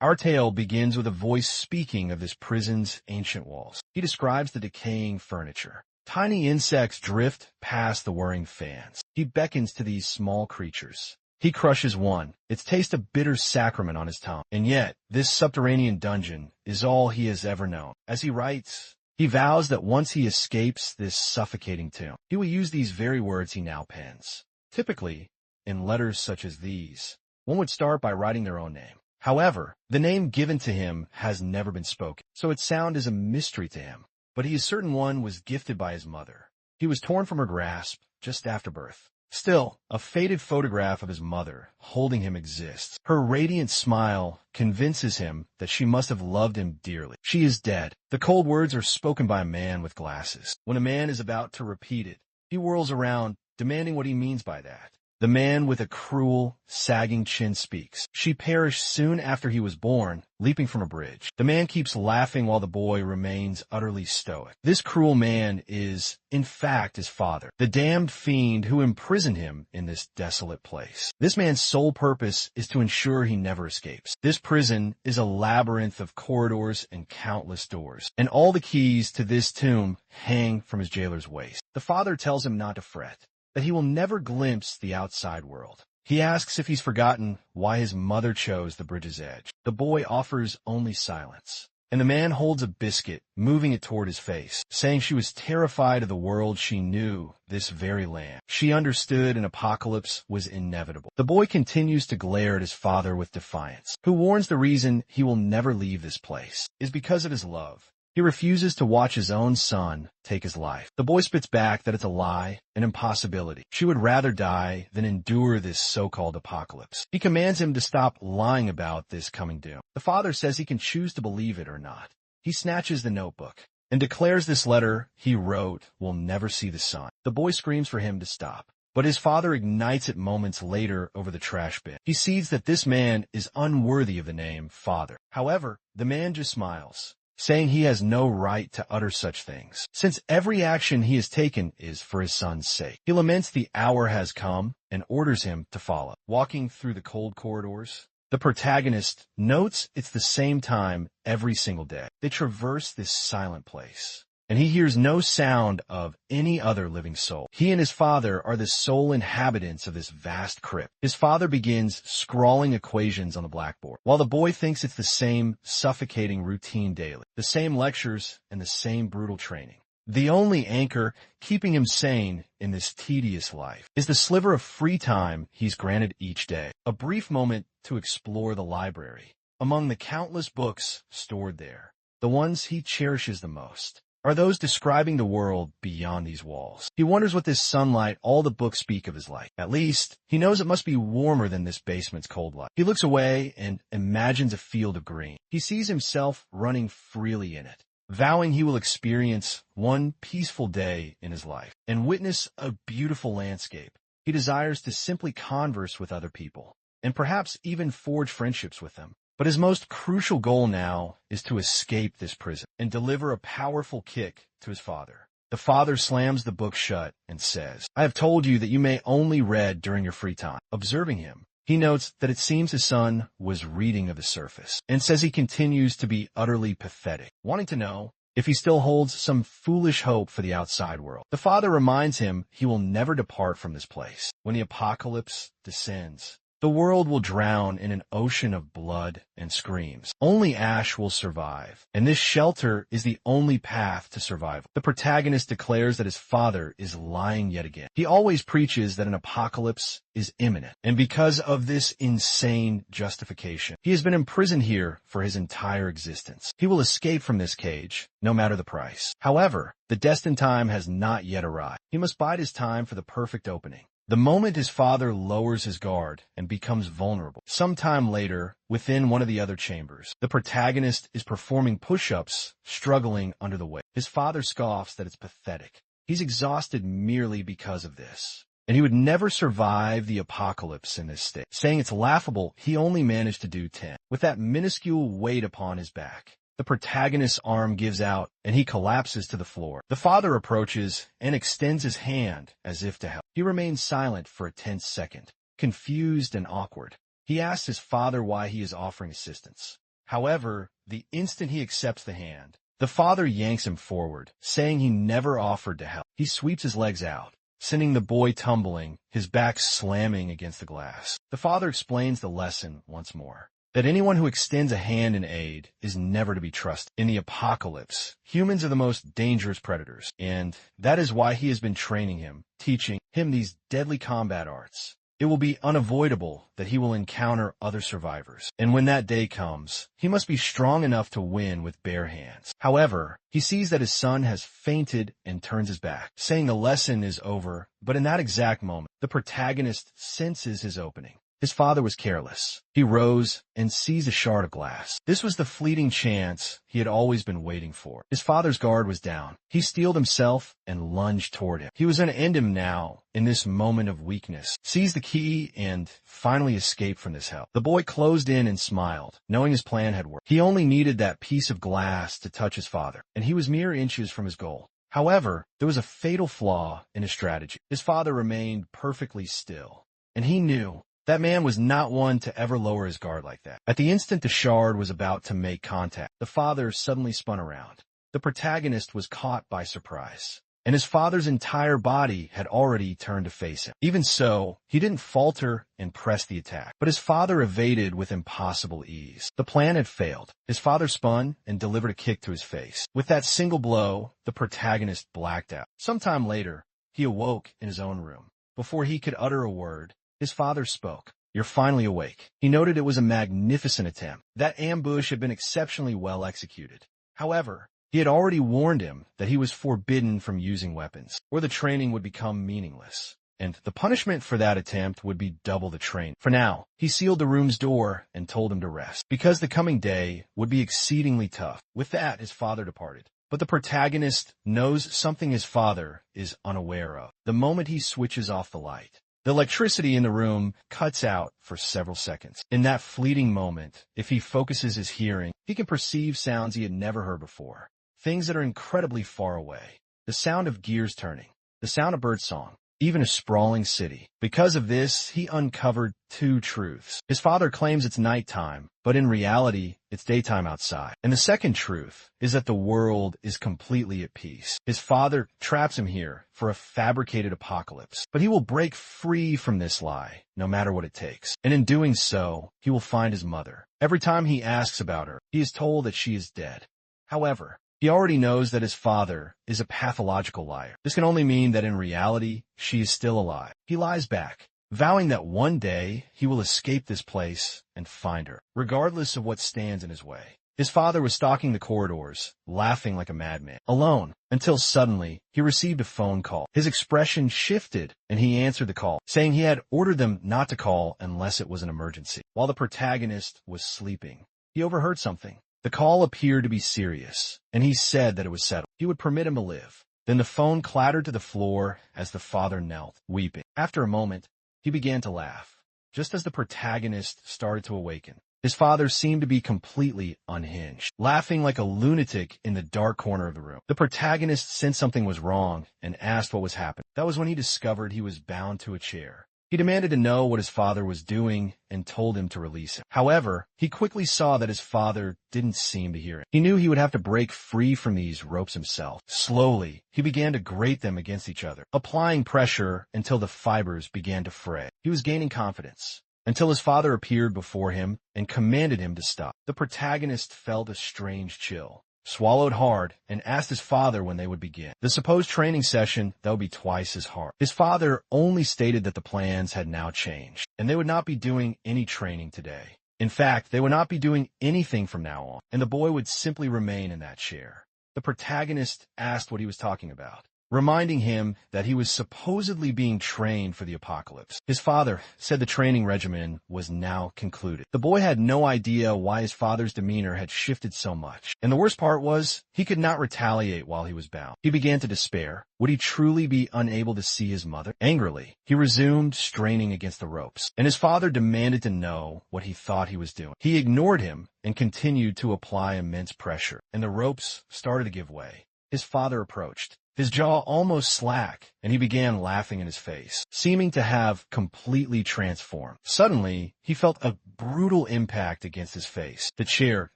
Our tale begins with a voice speaking of this prison's ancient walls. He describes the decaying furniture. Tiny insects drift past the whirring fans. He beckons to these small creatures. He crushes one, its taste a bitter sacrament on his tongue. And yet, this subterranean dungeon is all he has ever known. As he writes, he vows that once he escapes this suffocating tomb, he will use these very words he now pens. Typically, in letters such as these, one would start by writing their own name. However, the name given to him has never been spoken, so its sound is a mystery to him. But he is certain one was gifted by his mother. He was torn from her grasp just after birth. Still, a faded photograph of his mother holding him exists. Her radiant smile convinces him that she must have loved him dearly. She is dead. The cold words are spoken by a man with glasses. When a man is about to repeat it, he whirls around, demanding what he means by that. The man with a cruel, sagging chin speaks. She perished soon after he was born, leaping from a bridge. The man keeps laughing while the boy remains utterly stoic. This cruel man is, in fact, his father, the damned fiend who imprisoned him in this desolate place. This man's sole purpose is to ensure he never escapes. This prison is a labyrinth of corridors and countless doors, and all the keys to this tomb hang from his jailer's waist. The father tells him not to fret, that he will never glimpse the outside world. He asks if he's forgotten why his mother chose the bridge's edge. The boy offers only silence, and the man holds a biscuit, moving it toward his face, saying she was terrified of the world she knew, this very land. She understood an apocalypse was inevitable. The boy continues to glare at his father with defiance, who warns the reason he will never leave this place is because of his love. He refuses to watch his own son take his life. The boy spits back that it's a lie, an impossibility. She would rather die than endure this so-called apocalypse. He commands him to stop lying about this coming doom. The father says he can choose to believe it or not. He snatches the notebook and declares this letter he wrote will never see the sun. The boy screams for him to stop, but his father ignites it moments later over the trash bin. He sees that this man is unworthy of the name father. However, the man just smiles, saying he has no right to utter such things, since every action he has taken is for his son's sake. He laments the hour has come and orders him to follow. Walking through the cold corridors, the protagonist notes it's the same time every single day. They traverse this silent place, and he hears no sound of any other living soul. He and his father are the sole inhabitants of this vast crypt. His father begins scrawling equations on the blackboard, while the boy thinks it's the same suffocating routine daily, the same lectures and the same brutal training. The only anchor keeping him sane in this tedious life is the sliver of free time he's granted each day, a brief moment to explore the library. Among the countless books stored there, the ones he cherishes the most are those describing the world beyond these walls. He wonders what this sunlight all the books speak of is like. At least, he knows it must be warmer than this basement's cold light. He looks away and imagines a field of green. He sees himself running freely in it, vowing he will experience one peaceful day in his life and witness a beautiful landscape. He desires to simply converse with other people and perhaps even forge friendships with them. But his most crucial goal now is to escape this prison and deliver a powerful kick to his father. The father slams the book shut and says, "I have told you that you may only read during your free time." Observing him, he notes that it seems his son was reading of the surface and says he continues to be utterly pathetic, wanting to know if he still holds some foolish hope for the outside world. The father reminds him he will never depart from this place. When the apocalypse descends, the world will drown in an ocean of blood and screams. Only Ash will survive, and this shelter is the only path to survival. The protagonist declares that his father is lying yet again. He always preaches that an apocalypse is imminent, and because of this insane justification, he has been imprisoned here for his entire existence. He will escape from this cage, no matter the price. However, the destined time has not yet arrived. He must bide his time for the perfect opening. The moment his father lowers his guard and becomes vulnerable. Sometime later, within one of the other chambers, the protagonist is performing push-ups, struggling under the weight. His father scoffs that it's pathetic. He's exhausted merely because of this, and he would never survive the apocalypse in this state. Saying it's laughable, he only managed to do 10. With that minuscule weight upon his back, the protagonist's arm gives out, and he collapses to the floor. The father approaches and extends his hand as if to help. He remains silent for a tense second, confused and awkward. He asks his father why he is offering assistance. However, the instant he accepts the hand, the father yanks him forward, saying he never offered to help. He sweeps his legs out, sending the boy tumbling, his back slamming against the glass. The father explains the lesson once more, that anyone who extends a hand in aid is never to be trusted. In the apocalypse, humans are the most dangerous predators, and that is why he has been training him, teaching him these deadly combat arts. It will be unavoidable that he will encounter other survivors, and when that day comes, he must be strong enough to win with bare hands. However, he sees that his son has fainted and turns his back, saying the lesson is over, but in that exact moment, the protagonist senses his opening. His father was careless. He rose and seized a shard of glass. This was the fleeting chance he had always been waiting for. His father's guard was down. He steeled himself and lunged toward him. He was going to end him now, in this moment of weakness, seize the key, and finally escape from this hell. The boy closed in and smiled, knowing his plan had worked. He only needed that piece of glass to touch his father, and he was mere inches from his goal. However, there was a fatal flaw in his strategy. His father remained perfectly still, and he knew that man was not one to ever lower his guard like that. At the instant the shard was about to make contact, the father suddenly spun around. The protagonist was caught by surprise, and his father's entire body had already turned to face him. Even so, he didn't falter and press the attack, but his father evaded with impossible ease. The plan had failed. His father spun and delivered a kick to his face. With that single blow, the protagonist blacked out. Sometime later, he awoke in his own room. Before he could utter a word, his father spoke. "You're finally awake." He noted it was a magnificent attempt. That ambush had been exceptionally well executed. However, he had already warned him that he was forbidden from using weapons, or the training would become meaningless, and the punishment for that attempt would be double the training. For now, he sealed the room's door and told him to rest, because the coming day would be exceedingly tough. With that, his father departed. But the protagonist knows something his father is unaware of. The moment he switches off the light, the electricity in the room cuts out for several seconds. In that fleeting moment, if he focuses his hearing, he can perceive sounds he had never heard before. Things that are incredibly far away. The sound of gears turning, the sound of birdsong, even a sprawling city. Because of this, he uncovered two truths. His father claims it's nighttime, but in reality, it's daytime outside. And the second truth is that the world is completely at peace. His father traps him here for a fabricated apocalypse, but he will break free from this lie, no matter what it takes. And in doing so, he will find his mother. Every time he asks about her, he is told that she is dead. However, he already knows that his father is a pathological liar. This can only mean that in reality, she is still alive. He lies back, vowing that one day he will escape this place and find her, regardless of what stands in his way. His father was stalking the corridors, laughing like a madman, alone, until suddenly he received a phone call. His expression shifted, and he answered the call, saying he had ordered them not to call unless it was an emergency. While the protagonist was sleeping, he overheard something. The call appeared to be serious, and he said that it was settled. He would permit him to live. Then the phone clattered to the floor as the father knelt, weeping. After a moment, he began to laugh, just as the protagonist started to awaken. His father seemed to be completely unhinged, laughing like a lunatic in the dark corner of the room. The protagonist sensed something was wrong and asked what was happening. That was when he discovered he was bound to a chair. He demanded to know what his father was doing and told him to release him. However, he quickly saw that his father didn't seem to hear him. He knew he would have to break free from these ropes himself. Slowly, he began to grate them against each other, applying pressure until the fibers began to fray. He was gaining confidence, until his father appeared before him and commanded him to stop. The protagonist felt a strange chill, swallowed hard, and asked his father when they would begin. The supposed training session, that would be twice as hard. His father only stated that the plans had now changed, and they would not be doing any training today. In fact, they would not be doing anything from now on, and the boy would simply remain in that chair. The protagonist asked what he was talking about, reminding him that he was supposedly being trained for the apocalypse. His father said the training regimen was now concluded. The boy had no idea why his father's demeanor had shifted so much, and the worst part was he could not retaliate while he was bound. He began to despair. Would he truly be unable to see his mother? Angrily, he resumed straining against the ropes, and his father demanded to know what he thought he was doing. He ignored him and continued to apply immense pressure, and the ropes started to give way. His father approached, His jaw almost slack, and he began laughing in his face, seeming to have completely transformed. Suddenly, he felt a brutal impact against his face. The chair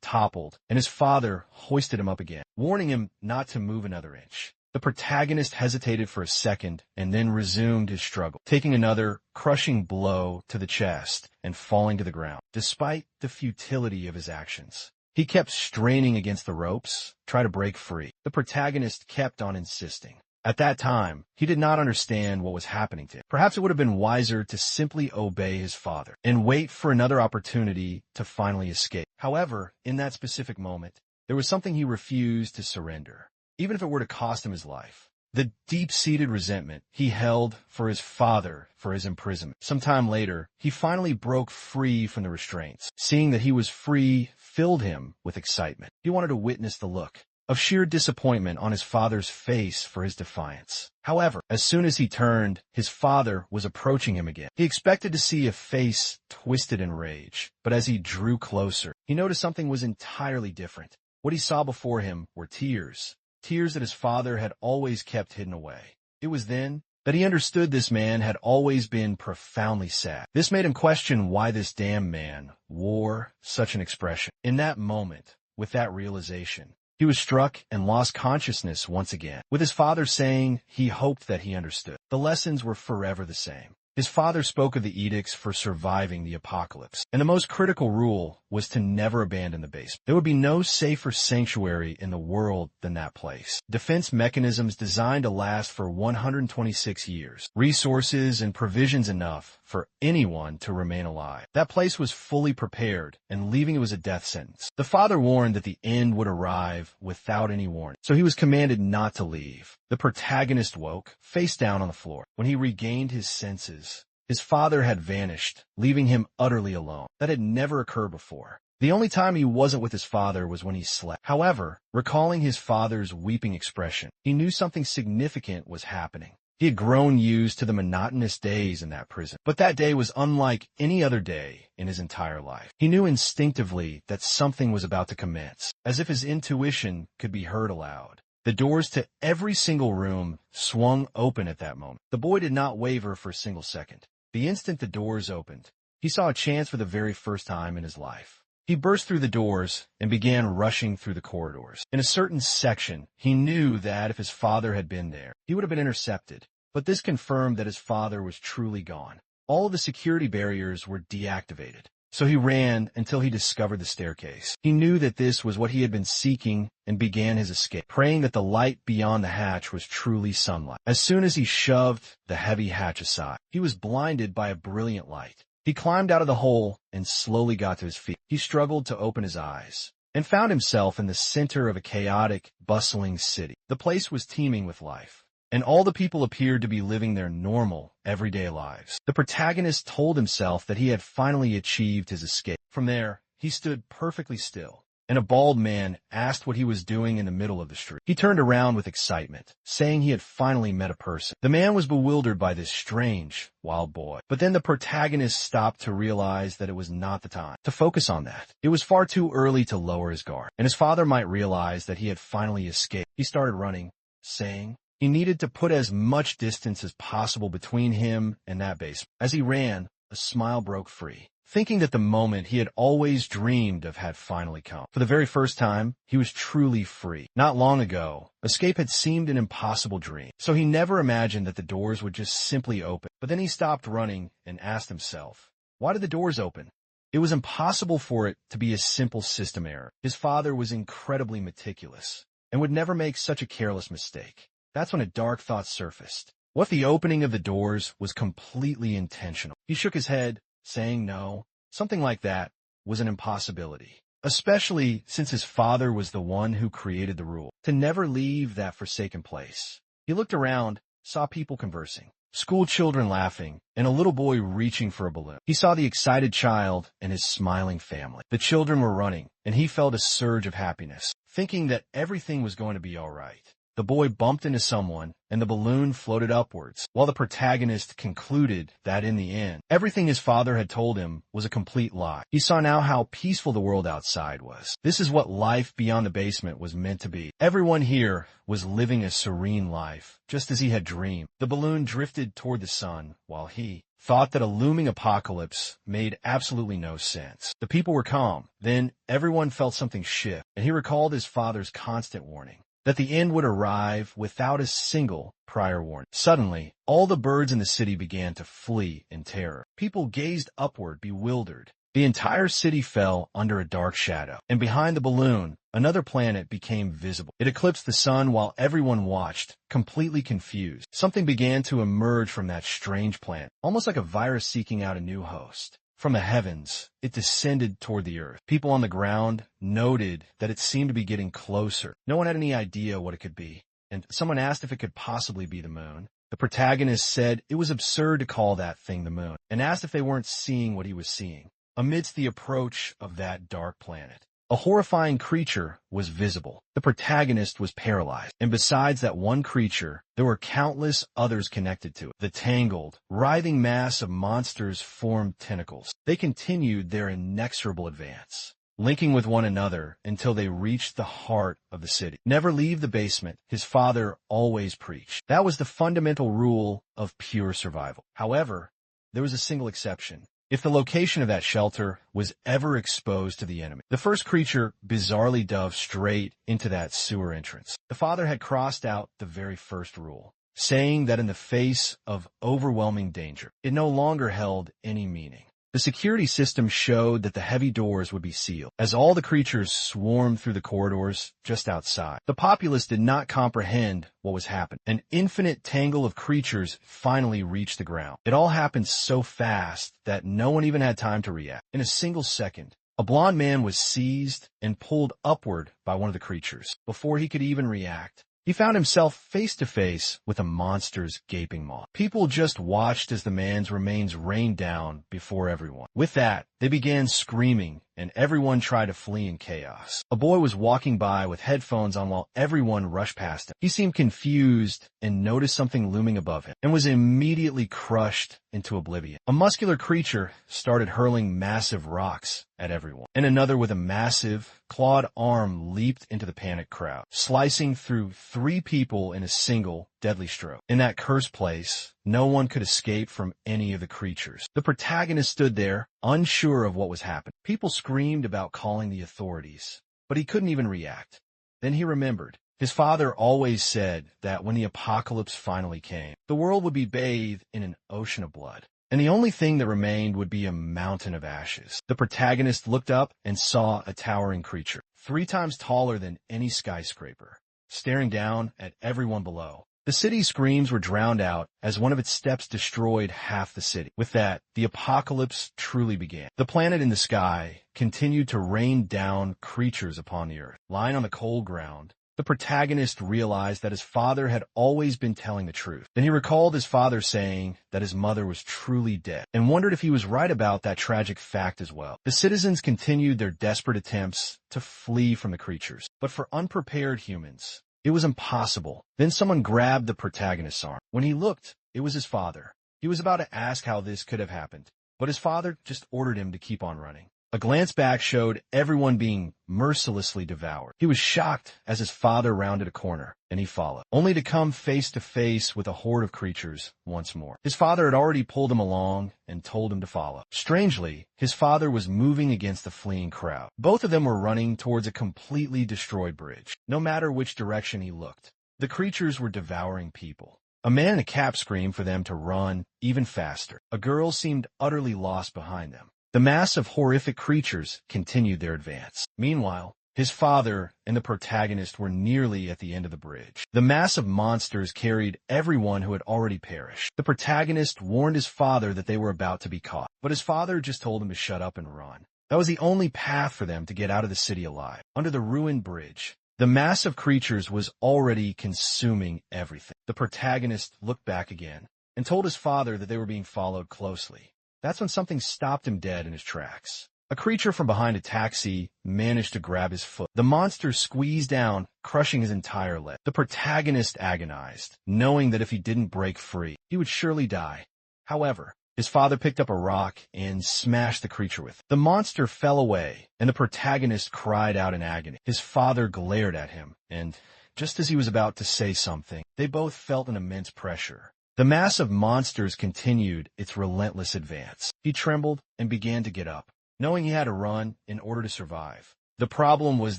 toppled, and his father hoisted him up again, warning him not to move another inch. The protagonist hesitated for a second and then resumed his struggle, taking another crushing blow to the chest and falling to the ground. Despite the futility of his actions, he kept straining against the ropes, trying to break free. The protagonist kept on insisting. At that time, he did not understand what was happening to him. Perhaps it would have been wiser to simply obey his father and wait for another opportunity to finally escape. However, in that specific moment, there was something he refused to surrender, even if it were to cost him his life. The deep-seated resentment he held for his father for his imprisonment. Sometime later, he finally broke free from the restraints. Seeing that he was free filled him with excitement. He wanted to witness the look of sheer disappointment on his father's face for his defiance. However, as soon as he turned, his father was approaching him again. He expected to see a face twisted in rage, but as he drew closer, he noticed something was entirely different. What he saw before him were tears. Tears that his father had always kept hidden away. It was then that he understood this man had always been profoundly sad. This made him question why this damn man wore such an expression. In that moment, with that realization, he was struck and lost consciousness once again, with his father saying he hoped that he understood. The lessons were forever the same. His father spoke of the edicts for surviving the apocalypse, and the most critical rule was to never abandon the base. There would be no safer sanctuary in the world than that place. Defense mechanisms designed to last for 126 years. Resources and provisions enough for anyone to remain alive. That place was fully prepared, and leaving it was a death sentence. The father warned that the end would arrive without any warning, so he was commanded not to leave. The protagonist woke, face down on the floor. When he regained his senses, his father had vanished, leaving him utterly alone. That had never occurred before. The only time he wasn't with his father was when he slept. However, recalling his father's weeping expression, he knew something significant was happening. He had grown used to the monotonous days in that prison, but that day was unlike any other day in his entire life. He knew instinctively that something was about to commence, as if his intuition could be heard aloud. The doors to every single room swung open at that moment. The boy did not waver for a single second. The instant the doors opened, he saw a chance for the very first time in his life. He burst through the doors and began rushing through the corridors. In a certain section, he knew that if his father had been there, he would have been intercepted. But this confirmed that his father was truly gone. All of the security barriers were deactivated. So he ran until he discovered the staircase. He knew that this was what he had been seeking and began his escape, praying that the light beyond the hatch was truly sunlight. As soon as he shoved the heavy hatch aside, he was blinded by a brilliant light. He climbed out of the hole and slowly got to his feet. He struggled to open his eyes and found himself in the center of a chaotic, bustling city. The place was teeming with life, and all the people appeared to be living their normal, everyday lives. The protagonist told himself that he had finally achieved his escape. From there, he stood perfectly still, and a bald man asked what he was doing in the middle of the street. He turned around with excitement, saying he had finally met a person. The man was bewildered by this strange, wild boy. But then the protagonist stopped to realize that it was not the time to focus on that. It was far too early to lower his guard, and his father might realize that he had finally escaped. He started running, saying he needed to put as much distance as possible between him and that basement. As he ran, a smile broke free, thinking that the moment he had always dreamed of had finally come. For the very first time, he was truly free. Not long ago, escape had seemed an impossible dream, so he never imagined that the doors would just simply open. But then he stopped running and asked himself, why did the doors open? It was impossible for it to be a simple system error. His father was incredibly meticulous and would never make such a careless mistake. That's when a dark thought surfaced. What if the opening of the doors was completely intentional? He shook his head, saying no. Something like that was an impossibility, especially since his father was the one who created the rule to never leave that forsaken place. He looked around, saw people conversing, school children laughing, and a little boy reaching for a balloon. He saw the excited child and his smiling family. The children were running, and he felt a surge of happiness, thinking that everything was going to be all right. the boy bumped into someone, and the balloon floated upwards, while the protagonist concluded that in the end, everything his father had told him was a complete lie. He saw now how peaceful the world outside was. This is what life beyond the basement was meant to be. Everyone here was living a serene life, just as he had dreamed. The balloon drifted toward the sun, while he thought that a looming apocalypse made absolutely no sense. The people were calm. Then everyone felt something shift, and he recalled his father's constant warning that the end would arrive without a single prior warning. Suddenly, all the birds in the city began to flee in terror. People gazed upward, bewildered. The entire city fell under a dark shadow, and behind the balloon, another planet became visible. It eclipsed the sun while everyone watched, completely confused. Something began to emerge from that strange planet, almost like a virus seeking out a new host. From the heavens, it descended toward the earth. People on the ground noted that it seemed to be getting closer. No one had any idea what it could be, and someone asked if it could possibly be the moon. The protagonist said it was absurd to call that thing the moon, and asked if they weren't seeing what he was seeing. Amidst the approach of that dark planet, a horrifying creature was visible. The protagonist was paralyzed, and besides that one creature, there were countless others connected to it. The tangled, writhing mass of monsters formed tentacles. They continued their inexorable advance, linking with one another until they reached the heart of the city. Never leave the basement, his father always preached. That was the fundamental rule of pure survival. However, there was a single exception. If the location of that shelter was ever exposed to the enemy, the first creature bizarrely dove straight into that sewer entrance. The father had crossed out the very first rule, saying that in the face of overwhelming danger, it no longer held any meaning. The security system showed that the heavy doors would be sealed, as all the creatures swarmed through the corridors just outside. The populace did not comprehend what was happening. An infinite tangle of creatures finally reached the ground. It all happened so fast that no one even had time to react. In a single second, a blond man was seized and pulled upward by one of the creatures. Before he could even react, he found himself face to face with a monster's gaping maw. People just watched as the man's remains rained down before everyone. With that, they began screaming, and everyone tried to flee in chaos. A boy was walking by with headphones on while everyone rushed past him. He seemed confused and noticed something looming above him, and was immediately crushed into oblivion. A muscular creature started hurling massive rocks at everyone, and another with a massive, clawed arm leaped into the panicked crowd, slicing through 3 people in a single deadly stroke. In that cursed place, no one could escape from any of the creatures. The protagonist stood there, unsure of what was happening. People screamed about calling the authorities, but he couldn't even react. Then he remembered. His father always said that when the apocalypse finally came, the world would be bathed in an ocean of blood, and the only thing that remained would be a mountain of ashes. The protagonist looked up and saw a towering creature, 3 times taller than any skyscraper, staring down at everyone below. The city's screams were drowned out as one of its steps destroyed half the city. With that, the apocalypse truly began. The planet in the sky continued to rain down creatures upon the earth. Lying on the cold ground, the protagonist realized that his father had always been telling the truth. Then he recalled his father saying that his mother was truly dead, and wondered if he was right about that tragic fact as well. The citizens continued their desperate attempts to flee from the creatures, but for unprepared humans, it was impossible. Then someone grabbed the protagonist's arm. When he looked, it was his father. He was about to ask how this could have happened, but his father just ordered him to keep on running. A glance back showed everyone being mercilessly devoured. He was shocked as his father rounded a corner, and he followed, only to come face to face with a horde of creatures once more. His father had already pulled him along and told him to follow. Strangely, his father was moving against the fleeing crowd. Both of them were running towards a completely destroyed bridge. No matter which direction he looked, the creatures were devouring people. A man in a cap screamed for them to run even faster. A girl seemed utterly lost behind them. The mass of horrific creatures continued their advance. Meanwhile, his father and the protagonist were nearly at the end of the bridge. The mass of monsters carried everyone who had already perished. The protagonist warned his father that they were about to be caught, but his father just told him to shut up and run. That was the only path for them to get out of the city alive. Under the ruined bridge, the mass of creatures was already consuming everything. The protagonist looked back again and told his father that they were being followed closely. That's when something stopped him dead in his tracks. A creature from behind a taxi managed to grab his foot. The monster squeezed down, crushing his entire leg. The protagonist agonized, knowing that if he didn't break free, he would surely die. However, his father picked up a rock and smashed the creature with it. The monster fell away, and the protagonist cried out in agony. His father glared at him, and just as he was about to say something, they both felt an immense pressure. The mass of monsters continued its relentless advance. He trembled and began to get up, knowing he had to run in order to survive. The problem was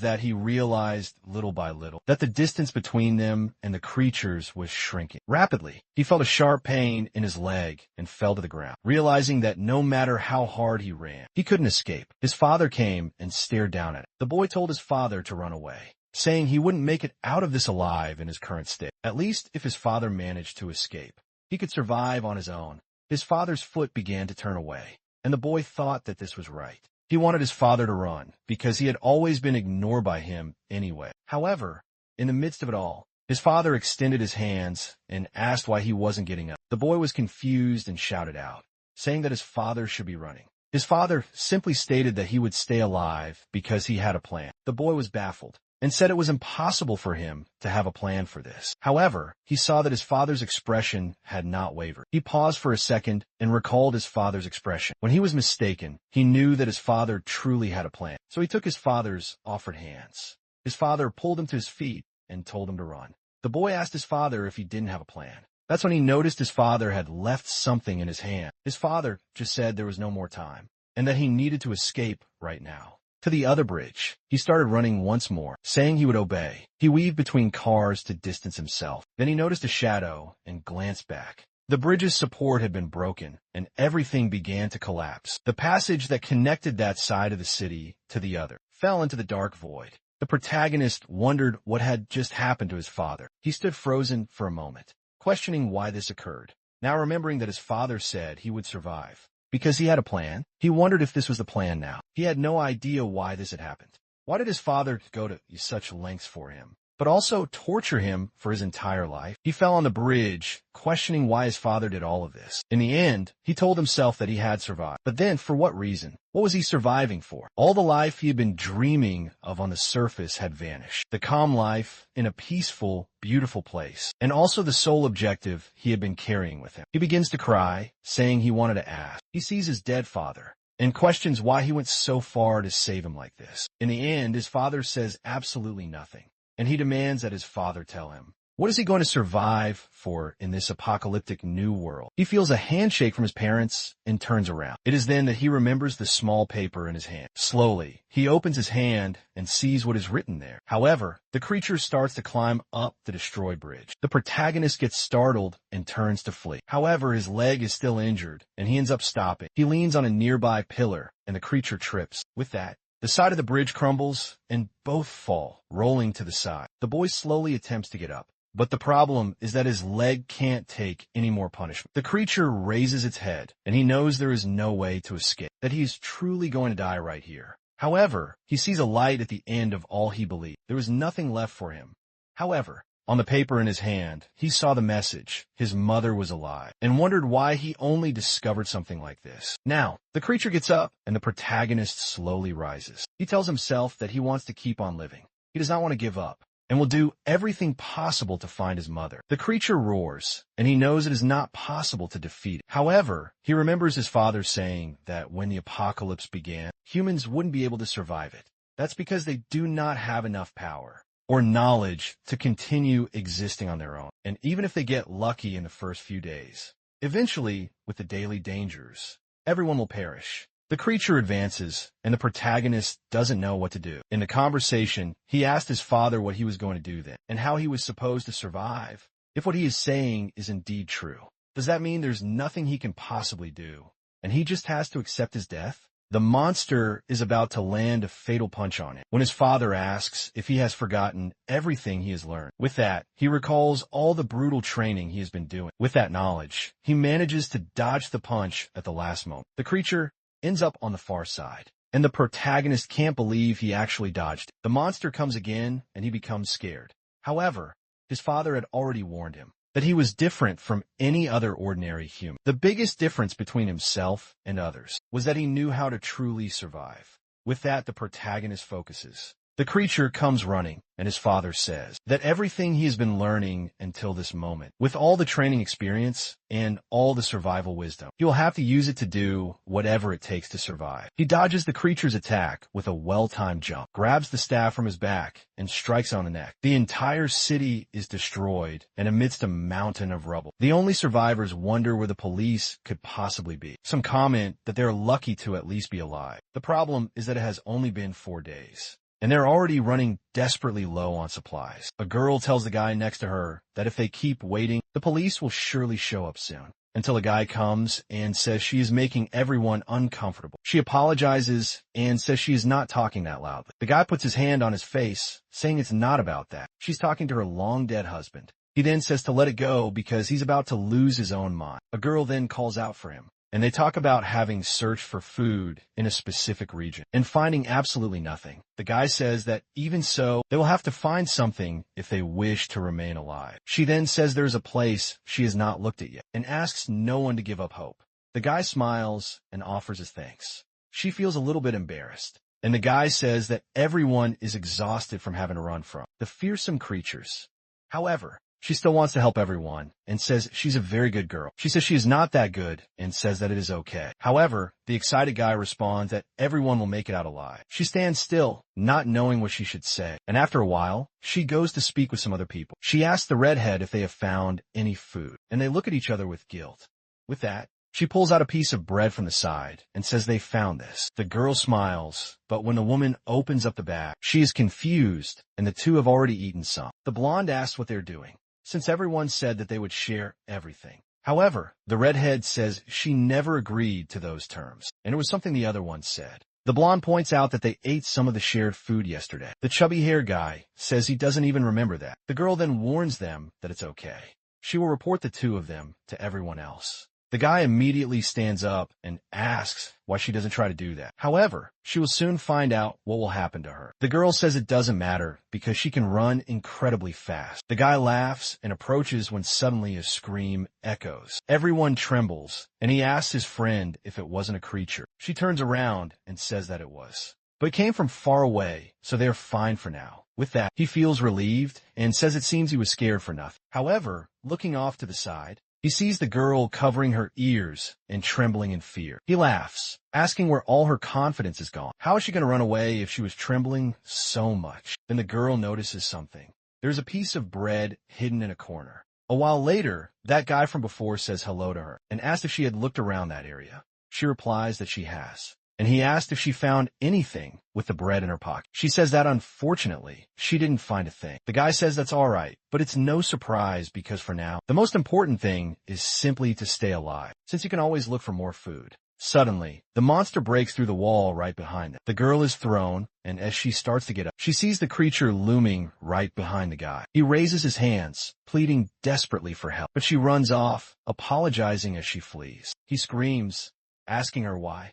that he realized little by little that the distance between them and the creatures was shrinking. Rapidly, he felt a sharp pain in his leg and fell to the ground, realizing that no matter how hard he ran, he couldn't escape. His father came and stared down at him. The boy told his father to run away, saying he wouldn't make it out of this alive in his current state. At least if his father managed to escape, he could survive on his own. His father's foot began to turn away, and the boy thought that this was right. He wanted his father to run, because he had always been ignored by him anyway. However, in the midst of it all, his father extended his hands and asked why he wasn't getting up. The boy was confused and shouted out, saying that his father should be running. His father simply stated that he would stay alive because he had a plan. The boy was baffled and said it was impossible for him to have a plan for this. However, he saw that his father's expression had not wavered. He paused for a second and recalled his father's expression. When he was mistaken, he knew that his father truly had a plan. So he took his father's offered hands. His father pulled him to his feet and told him to run. The boy asked his father if he didn't have a plan. That's when he noticed his father had left something in his hand. His father just said there was no more time and that he needed to escape right now. To the other bridge, he started running once more, saying he would obey. He weaved between cars to distance himself. Then he noticed a shadow and glanced back. The bridge's support had been broken, and everything began to collapse. The passage that connected that side of the city to the other fell into the dark void. The protagonist wondered what had just happened to his father. He stood frozen for a moment, questioning why this occurred. Now remembering that his father said he would survive because he had a plan, he wondered if this was the plan now. He had no idea why this had happened. Why did his father go to such lengths for him, but also torture him for his entire life? He fell on the bridge, questioning why his father did all of this. In the end, he told himself that he had survived. But then, for what reason? What was he surviving for? All the life he had been dreaming of on the surface had vanished. The calm life in a peaceful, beautiful place, and also the sole objective he had been carrying with him. He begins to cry, saying he wanted to ask. He sees his dead father and questions why he went so far to save him like this. In the end, his father says absolutely nothing, and he demands that his father tell him. What is he going to survive for in this apocalyptic new world? He feels a handshake from his parents and turns around. It is then that he remembers the small paper in his hand. Slowly, he opens his hand and sees what is written there. However, the creature starts to climb up the destroyed bridge. The protagonist gets startled and turns to flee. However, his leg is still injured, and he ends up stopping. He leans on a nearby pillar, and the creature trips. With that, the side of the bridge crumbles, and both fall, rolling to the side. The boy slowly attempts to get up, but the problem is that his leg can't take any more punishment. The creature raises its head, and he knows there is no way to escape, that he is truly going to die right here. However, he sees a light at the end of all he believed. There was nothing left for him. However, on the paper in his hand, he saw the message. His mother was alive, and wondered why he only discovered something like this. Now, the creature gets up, and the protagonist slowly rises. He tells himself that he wants to keep on living. He does not want to give up, and will do everything possible to find his mother. The creature roars, and he knows it is not possible to defeat it. However, he remembers his father saying that when the apocalypse began, humans wouldn't be able to survive it. That's because they do not have enough power or knowledge to continue existing on their own. And even if they get lucky in the first few days, eventually, with the daily dangers, everyone will perish. The creature advances, and the protagonist doesn't know what to do. In the conversation, he asked his father what he was going to do then, and how he was supposed to survive. If what he is saying is indeed true, does that mean there's nothing he can possibly do, and he just has to accept his death? The monster is about to land a fatal punch on him when his father asks if he has forgotten everything he has learned. With that, he recalls all the brutal training he has been doing. With that knowledge, he manages to dodge the punch at the last moment. The creature ends up on the far side, and the protagonist can't believe he actually dodged it. The monster comes again, and he becomes scared. However, his father had already warned him. that he was different from any other ordinary human. The biggest difference between himself and others was that he knew how to truly survive. With that, the protagonist focuses. The creature comes running, and his father says that everything he has been learning until this moment, with all the training experience and all the survival wisdom, he will have to use it to do whatever it takes to survive. He dodges the creature's attack with a well-timed jump, grabs the staff from his back, and strikes on the neck. The entire city is destroyed, and amidst a mountain of rubble, the only survivors wonder where the police could possibly be. Some comment that they're lucky to at least be alive. The problem is that it has only been 4 days, and they're already running desperately low on supplies. A girl tells the guy next to her that if they keep waiting, the police will surely show up soon, until a guy comes and says she is making everyone uncomfortable. She apologizes and says she is not talking that loudly. The guy puts his hand on his face, saying it's not about that. She's talking to her long-dead husband. He then says to let it go because he's about to lose his own mind. A girl then calls out for him, and they talk about having searched for food in a specific region and finding absolutely nothing. The guy says that even so, they will have to find something if they wish to remain alive. She then says there's a place she has not looked at yet and asks no one to give up hope. The guy smiles and offers his thanks. She feels a little bit embarrassed, and the guy says that everyone is exhausted from having to run from the fearsome creatures. However, she still wants to help everyone and says she's a very good girl. She says she is not that good and says that it is okay. However, the excited guy responds that everyone will make it out alive. She stands still, not knowing what she should say, and after a while, she goes to speak with some other people. She asks the redhead if they have found any food, and they look at each other with guilt. With that, she pulls out a piece of bread from the side and says they found this. The girl smiles, but when the woman opens up the bag, she is confused, and the two have already eaten some. The blonde asks what they're doing, since everyone said that they would share everything. However, the redhead says she never agreed to those terms, and it was something the other one said. The blonde points out that they ate some of the shared food yesterday. The chubby hair guy says he doesn't even remember that. The girl then warns them that it's okay. She will report the two of them to everyone else. The guy immediately stands up and asks why she doesn't try to do that. However, she will soon find out what will happen to her. The girl says it doesn't matter because she can run incredibly fast. The guy laughs and approaches when suddenly a scream echoes. Everyone trembles, and he asks his friend if it wasn't a creature. She turns around and says that it was, but it came from far away, so they're fine for now. With that, he feels relieved and says it seems he was scared for nothing. However, looking off to the side, he sees the girl covering her ears and trembling in fear. He laughs, asking where all her confidence is gone. How is she going to run away if she was trembling so much? Then the girl notices something. There's a piece of bread hidden in a corner. A while later, that guy from before says hello to her and asks if she had looked around that area. She replies that she has, and he asked if she found anything with the bread in her pocket. She says that unfortunately, she didn't find a thing. The guy says that's all right, but it's no surprise because for now, the most important thing is simply to stay alive, since you can always look for more food. Suddenly, the monster breaks through the wall right behind them. The girl is thrown, and as she starts to get up, she sees the creature looming right behind the guy. He raises his hands, pleading desperately for help, but she runs off, apologizing as she flees. He screams, asking her why.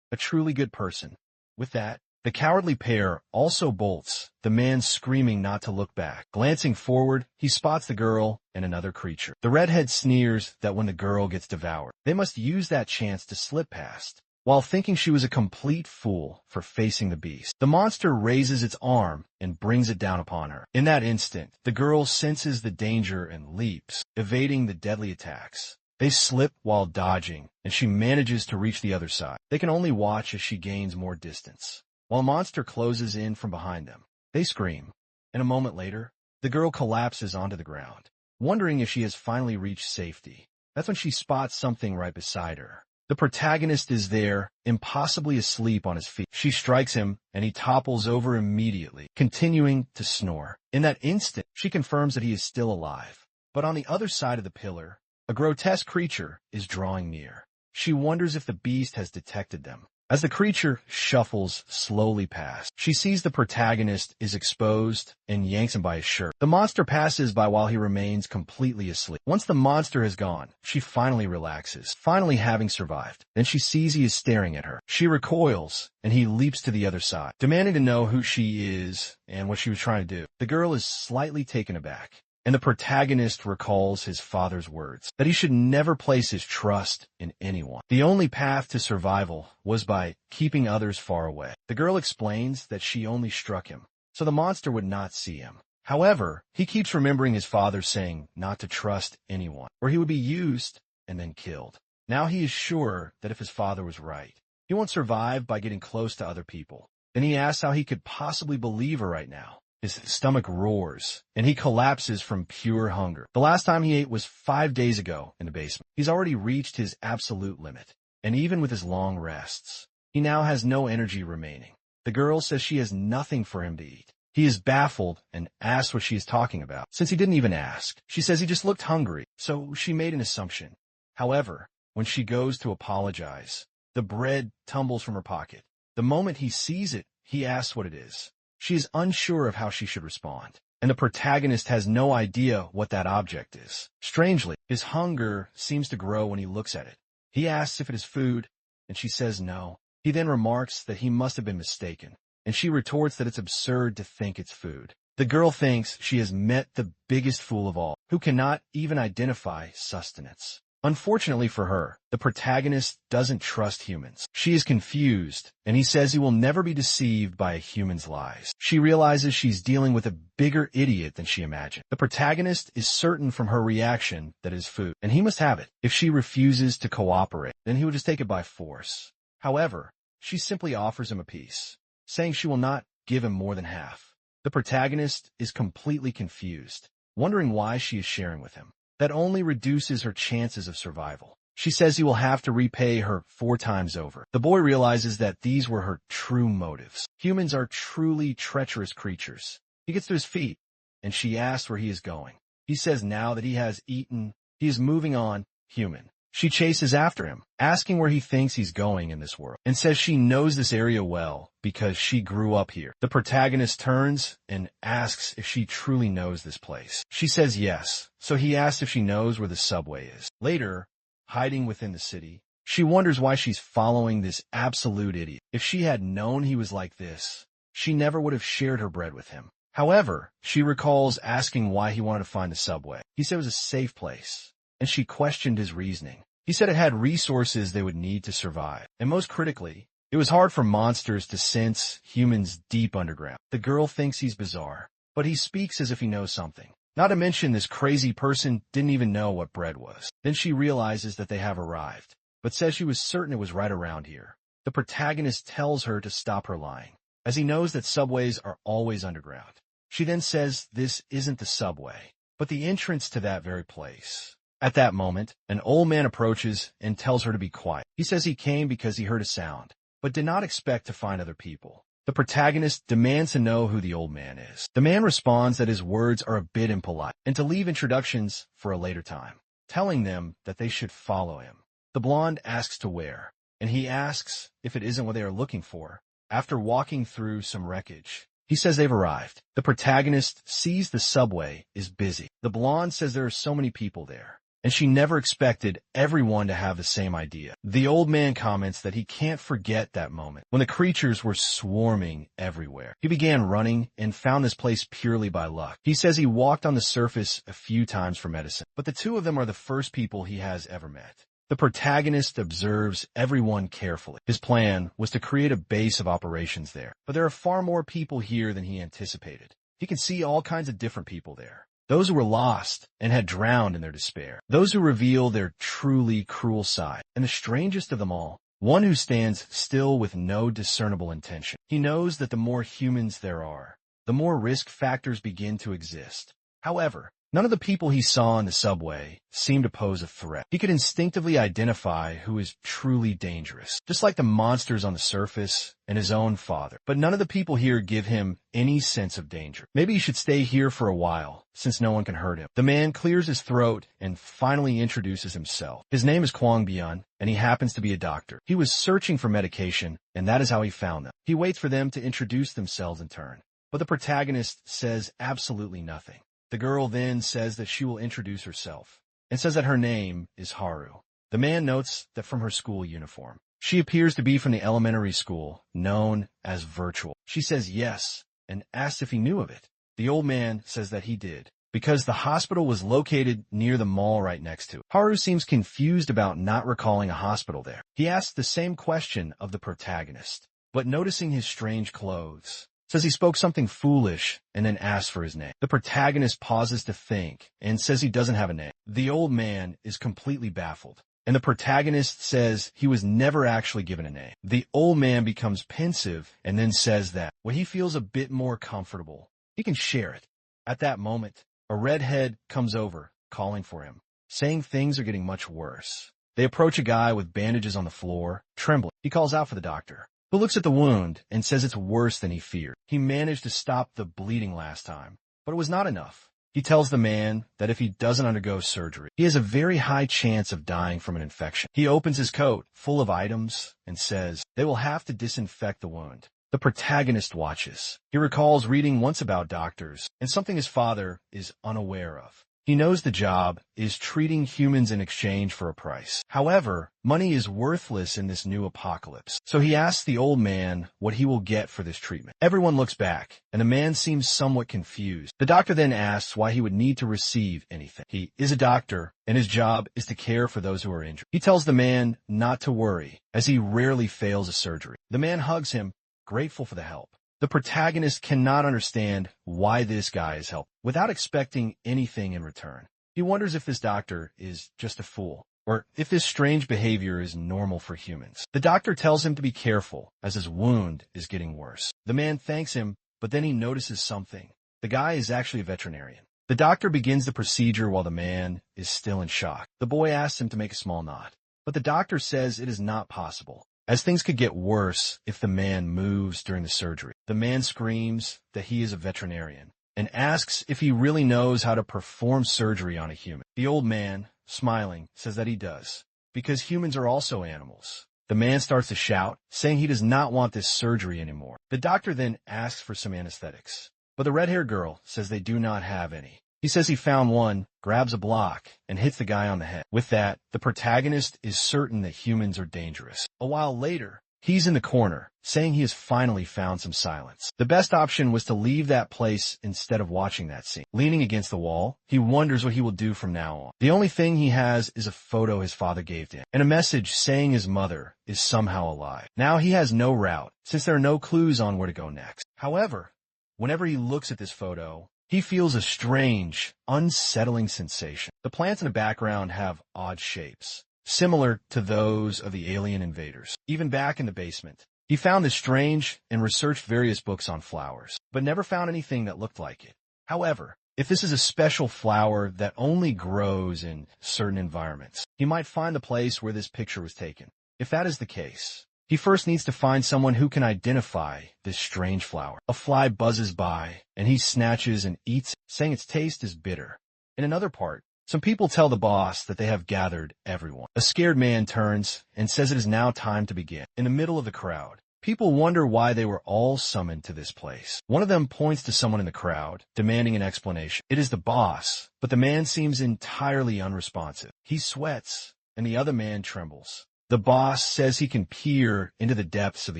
A truly good person. With that, the cowardly pair also bolts, the man screaming not to look back. Glancing forward, he spots the girl and another creature. The redhead sneers that when the girl gets devoured, they must use that chance to slip past, while thinking she was a complete fool for facing the beast. The monster raises its arm and brings it down upon her. In that instant, the girl senses the danger and leaps, evading the deadly attacks. They slip while dodging, and she manages to reach the other side. They can only watch as she gains more distance, while a monster closes in from behind them. They scream, and a moment later, the girl collapses onto the ground, wondering if she has finally reached safety. That's when she spots something right beside her. The protagonist is there, impossibly asleep on his feet. She strikes him, and he topples over immediately, continuing to snore. In that instant, she confirms that he is still alive. But on the other side of the pillar, a grotesque creature is drawing near. She wonders if the beast has detected them. As the creature shuffles slowly past, she sees the protagonist is exposed and yanks him by his shirt. The monster passes by while he remains completely asleep. Once the monster has gone, she finally relaxes, finally having survived. Then she sees he is staring at her. She recoils, and he leaps to the other side, demanding to know who she is and what she was trying to do. The girl is slightly taken aback, and the protagonist recalls his father's words, that he should never place his trust in anyone. The only path to survival was by keeping others far away. The girl explains that she only struck him, so the monster would not see him. However, he keeps remembering his father saying not to trust anyone, or he would be used and then killed. Now he is sure that if his father was right, he won't survive by getting close to other people. Then he asks how he could possibly believe her right now. His stomach roars, and he collapses from pure hunger. The last time he ate was 5 days ago in the basement. He's already reached his absolute limit, and even with his long rests, he now has no energy remaining. The girl says she has nothing for him to eat. He is baffled and asks what she is talking about, since he didn't even ask. She says he just looked hungry, so she made an assumption. However, when she goes to apologize, the bread tumbles from her pocket. The moment he sees it, he asks what it is. She is unsure of how she should respond, and the protagonist has no idea what that object is. Strangely, his hunger seems to grow when he looks at it. He asks if it is food, and she says no. He then remarks that he must have been mistaken, and she retorts that it's absurd to think it's food. The girl thinks she has met the biggest fool of all, who cannot even identify sustenance. Unfortunately for her, the protagonist doesn't trust humans. She is confused, and he says he will never be deceived by a human's lies. She realizes she's dealing with a bigger idiot than she imagined. The protagonist is certain from her reaction that it is food, and he must have it. If she refuses to cooperate, then he will just take it by force. However, she simply offers him a piece, saying she will not give him more than half. The protagonist is completely confused, wondering why she is sharing with him. That only reduces her chances of survival. She says he will have to repay her 4 times over. The boy realizes that these were her true motives. Humans are truly treacherous creatures. He gets to his feet, and she asks where he is going. He says now that he has eaten, he is moving on, human. She chases after him, asking where he thinks he's going in this world, and says she knows this area well because she grew up here. The protagonist turns and asks if she truly knows this place. She says yes, so he asks if she knows where the subway is. Later, hiding within the city, she wonders why she's following this absolute idiot. If she had known he was like this, she never would have shared her bread with him. However, she recalls asking why he wanted to find the subway. He said it was a safe place, and she questioned his reasoning. He said it had resources they would need to survive, and most critically, it was hard for monsters to sense humans deep underground. The girl thinks he's bizarre, but he speaks as if he knows something. Not to mention this crazy person didn't even know what bread was. Then she realizes that they have arrived, but says she was certain it was right around here. The protagonist tells her to stop her lying, as he knows that subways are always underground. She then says this isn't the subway, but the entrance to that very place. At that moment, an old man approaches and tells her to be quiet. He says he came because he heard a sound, but did not expect to find other people. The protagonist demands to know who the old man is. The man responds that his words are a bit impolite, and to leave introductions for a later time, telling them that they should follow him. The blonde asks to where, and he asks if it isn't what they are looking for. After walking through some wreckage, he says they've arrived. The protagonist sees the subway is busy. The blonde says there are so many people there, and she never expected everyone to have the same idea. The old man comments that he can't forget that moment when the creatures were swarming everywhere. He began running and found this place purely by luck. He says he walked on the surface a few times for medicine, but the two of them are the first people he has ever met. The protagonist observes everyone carefully. His plan was to create a base of operations there, but there are far more people here than he anticipated. He can see all kinds of different people there. Those who were lost and had drowned in their despair. Those who reveal their truly cruel side. And the strangest of them all, one who stands still with no discernible intention. He knows that the more humans there are, the more risk factors begin to exist. However, none of the people he saw in the subway seemed to pose a threat. He could instinctively identify who is truly dangerous, just like the monsters on the surface and his own father. But none of the people here give him any sense of danger. Maybe he should stay here for a while, since no one can hurt him. The man clears his throat and finally introduces himself. His name is Kwang Byun, and he happens to be a doctor. He was searching for medication, and that is how he found them. He waits for them to introduce themselves in turn, but the protagonist says absolutely nothing. The girl then says that she will introduce herself, and says that her name is Haru. The man notes that from her school uniform, she appears to be from the elementary school known as Virtual. She says yes, and asks if he knew of it. The old man says that he did, because the hospital was located near the mall right next to it. Haru seems confused about not recalling a hospital there. He asks the same question of the protagonist, but noticing his strange clothes, says he spoke something foolish and then asks for his name. The protagonist pauses to think and says he doesn't have a name. The old man is completely baffled, and the protagonist says he was never actually given a name. The old man becomes pensive and then says that when he feels a bit more comfortable, he can share it. At that moment, a redhead comes over, calling for him, saying things are getting much worse. They approach a guy with bandages on the floor, trembling. He calls out for the doctor, who looks at the wound and says it's worse than he feared. He managed to stop the bleeding last time, but it was not enough. He tells the man that if he doesn't undergo surgery, he has a very high chance of dying from an infection. He opens his coat, full of items, and says they will have to disinfect the wound. The protagonist watches. He recalls reading once about doctors and something his father is unaware of. He knows the job is treating humans in exchange for a price. However, money is worthless in this new apocalypse, so he asks the old man what he will get for this treatment. Everyone looks back, and the man seems somewhat confused. The doctor then asks why he would need to receive anything. He is a doctor, and his job is to care for those who are injured. He tells the man not to worry, as he rarely fails a surgery. The man hugs him, grateful for the help. The protagonist cannot understand why this guy is helping, without expecting anything in return. He wonders if this doctor is just a fool, or if this strange behavior is normal for humans. The doctor tells him to be careful, as his wound is getting worse. The man thanks him, but then he notices something. The guy is actually a veterinarian. The doctor begins the procedure while the man is still in shock. The boy asks him to make a small knot, but the doctor says it is not possible, as things could get worse if the man moves during the surgery. The man screams that he is a veterinarian and asks if he really knows how to perform surgery on a human. The old man, smiling, says that he does, because humans are also animals. The man starts to shout, saying he does not want this surgery anymore. The doctor then asks for some anesthetics, but the red-haired girl says they do not have any. He says he found one, grabs a block, and hits the guy on the head. With that, the protagonist is certain that humans are dangerous. A while later, he's in the corner, saying he has finally found some silence. The best option was to leave that place instead of watching that scene. Leaning against the wall, he wonders what he will do from now on. The only thing he has is a photo his father gave to him, and a message saying his mother is somehow alive. Now he has no route, since there are no clues on where to go next. However, whenever he looks at this photo, he feels a strange, unsettling sensation. The plants in the background have odd shapes, similar to those of the alien invaders. Even back in the basement, he found this strange and researched various books on flowers, but never found anything that looked like it. However, if this is a special flower that only grows in certain environments, he might find the place where this picture was taken. If that is the case, he first needs to find someone who can identify this strange flower. A fly buzzes by, and he snatches and eats, saying its taste is bitter. In another part, some people tell the boss that they have gathered everyone. A scared man turns and says it is now time to begin. In the middle of the crowd, people wonder why they were all summoned to this place. One of them points to someone in the crowd, demanding an explanation. It is the boss, but the man seems entirely unresponsive. He sweats, and the other man trembles. The boss says he can peer into the depths of the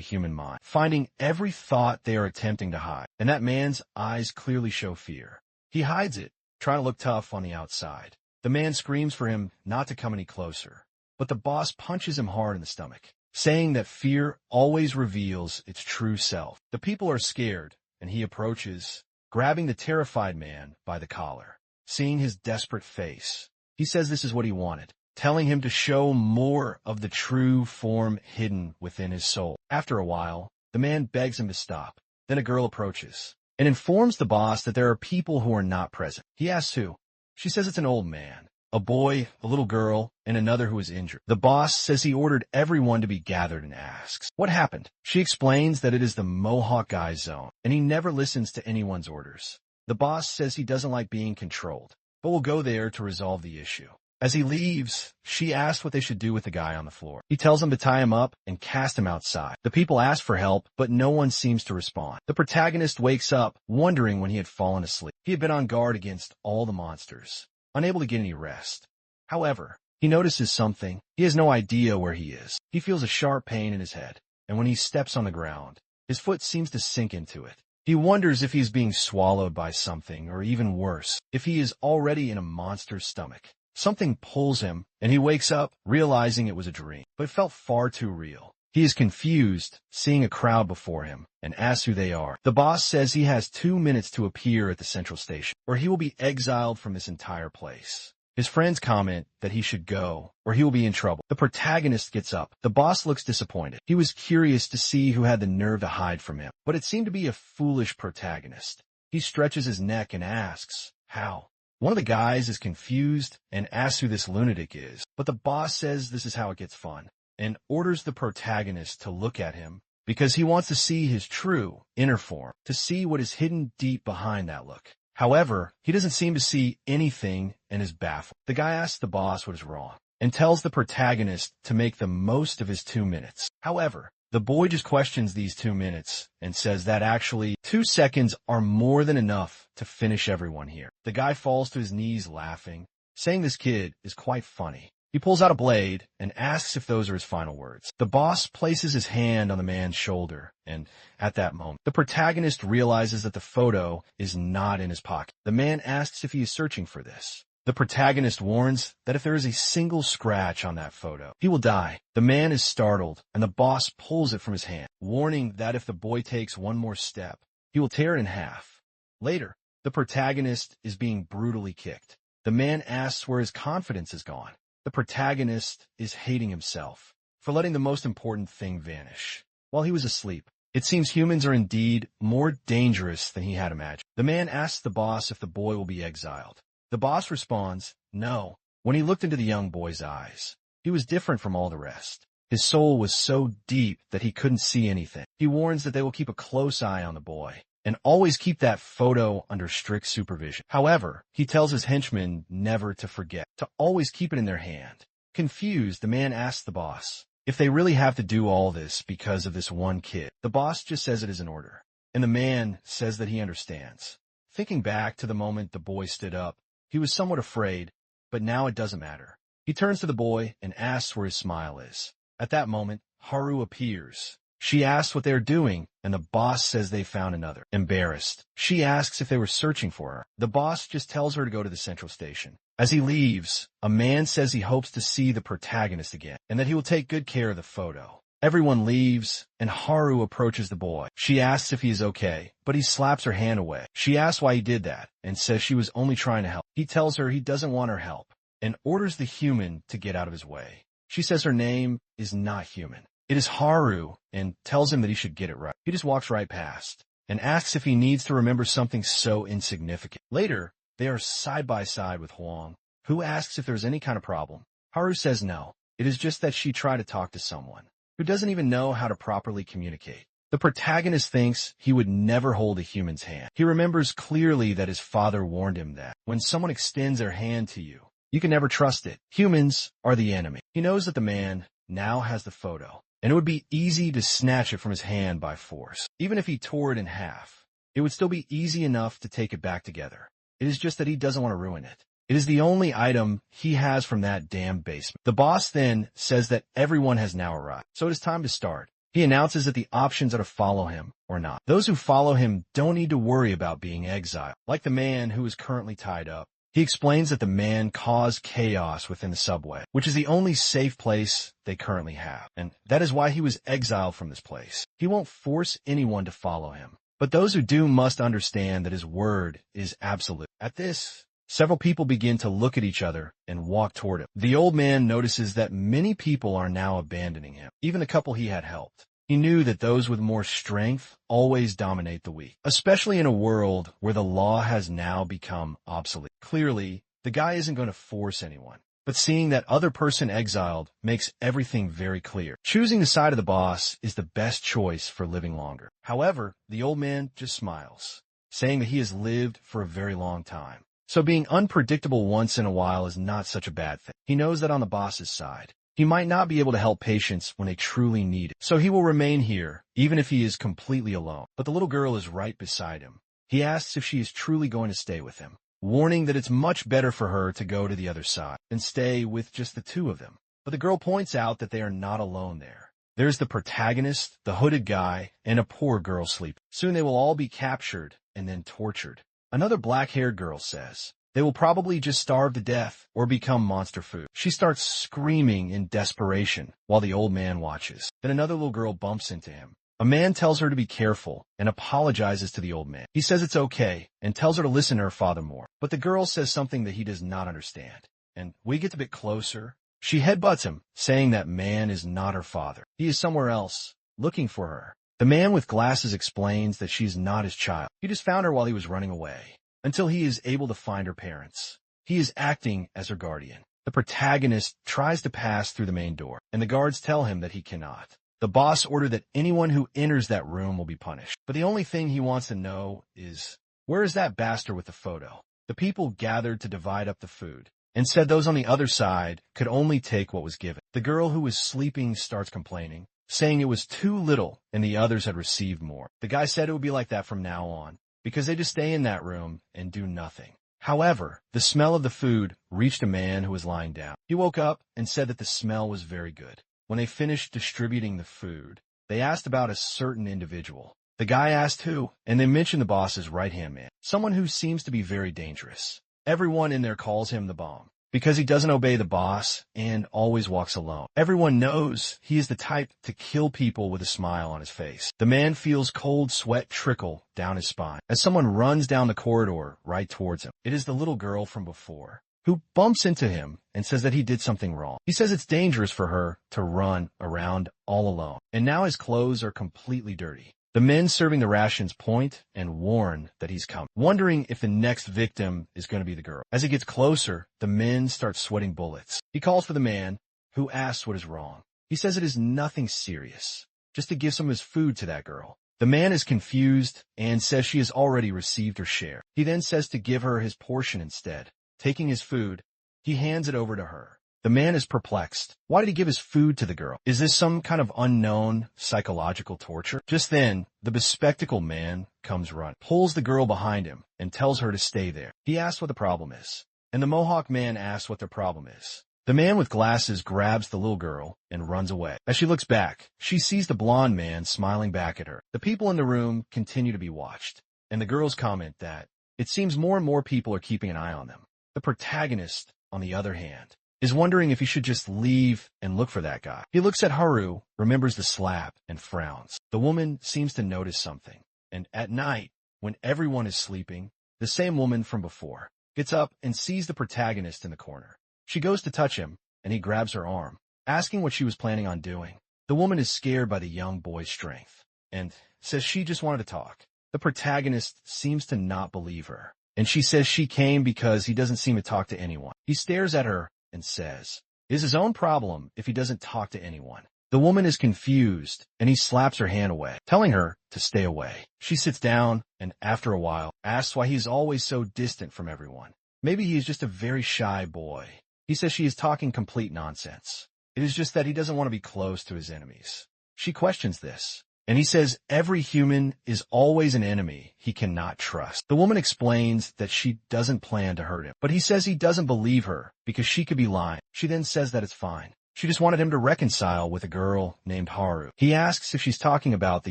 human mind, finding every thought they are attempting to hide, and that man's eyes clearly show fear. He hides it, trying to look tough on the outside. The man screams for him not to come any closer, but the boss punches him hard in the stomach, saying that fear always reveals its true self. The people are scared, and he approaches, grabbing the terrified man by the collar. Seeing his desperate face, he says this is what he wanted, telling him to show more of the true form hidden within his soul. After a while, the man begs him to stop. Then a girl approaches and informs the boss that there are people who are not present. He asks who. She says it's an old man, a boy, a little girl, and another who is injured. The boss says he ordered everyone to be gathered and asks, what happened? She explains that it is the Mohawk guy's zone, and he never listens to anyone's orders. The boss says he doesn't like being controlled, but will go there to resolve the issue. As he leaves, she asks what they should do with the guy on the floor. He tells them to tie him up and cast him outside. The people ask for help, but no one seems to respond. The protagonist wakes up, wondering when he had fallen asleep. He had been on guard against all the monsters, unable to get any rest. However, he notices something. He has no idea where he is. He feels a sharp pain in his head, and when he steps on the ground, his foot seems to sink into it. He wonders if he is being swallowed by something, or even worse, if he is already in a monster's stomach. Something pulls him, and he wakes up, realizing it was a dream, but it felt far too real. He is confused, seeing a crowd before him, and asks who they are. The boss says he has 2 minutes to appear at the central station, or he will be exiled from this entire place. His friends comment that he should go, or he will be in trouble. The protagonist gets up. The boss looks disappointed. He was curious to see who had the nerve to hide from him, but it seemed to be a foolish protagonist. He stretches his neck and asks, "How?" One of the guys is confused and asks who this lunatic is, but the boss says this is how it gets fun, and orders the protagonist to look at him because he wants to see his true, inner form, to see what is hidden deep behind that look. However, he doesn't seem to see anything and is baffled. The guy asks the boss what is wrong and tells the protagonist to make the most of his 2 minutes. However, the boy just questions these 2 minutes and says that actually 2 seconds are more than enough to finish everyone here. The guy falls to his knees laughing, saying this kid is quite funny. He pulls out a blade and asks if those are his final words. The boss places his hand on the man's shoulder, and at that moment, the protagonist realizes that the photo is not in his pocket. The man asks if he is searching for this. The protagonist warns that if there is a single scratch on that photo, he will die. The man is startled, and the boss pulls it from his hand, warning that if the boy takes one more step, he will tear it in half. Later, the protagonist is being brutally kicked. The man asks where his confidence is gone. The protagonist is hating himself for letting the most important thing vanish while he was asleep. It seems humans are indeed more dangerous than he had imagined. The man asks the boss if the boy will be exiled. The boss responds, no. When he looked into the young boy's eyes, he was different from all the rest. His soul was so deep that he couldn't see anything. He warns that they will keep a close eye on the boy and always keep that photo under strict supervision. However, he tells his henchmen never to forget, to always keep it in their hand. Confused, the man asks the boss if they really have to do all this because of this one kid. The boss just says it is an order, and the man says that he understands. Thinking back to the moment the boy stood up, he was somewhat afraid, but now it doesn't matter. He turns to the boy and asks where his smile is. At that moment, Haru appears. She asks what they are doing, and the boss says they found another. Embarrassed, she asks if they were searching for her. The boss just tells her to go to the central station. As he leaves, a man says he hopes to see the protagonist again, and that he will take good care of the photo. Everyone leaves, and Haru approaches the boy. She asks if he is okay, but he slaps her hand away. She asks why he did that, and says she was only trying to help. He tells her he doesn't want her help, and orders the human to get out of his way. She says her name is not human. It is Haru, and tells him that he should get it right. He just walks right past, and asks if he needs to remember something so insignificant. Later, they are side by side with Huang, who asks if there's any kind of problem. Haru says no. It is just that she tried to talk to someone who doesn't even know how to properly communicate. The protagonist thinks he would never hold a human's hand. He remembers clearly that his father warned him that when someone extends their hand to you, you can never trust it. Humans are the enemy. He knows that the man now has the photo, and it would be easy to snatch it from his hand by force. Even if he tore it in half, it would still be easy enough to take it back together. It is just that he doesn't want to ruin it. It is the only item he has from that damn basement. The boss then says that everyone has now arrived, so it is time to start. He announces that the options are to follow him or not. Those who follow him don't need to worry about being exiled, like the man who is currently tied up. He explains that the man caused chaos within the subway, which is the only safe place they currently have, and that is why he was exiled from this place. He won't force anyone to follow him, but those who do must understand that his word is absolute. At this, several people begin to look at each other and walk toward him. The old man notices that many people are now abandoning him, even the couple he had helped. He knew that those with more strength always dominate the weak, especially in a world where the law has now become obsolete. Clearly, the guy isn't going to force anyone, but seeing that other person exiled makes everything very clear. Choosing the side of the boss is the best choice for living longer. However, the old man just smiles, saying that he has lived for a very long time. So being unpredictable once in a while is not such a bad thing. He knows that on the boss's side, he might not be able to help patients when they truly need it. So he will remain here, even if he is completely alone. But the little girl is right beside him. He asks if she is truly going to stay with him, warning that it's much better for her to go to the other side and stay with just the two of them. But the girl points out that they are not alone there. There's the protagonist, the hooded guy, and a poor girl sleeping. Soon they will all be captured and then tortured. Another black-haired girl says, they will probably just starve to death or become monster food. She starts screaming in desperation while the old man watches. Then another little girl bumps into him. A man tells her to be careful and apologizes to the old man. He says it's okay and tells her to listen to her father more. But the girl says something that he does not understand. And we get a bit closer. She headbutts him, saying that man is not her father. He is somewhere else, looking for her. The man with glasses explains that she is not his child. He just found her while he was running away, until he is able to find her parents. He is acting as her guardian. The protagonist tries to pass through the main door, and the guards tell him that he cannot. The boss ordered that anyone who enters that room will be punished. But the only thing he wants to know is, where is that bastard with the photo? The people gathered to divide up the food, and said those on the other side could only take what was given. The girl who was sleeping starts complaining, saying it was too little and the others had received more. The guy said it would be like that from now on, because they just stay in that room and do nothing. However, the smell of the food reached a man who was lying down. He woke up and said that the smell was very good. When they finished distributing the food, they asked about a certain individual. The guy asked who, and they mentioned the boss's right-hand man, someone who seems to be very dangerous. Everyone in there calls him the bomb, because he doesn't obey the boss and always walks alone. Everyone knows he is the type to kill people with a smile on his face. The man feels cold sweat trickle down his spine as someone runs down the corridor right towards him. It is the little girl from before, who bumps into him and says that he did something wrong. He says it's dangerous for her to run around all alone, and now his clothes are completely dirty. The men serving the rations point and warn that he's coming, wondering if the next victim is going to be the girl. As he gets closer, the men start sweating bullets. He calls for the man, who asks what is wrong. He says it is nothing serious, just to give some of his food to that girl. The man is confused and says she has already received her share. He then says to give her his portion instead. Taking his food, he hands it over to her. The man is perplexed. Why did he give his food to the girl? Is this some kind of unknown psychological torture? Just then, the bespectacled man comes running, pulls the girl behind him, and tells her to stay there. He asks what the problem is, and the Mohawk man asks what their problem is. The man with glasses grabs the little girl and runs away. As she looks back, she sees the blonde man smiling back at her. The people in the room continue to be watched, and the girls comment that it seems more and more people are keeping an eye on them. The protagonist, on the other hand, is wondering if he should just leave and look for that guy. He looks at Haru, remembers the slap, and frowns. The woman seems to notice something, and at night, when everyone is sleeping, the same woman from before gets up and sees the protagonist in the corner. She goes to touch him, and he grabs her arm, asking what she was planning on doing. The woman is scared by the young boy's strength, and says she just wanted to talk. The protagonist seems to not believe her, and she says she came because he doesn't seem to talk to anyone. He stares at her and says, it is his own problem if he doesn't talk to anyone. The woman is confused, and he slaps her hand away, telling her to stay away. She sits down, and after a while, asks why he is always so distant from everyone. Maybe he is just a very shy boy. He says she is talking complete nonsense. It is just that he doesn't want to be close to his enemies. She questions this, and he says every human is always an enemy he cannot trust. The woman explains that she doesn't plan to hurt him, but he says he doesn't believe her because she could be lying. She then says that it's fine. She just wanted him to reconcile with a girl named Haru. He asks if she's talking about the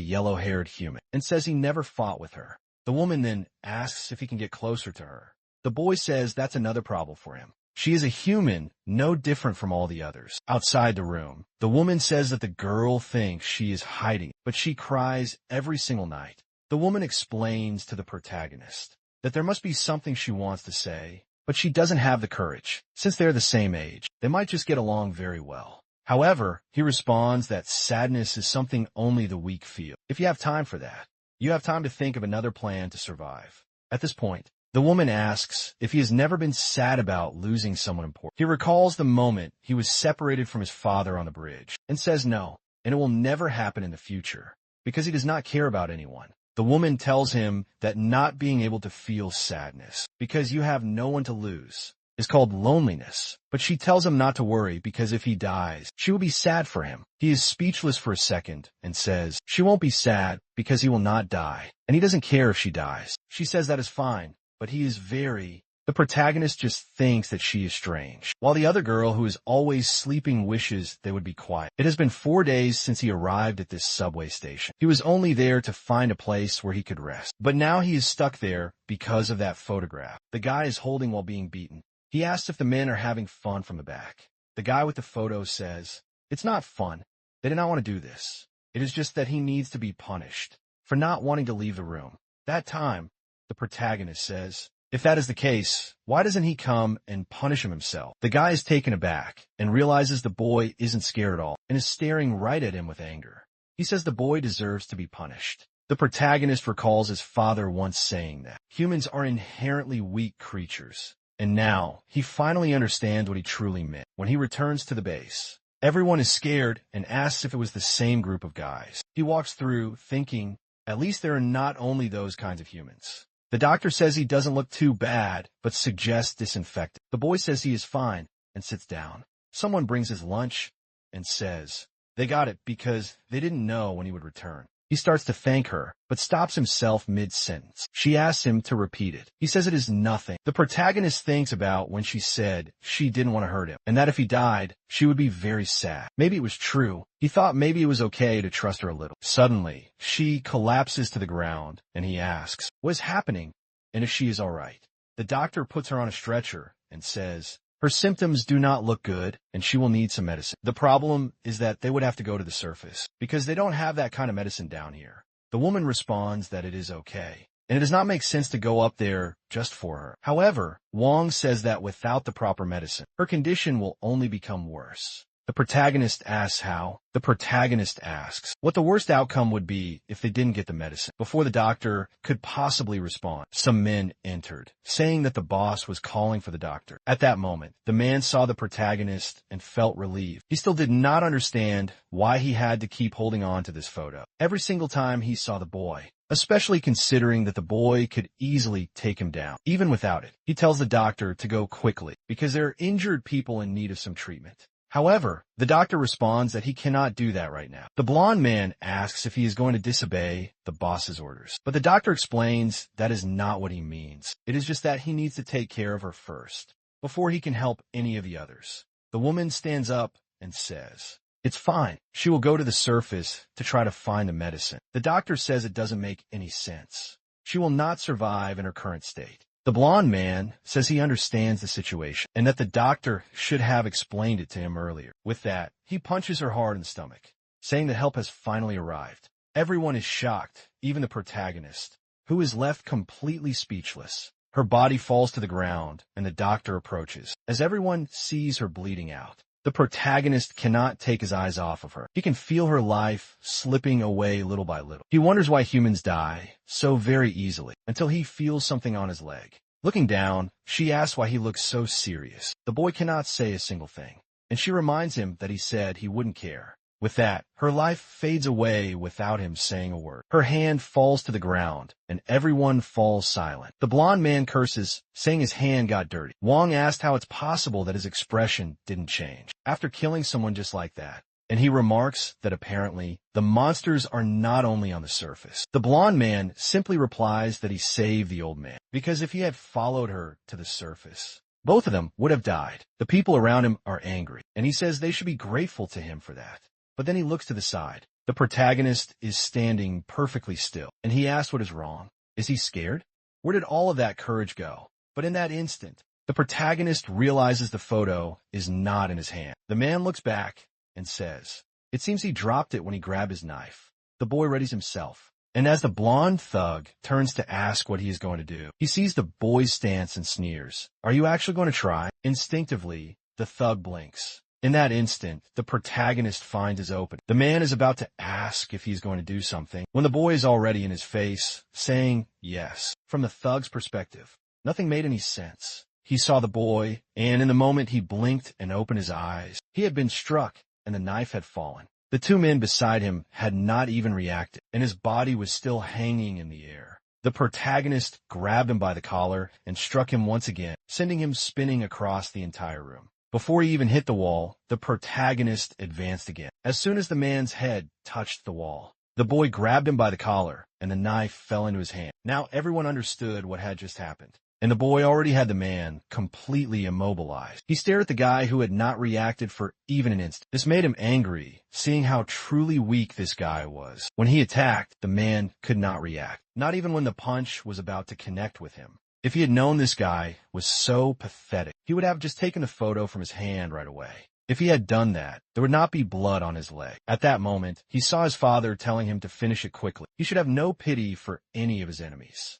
yellow-haired human and says he never fought with her. The woman then asks if he can get closer to her. The boy says that's another problem for him. She is a human, no different from all the others. Outside the room, the woman says that the girl thinks she is hiding, but she cries every single night. The woman explains to the protagonist that there must be something she wants to say, but she doesn't have the courage. Since they're the same age, they might just get along very well. However, he responds that sadness is something only the weak feel. If you have time for that, you have time to think of another plan to survive. At this point, the woman asks if he has never been sad about losing someone important. He recalls the moment he was separated from his father on the bridge and says no, and it will never happen in the future because he does not care about anyone. The woman tells him that not being able to feel sadness because you have no one to lose is called loneliness, but she tells him not to worry because if he dies, she will be sad for him. He is speechless for a second and says she won't be sad because he will not die, and he doesn't care if she dies. She says that is fine. But he is very, The protagonist just thinks that she is strange, while the other girl, who is always sleeping, wishes they would be quiet. It has been 4 days since he arrived at this subway station. He was only there to find a place where he could rest. But now he is stuck there because of that photograph the guy is holding while being beaten. He asks if the men are having fun from the back. The guy with the photo says, "It's not fun. They did not want to do this. It is just that he needs to be punished for not wanting to leave the room." That time, the protagonist says, "If that is the case, why doesn't he come and punish him himself?" The guy is taken aback and realizes the boy isn't scared at all and is staring right at him with anger. He says the boy deserves to be punished. The protagonist recalls his father once saying that humans are inherently weak creatures, and now he finally understands what he truly meant. When he returns to the base, everyone is scared and asks if it was the same group of guys. He walks through thinking, at least there are not only those kinds of humans. The doctor says he doesn't look too bad, but suggests disinfectant. The boy says he is fine and sits down. Someone brings his lunch and says they got it because they didn't know when he would return. He starts to thank her, but stops himself mid-sentence. She asks him to repeat it. He says it is nothing. The protagonist thinks about when she said she didn't want to hurt him, and that if he died, she would be very sad. Maybe it was true. He thought maybe it was okay to trust her a little. Suddenly, she collapses to the ground, and he asks what is happening and if she is all right. The doctor puts her on a stretcher and says her symptoms do not look good, and she will need some medicine. The problem is that they would have to go to the surface, because they don't have that kind of medicine down here. The woman responds that it is okay, and it does not make sense to go up there just for her. However, Wong says that without the proper medicine, her condition will only become worse. The protagonist asks how. The protagonist asks what the worst outcome would be if they didn't get the medicine. Before the doctor could possibly respond, some men entered, saying that the boss was calling for the doctor. At that moment, the man saw the protagonist and felt relieved. He still did not understand why he had to keep holding on to this photo every single time he saw the boy, especially considering that the boy could easily take him down, even without it. He tells the doctor to go quickly because there are injured people in need of some treatment. However, the doctor responds that he cannot do that right now. The blonde man asks if he is going to disobey the boss's orders, but the doctor explains that is not what he means. It is just that he needs to take care of her first, before he can help any of the others. The woman stands up and says, "It's fine. She will go to the surface to try to find the medicine." The doctor says it doesn't make any sense. She will not survive in her current state. The blonde man says he understands the situation and that the doctor should have explained it to him earlier. With that, he punches her hard in the stomach, saying that help has finally arrived. Everyone is shocked, even the protagonist, who is left completely speechless. Her body falls to the ground, and the doctor approaches. As everyone sees her bleeding out, the protagonist cannot take his eyes off of her. He can feel her life slipping away little by little. He wonders why humans die so very easily, until he feels something on his leg. Looking down, she asks why he looks so serious. The boy cannot say a single thing, and she reminds him that he said he wouldn't care. With that, her life fades away without him saying a word. Her hand falls to the ground, and everyone falls silent. The blonde man curses, saying his hand got dirty. Wong asked how it's possible that his expression didn't change after killing someone just like that, and he remarks that apparently the monsters are not only on the surface. The blonde man simply replies that he saved the old man, because if he had followed her to the surface, both of them would have died. The people around him are angry, and he says they should be grateful to him for that. But then he looks to the side. The protagonist is standing perfectly still, and he asks what is wrong. Is he scared? Where did all of that courage go? But in that instant, the protagonist realizes the photo is not in his hand. The man looks back and says, "It seems he dropped it when he grabbed his knife." The boy readies himself, and as the blonde thug turns to ask what he is going to do, he sees the boy's stance and sneers. "Are you actually going to try?" Instinctively, the thug blinks. In that instant, the protagonist finds his open. The man is about to ask if he's going to do something, when the boy is already in his face, saying yes. From the thug's perspective, nothing made any sense. He saw the boy, and in the moment he blinked and opened his eyes, he had been struck, and the knife had fallen. The two men beside him had not even reacted, and his body was still hanging in the air. The protagonist grabbed him by the collar and struck him once again, sending him spinning across the entire room. Before he even hit the wall, the protagonist advanced again. As soon as the man's head touched the wall, the boy grabbed him by the collar, and the knife fell into his hand. Now everyone understood what had just happened. and the boy already had the man completely immobilized. He stared at the guy who had not reacted for even an instant. This made him angry, seeing how truly weak this guy was. When he attacked, the man could not react, not even when the punch was about to connect with him. If he had known this guy was so pathetic, he would have just taken the photo from his hand right away. If he had done that, there would not be blood on his leg. At that moment, he saw his father telling him to finish it quickly. He should have no pity for any of his enemies.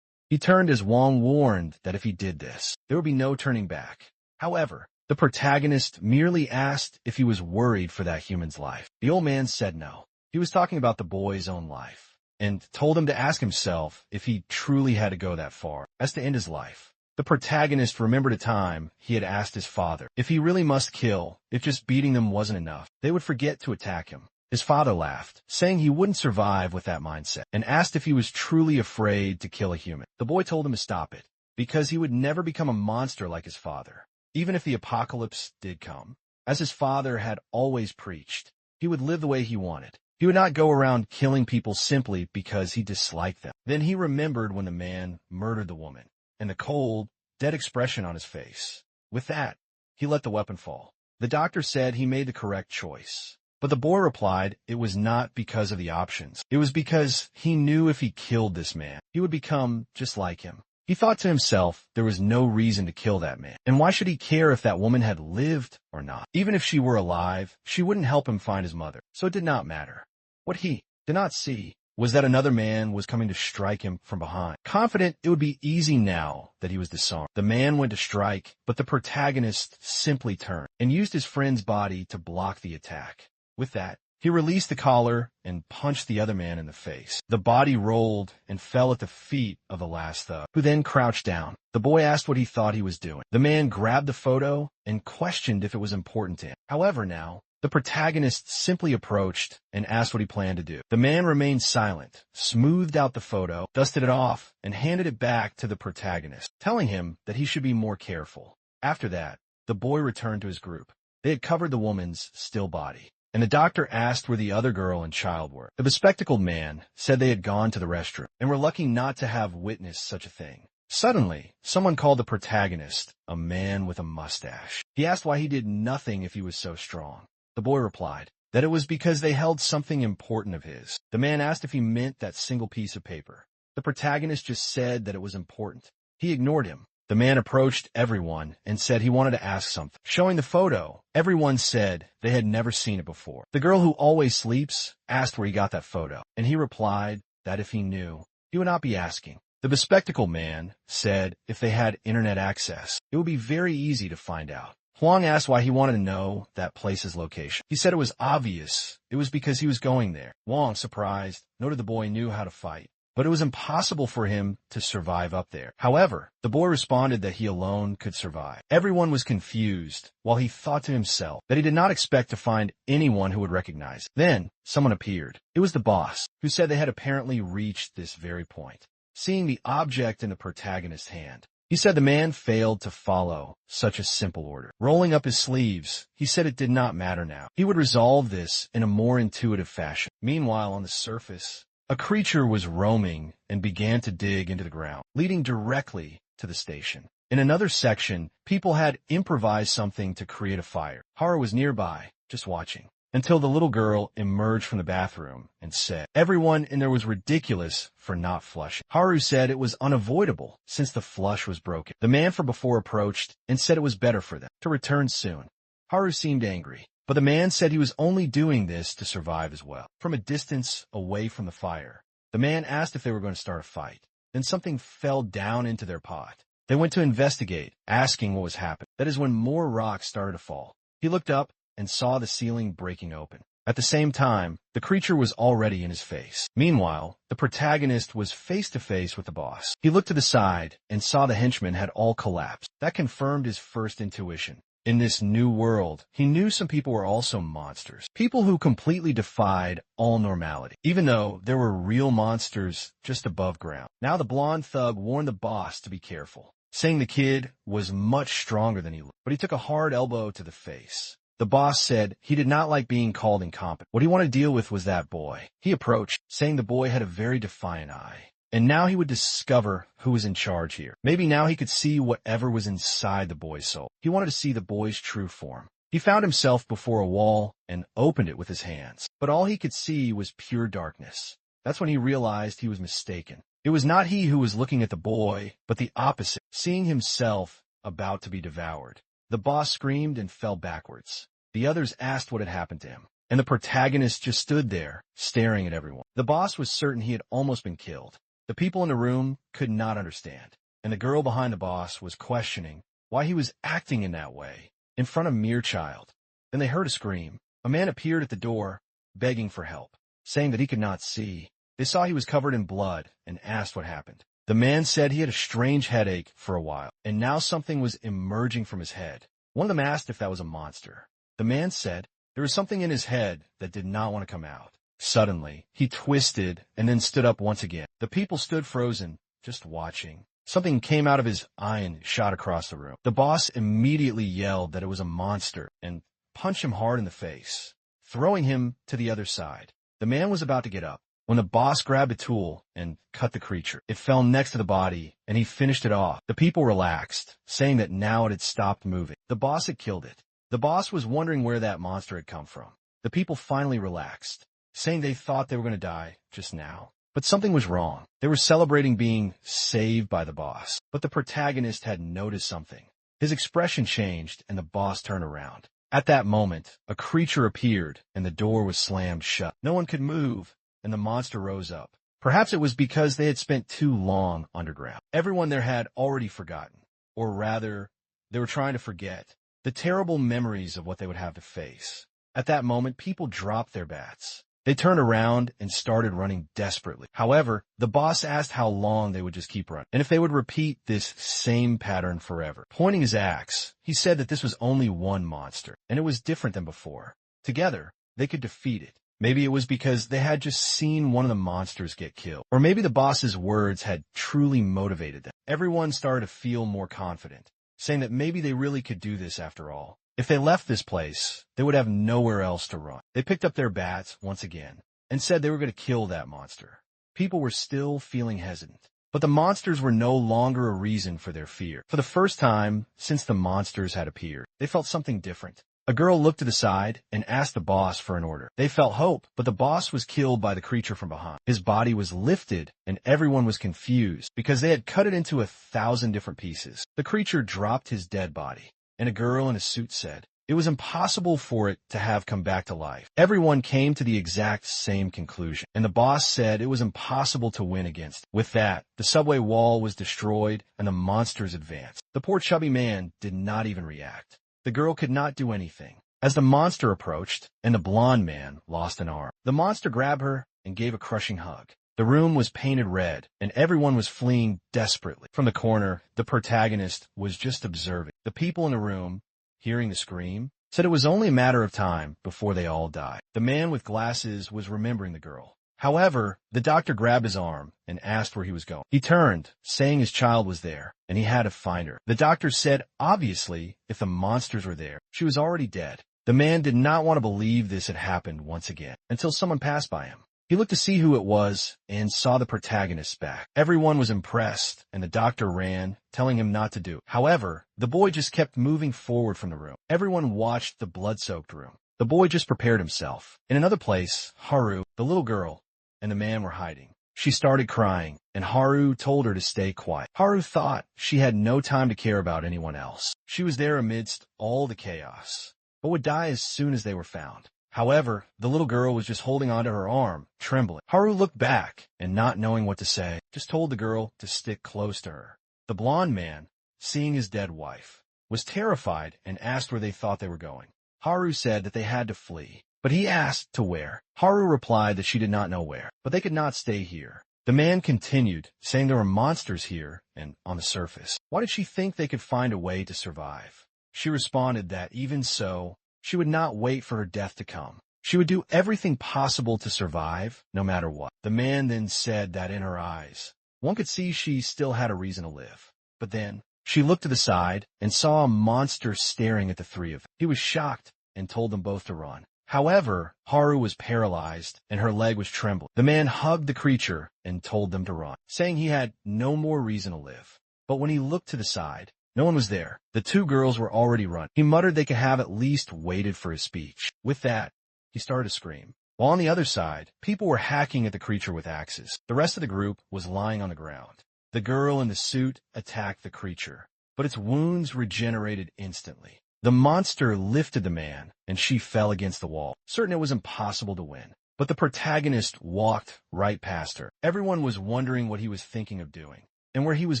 He turned as Wong warned that if he did this, there would be no turning back. However, the protagonist merely asked if he was worried for that human's life. The old man said no. He was talking about the boy's own life, and told him to ask himself if he truly had to go that far as to end his life. The protagonist remembered a time he had asked his father if he really must kill, if just beating them wasn't enough, they would forget to attack him. His father laughed, saying he wouldn't survive with that mindset, and asked if he was truly afraid to kill a human. The boy told him to stop it, because he would never become a monster like his father, even if the apocalypse did come. As his father had always preached, he would live the way he wanted. He would not go around killing people simply because he disliked them. Then he remembered when the man murdered the woman, and the cold, dead expression on his face. With that, he let the weapon fall. The doctor said he made the correct choice. But the boy replied it was not because of the options. It was because he knew if he killed this man, he would become just like him. He thought to himself there was no reason to kill that man. And why should he care if that woman had lived or not? Even if she were alive, she wouldn't help him find his mother. So it did not matter. What he did not see was that another man was coming to strike him from behind. Confident it would be easy now that he was disarmed, the man went to strike, but the protagonist simply turned and used his friend's body to block the attack. With that, he released the collar and punched the other man in the face. The body rolled and fell at the feet of the last thug, who then crouched down. The boy asked what he thought he was doing. The man grabbed the photo and questioned if it was important to him. However, now, the protagonist simply approached and asked what he planned to do. The man remained silent, smoothed out the photo, dusted it off, and handed it back to the protagonist, telling him that he should be more careful. After that, the boy returned to his group. They had covered the woman's still body, and the doctor asked where the other girl and child were. The bespectacled man said they had gone to the restroom and were lucky not to have witnessed such a thing. Suddenly, someone called the protagonist a man with a mustache. He asked why he did nothing if he was so strong. The boy replied that it was because they held something important of his. The man asked if he meant that single piece of paper. The protagonist just said that it was important. He ignored him. The man approached everyone and said he wanted to ask something. Showing the photo, everyone said they had never seen it before. The girl who always sleeps asked where he got that photo, and he replied that if he knew, he would not be asking. The bespectacled man said if they had internet access, it would be very easy to find out. Huang asked why he wanted to know that place's location. He said it was obvious. It was because he was going there. Wang, surprised, noted the boy knew how to fight, but it was impossible for him to survive up there. However, the boy responded that he alone could survive. Everyone was confused, while he thought to himself that he did not expect to find anyone who would recognize him. Then, someone appeared. It was the boss, who said they had apparently reached this very point. Seeing the object in the protagonist's hand, he said the man failed to follow such a simple order. Rolling up his sleeves, he said it did not matter now. He would resolve this in a more intuitive fashion. Meanwhile, on the surface, a creature was roaming and began to dig into the ground, leading directly to the station. In another section, people had improvised something to create a fire. Haru was nearby, just watching, until the little girl emerged from the bathroom and said everyone in there was ridiculous for not flushing. Haru said it was unavoidable since the flush was broken. The man from before approached and said it was better for them to return soon. Haru seemed angry, but the man said he was only doing this to survive as well. From a distance away from the fire, the man asked if they were going to start a fight. Then something fell down into their pot. They went to investigate, asking what was happening. That is when more rocks started to fall. He looked up and saw the ceiling breaking open. At the same time, the creature was already in his face. Meanwhile, the protagonist was face to face with the boss. He looked to the side and saw the henchmen had all collapsed. That confirmed his first intuition. In this new world, he knew some people were also monsters. People who completely defied all normality, even though there were real monsters just above ground. Now the blonde thug warned the boss to be careful, saying the kid was much stronger than he looked, but he took a hard elbow to the face. The boss said he did not like being called incompetent. What he wanted to deal with was that boy. He approached, saying the boy had a very defiant eye, And now he would discover who was in charge here. Maybe now he could see whatever was inside the boy's soul. He wanted to see the boy's true form. He found himself before a wall and opened it with his hands. But all he could see was pure darkness. That's when he realized he was mistaken. It was not he who was looking at the boy, but the opposite, seeing himself about to be devoured. The boss screamed and fell backwards. The others asked what had happened to him, and the protagonist just stood there, staring at everyone. The boss was certain he had almost been killed. The people in the room could not understand, and the girl behind the boss was questioning why he was acting in that way, in front of a mere child. Then they heard a scream. A man appeared at the door, begging for help, saying that he could not see. They saw he was covered in blood and asked what happened. The man said he had a strange headache for a while, and now something was emerging from his head. One of them asked if that was a monster. The man said there was something in his head that did not want to come out. Suddenly, he twisted and then stood up once again. The people stood frozen, just watching. Something came out of his eye and shot across the room. The boss immediately yelled that it was a monster and punched him hard in the face, throwing him to the other side. The man was about to get up when the boss grabbed a tool and cut the creature. It fell next to the body, and he finished it off. The people relaxed, saying that now it had stopped moving. The boss had killed it. The boss was wondering where that monster had come from. The people finally relaxed, saying they thought they were going to die just now. But something was wrong. They were celebrating being saved by the boss. But the protagonist had noticed something. His expression changed, and the boss turned around. At that moment, a creature appeared, and the door was slammed shut. No one could move, and the monster rose up. Perhaps it was because they had spent too long underground. Everyone there had already forgotten, or rather, they were trying to forget, the terrible memories of what they would have to face. At that moment, people dropped their bats. They turned around and started running desperately. However, the boss asked how long they would just keep running, and if they would repeat this same pattern forever. Pointing his axe, he said that this was only one monster, and it was different than before. Together, they could defeat it. Maybe it was because they had just seen one of the monsters get killed. Or maybe the boss's words had truly motivated them. Everyone started to feel more confident, saying that maybe they really could do this after all. If they left this place, they would have nowhere else to run. They picked up their bats once again and said they were going to kill that monster. People were still feeling hesitant, but the monsters were no longer a reason for their fear. For the first time since the monsters had appeared, they felt something different. A girl looked to the side and asked the boss for an order. They felt hope, but the boss was killed by the creature from behind. His body was lifted, and everyone was confused because they had cut it into 1,000 different pieces. The creature dropped his dead body, and a girl in a suit said it was impossible for it to have come back to life. Everyone came to the exact same conclusion, and the boss said it was impossible to win against it. With that, the subway wall was destroyed, and the monsters advanced. The poor chubby man did not even react. The girl could not do anything. As the monster approached, and the blonde man lost an arm, the monster grabbed her and gave a crushing hug. The room was painted red, and everyone was fleeing desperately. From the corner, the protagonist was just observing. The people in the room, hearing the scream, said it was only a matter of time before they all died. The man with glasses was remembering the girl. However, the doctor grabbed his arm and asked where he was going. He turned, saying his child was there, and he had to find her. The doctor said, obviously, if the monsters were there, she was already dead. The man did not want to believe this had happened once again, until someone passed by him. He looked to see who it was and saw the protagonist's back. Everyone was impressed, and the doctor ran, telling him not to do it. However, the boy just kept moving forward from the room. Everyone watched the blood-soaked room. The boy just prepared himself. In another place, Haru, the little girl, and the man were hiding. She started crying, and Haru told her to stay quiet. Haru thought she had no time to care about anyone else. She was there amidst all the chaos, but would die as soon as they were found. However, the little girl was just holding onto her arm, trembling. Haru looked back, and not knowing what to say, just told the girl to stick close to her. The blonde man, seeing his dead wife, was terrified and asked where they thought they were going. Haru said that they had to flee, but he asked to where. Haru replied that she did not know where, but they could not stay here. The man continued, saying there were monsters here and on the surface. Why did she think they could find a way to survive? She responded that even so, she would not wait for her death to come. She would do everything possible to survive, no matter what. The man then said that in her eyes, one could see she still had a reason to live. But then, she looked to the side and saw a monster staring at the three of them. He was shocked and told them both to run. However, Haru was paralyzed and her leg was trembling. The man hugged the creature and told them to run, saying he had no more reason to live. But when he looked to the side, no one was there. The two girls were already running. He muttered they could have at least waited for his speech. With that, he started to scream. While on the other side, people were hacking at the creature with axes. The rest of the group was lying on the ground. The girl in the suit attacked the creature, but its wounds regenerated instantly. The monster lifted the man, and she fell against the wall, certain it was impossible to win. But the protagonist walked right past her. Everyone was wondering what he was thinking of doing, and where he was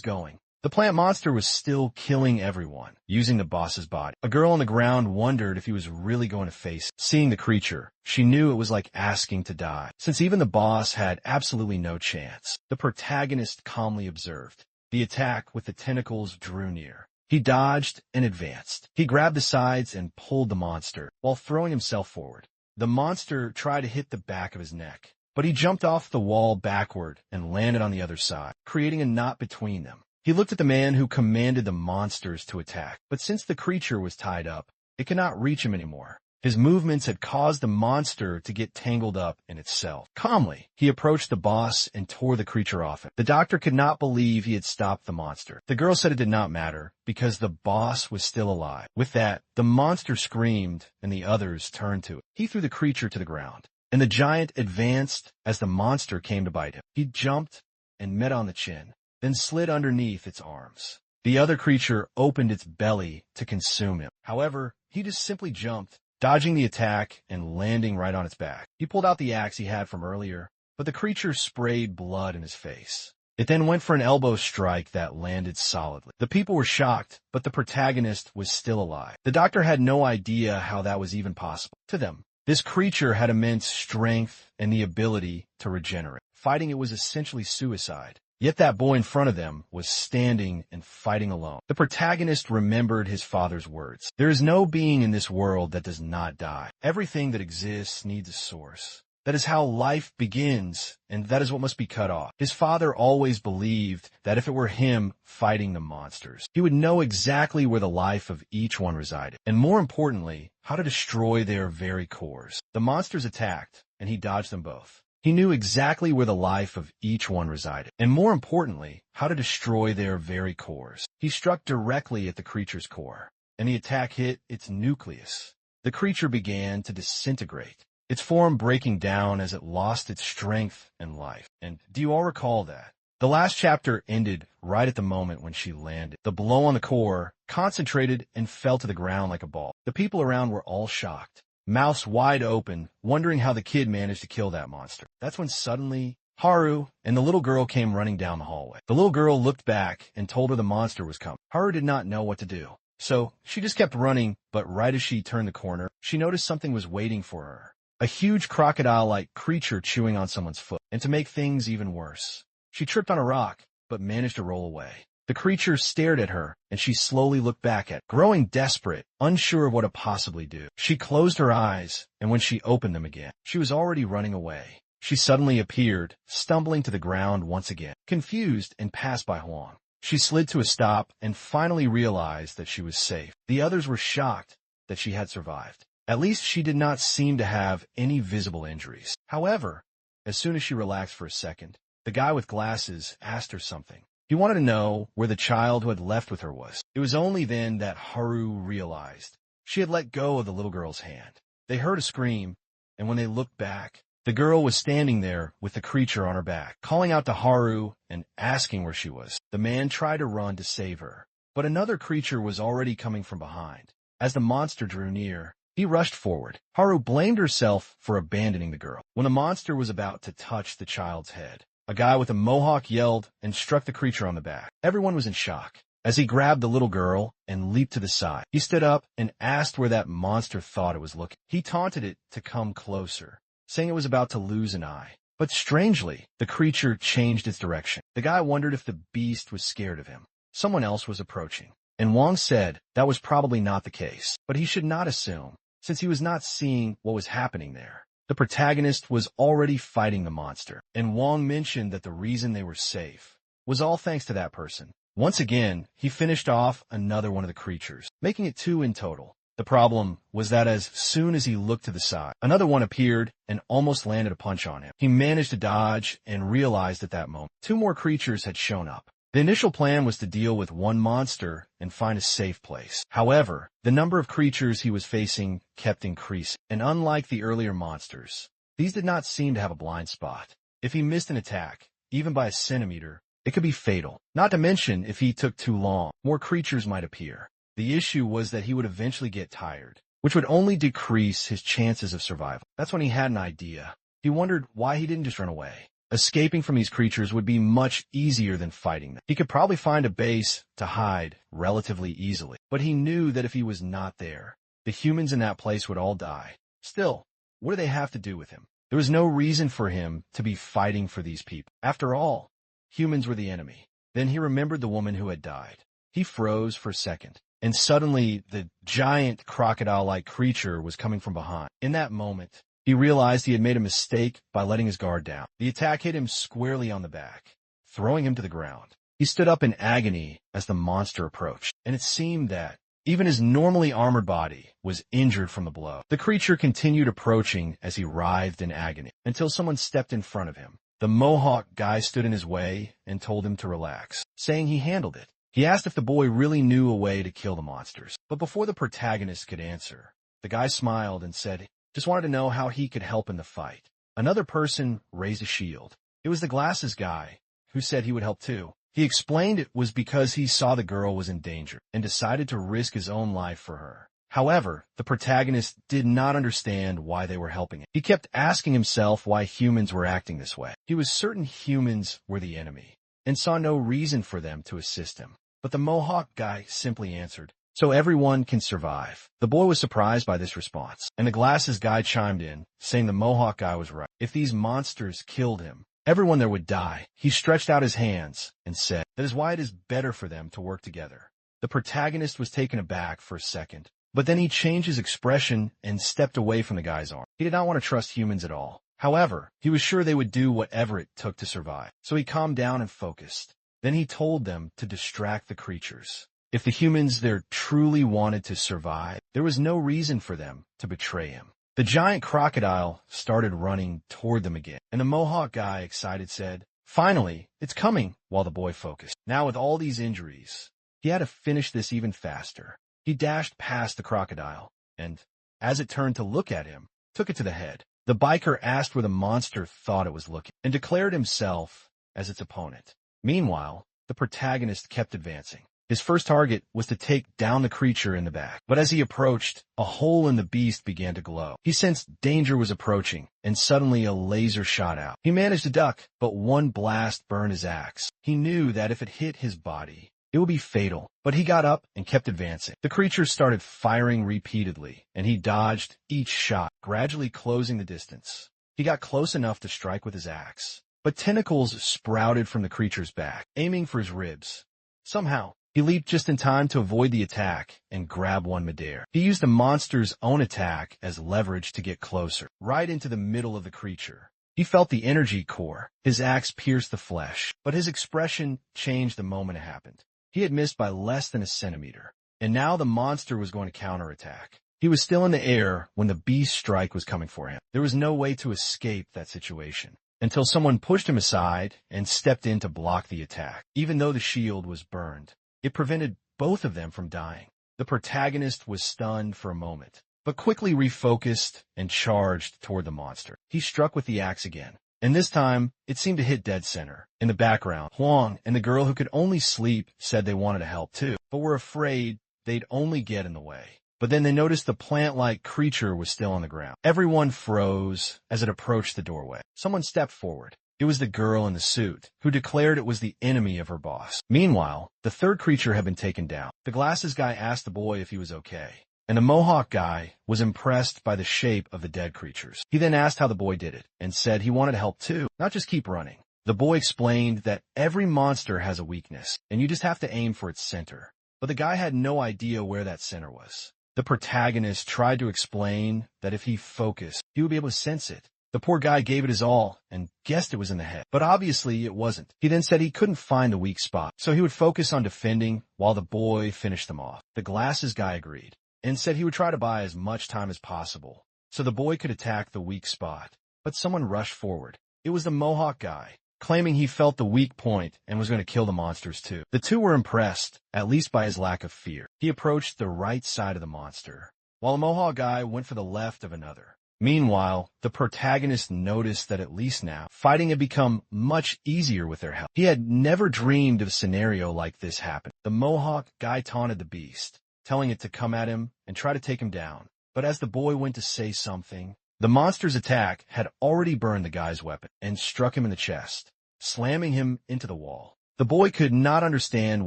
going. The plant monster was still killing everyone, using the boss's body. A girl on the ground wondered if he was really going to face it. Seeing the creature, she knew it was like asking to die, since even the boss had absolutely no chance. The protagonist calmly observed. The attack with the tentacles drew near. He dodged and advanced. He grabbed the sides and pulled the monster, while throwing himself forward. The monster tried to hit the back of his neck, but he jumped off the wall backward and landed on the other side, creating a knot between them. He looked at the man who commanded the monsters to attack, but since the creature was tied up, it could not reach him anymore. His movements had caused the monster to get tangled up in itself. Calmly, he approached the boss and tore the creature off him. The doctor could not believe he had stopped the monster. The girl said it did not matter, because the boss was still alive. With that, the monster screamed, and the others turned to it. He threw the creature to the ground, and the giant advanced as the monster came to bite him. He jumped and met on the chin, then slid underneath its arms. The other creature opened its belly to consume him. However, he just simply jumped, dodging the attack and landing right on its back. He pulled out the axe he had from earlier, but the creature sprayed blood in his face. It then went for an elbow strike that landed solidly. The people were shocked, but the protagonist was still alive. The doctor had no idea how that was even possible. To them, this creature had immense strength and the ability to regenerate. Fighting it was essentially suicide. Yet that boy in front of them was standing and fighting alone. The protagonist remembered his father's words. There is no being in this world that does not die. Everything that exists needs a source. That is how life begins, and that is what must be cut off. His father always believed that if it were him fighting the monsters, he would know exactly where the life of each one resided, and more importantly, how to destroy their very cores. The monsters attacked, and he dodged them both. He knew exactly where the life of each one resided, and more importantly, how to destroy their very cores. He struck directly at the creature's core, and the attack hit its nucleus. The creature began to disintegrate, its form breaking down as it lost its strength and life. And do you all recall that? The last chapter ended right at the moment when she landed. The blow on the core concentrated and fell to the ground like a ball. The people around were all shocked, mouths wide open, wondering how the kid managed to kill that monster. That's when suddenly, Haru and the little girl came running down the hallway. The little girl looked back and told her the monster was coming. Haru did not know what to do, so she just kept running, but right as she turned the corner, she noticed something was waiting for her. A huge crocodile-like creature chewing on someone's foot. And to make things even worse, she tripped on a rock, but managed to roll away. The creature stared at her, and she slowly looked back at it. Growing desperate, unsure of what to possibly do, she closed her eyes, and when she opened them again, she was already running away. She suddenly appeared, stumbling to the ground once again, confused and passed by Huang. She slid to a stop and finally realized that she was safe. The others were shocked that she had survived. At least she did not seem to have any visible injuries. However, as soon as she relaxed for a second, the guy with glasses asked her something. He wanted to know where the child who had left with her was. It was only then that Haru realized she had let go of the little girl's hand. They heard a scream, and when they looked back, the girl was standing there with the creature on her back, calling out to Haru and asking where she was. The man tried to run to save her, but another creature was already coming from behind. As the monster drew near, he rushed forward. Haru blamed herself for abandoning the girl. When the monster was about to touch the child's head, a guy with a mohawk yelled and struck the creature on the back. Everyone was in shock as he grabbed the little girl and leaped to the side. He stood up and asked where that monster thought it was looking. He taunted it to come closer, saying it was about to lose an eye. But strangely, the creature changed its direction. The guy wondered if the beast was scared of him. Someone else was approaching, and Wang said that was probably not the case, but he should not assume, since he was not seeing what was happening there. The protagonist was already fighting the monster, and Wang mentioned that the reason they were safe was all thanks to that person. Once again, he finished off another one of the creatures, making it 2 in total. The problem was that as soon as he looked to the side, another one appeared and almost landed a punch on him. He managed to dodge and realized at that moment 2 more creatures had shown up. The initial plan was to deal with one monster and find a safe place. However, the number of creatures he was facing kept increasing, and unlike the earlier monsters, these did not seem to have a blind spot. If he missed an attack, even by a centimeter, it could be fatal. Not to mention, if he took too long, more creatures might appear. The issue was that he would eventually get tired, which would only decrease his chances of survival. That's when he had an idea. He wondered why he didn't just run away. Escaping from these creatures would be much easier than fighting them. He could probably find a base to hide relatively easily, but he knew that if he was not there, the humans in that place would all die. Still, what do they have to do with him? There was no reason for him to be fighting for these people. After all, humans were the enemy. Then he remembered the woman who had died. He froze for a second, and suddenly the giant crocodile-like creature was coming from behind. In that moment, he realized he had made a mistake by letting his guard down. The attack hit him squarely on the back, throwing him to the ground. He stood up in agony as the monster approached, and it seemed that even his normally armored body was injured from the blow. The creature continued approaching as he writhed in agony, until someone stepped in front of him. The Mohawk guy stood in his way and told him to relax, saying he handled it. He asked if the boy really knew a way to kill the monsters. But before the protagonist could answer, the guy smiled and said, just wanted to know how he could help in the fight. Another person raised a shield. It was the glasses guy, who said he would help too. He explained it was because he saw the girl was in danger and decided to risk his own life for her. However, the protagonist did not understand why they were helping him. He kept asking himself why humans were acting this way. He was certain humans were the enemy and saw no reason for them to assist him. But the Mohawk guy simply answered, so everyone can survive. The boy was surprised by this response, and the glasses guy chimed in, saying the Mohawk guy was right. If these monsters killed him, everyone there would die. He stretched out his hands and said, that is why it is better for them to work together. The protagonist was taken aback for a second, but then he changed his expression and stepped away from the guy's arm. He did not want to trust humans at all. However, he was sure they would do whatever it took to survive. So he calmed down and focused. Then he told them to distract the creatures. If the humans there truly wanted to survive, there was no reason for them to betray him. The giant crocodile started running toward them again, and the Mohawk guy, excited, said, finally, it's coming, while the boy focused. Now with all these injuries, he had to finish this even faster. He dashed past the crocodile, and, as it turned to look at him, took it to the head. The biker asked where the monster thought it was looking, and declared himself as its opponent. Meanwhile, the protagonist kept advancing. His first target was to take down the creature in the back, but as he approached, a hole in the beast began to glow. He sensed danger was approaching, and suddenly a laser shot out. He managed to duck, but one blast burned his axe. He knew that if it hit his body, it would be fatal, but he got up and kept advancing. The creature started firing repeatedly, and he dodged each shot, gradually closing the distance. He got close enough to strike with his axe, but tentacles sprouted from the creature's back, aiming for his ribs. Somehow, he leaped just in time to avoid the attack and grab one midair. He used the monster's own attack as leverage to get closer, right into the middle of the creature. He felt the energy core. His axe pierced the flesh, but his expression changed the moment it happened. He had missed by less than a centimeter, and now the monster was going to counterattack. He was still in the air when the beast strike was coming for him. There was no way to escape that situation, until someone pushed him aside and stepped in to block the attack. Even though the shield was burned, it prevented both of them from dying. The protagonist was stunned for a moment, but quickly refocused and charged toward the monster. He struck with the axe again, and this time it seemed to hit dead center. In the background, Huang and the girl who could only sleep said they wanted to help too, but were afraid they'd only get in the way. But then they noticed the plant-like creature was still on the ground. Everyone froze as it approached the doorway. Someone stepped forward. It was the girl in the suit, who declared it was the enemy of her boss. Meanwhile, the third creature had been taken down. The glasses guy asked the boy if he was okay, and the Mohawk guy was impressed by the shape of the dead creatures. He then asked how the boy did it, and said he wanted to help too, not just keep running. The boy explained that every monster has a weakness, and you just have to aim for its center. But the guy had no idea where that center was. The protagonist tried to explain that if he focused, he would be able to sense it. The poor guy gave it his all and guessed it was in the head, but obviously it wasn't. He then said he couldn't find the weak spot, so he would focus on defending while the boy finished them off. The glasses guy agreed, and said he would try to buy as much time as possible so the boy could attack the weak spot. But someone rushed forward. It was the Mohawk guy, claiming he felt the weak point and was going to kill the monsters too. The two were impressed, at least by his lack of fear. He approached the right side of the monster, while the Mohawk guy went for the left of another. Meanwhile, the protagonist noticed that at least now, fighting had become much easier with their help. He had never dreamed of a scenario like this happening. The Mohawk guy taunted the beast, telling it to come at him and try to take him down. But as the boy went to say something, the monster's attack had already burned the guy's weapon and struck him in the chest, slamming him into the wall. The boy could not understand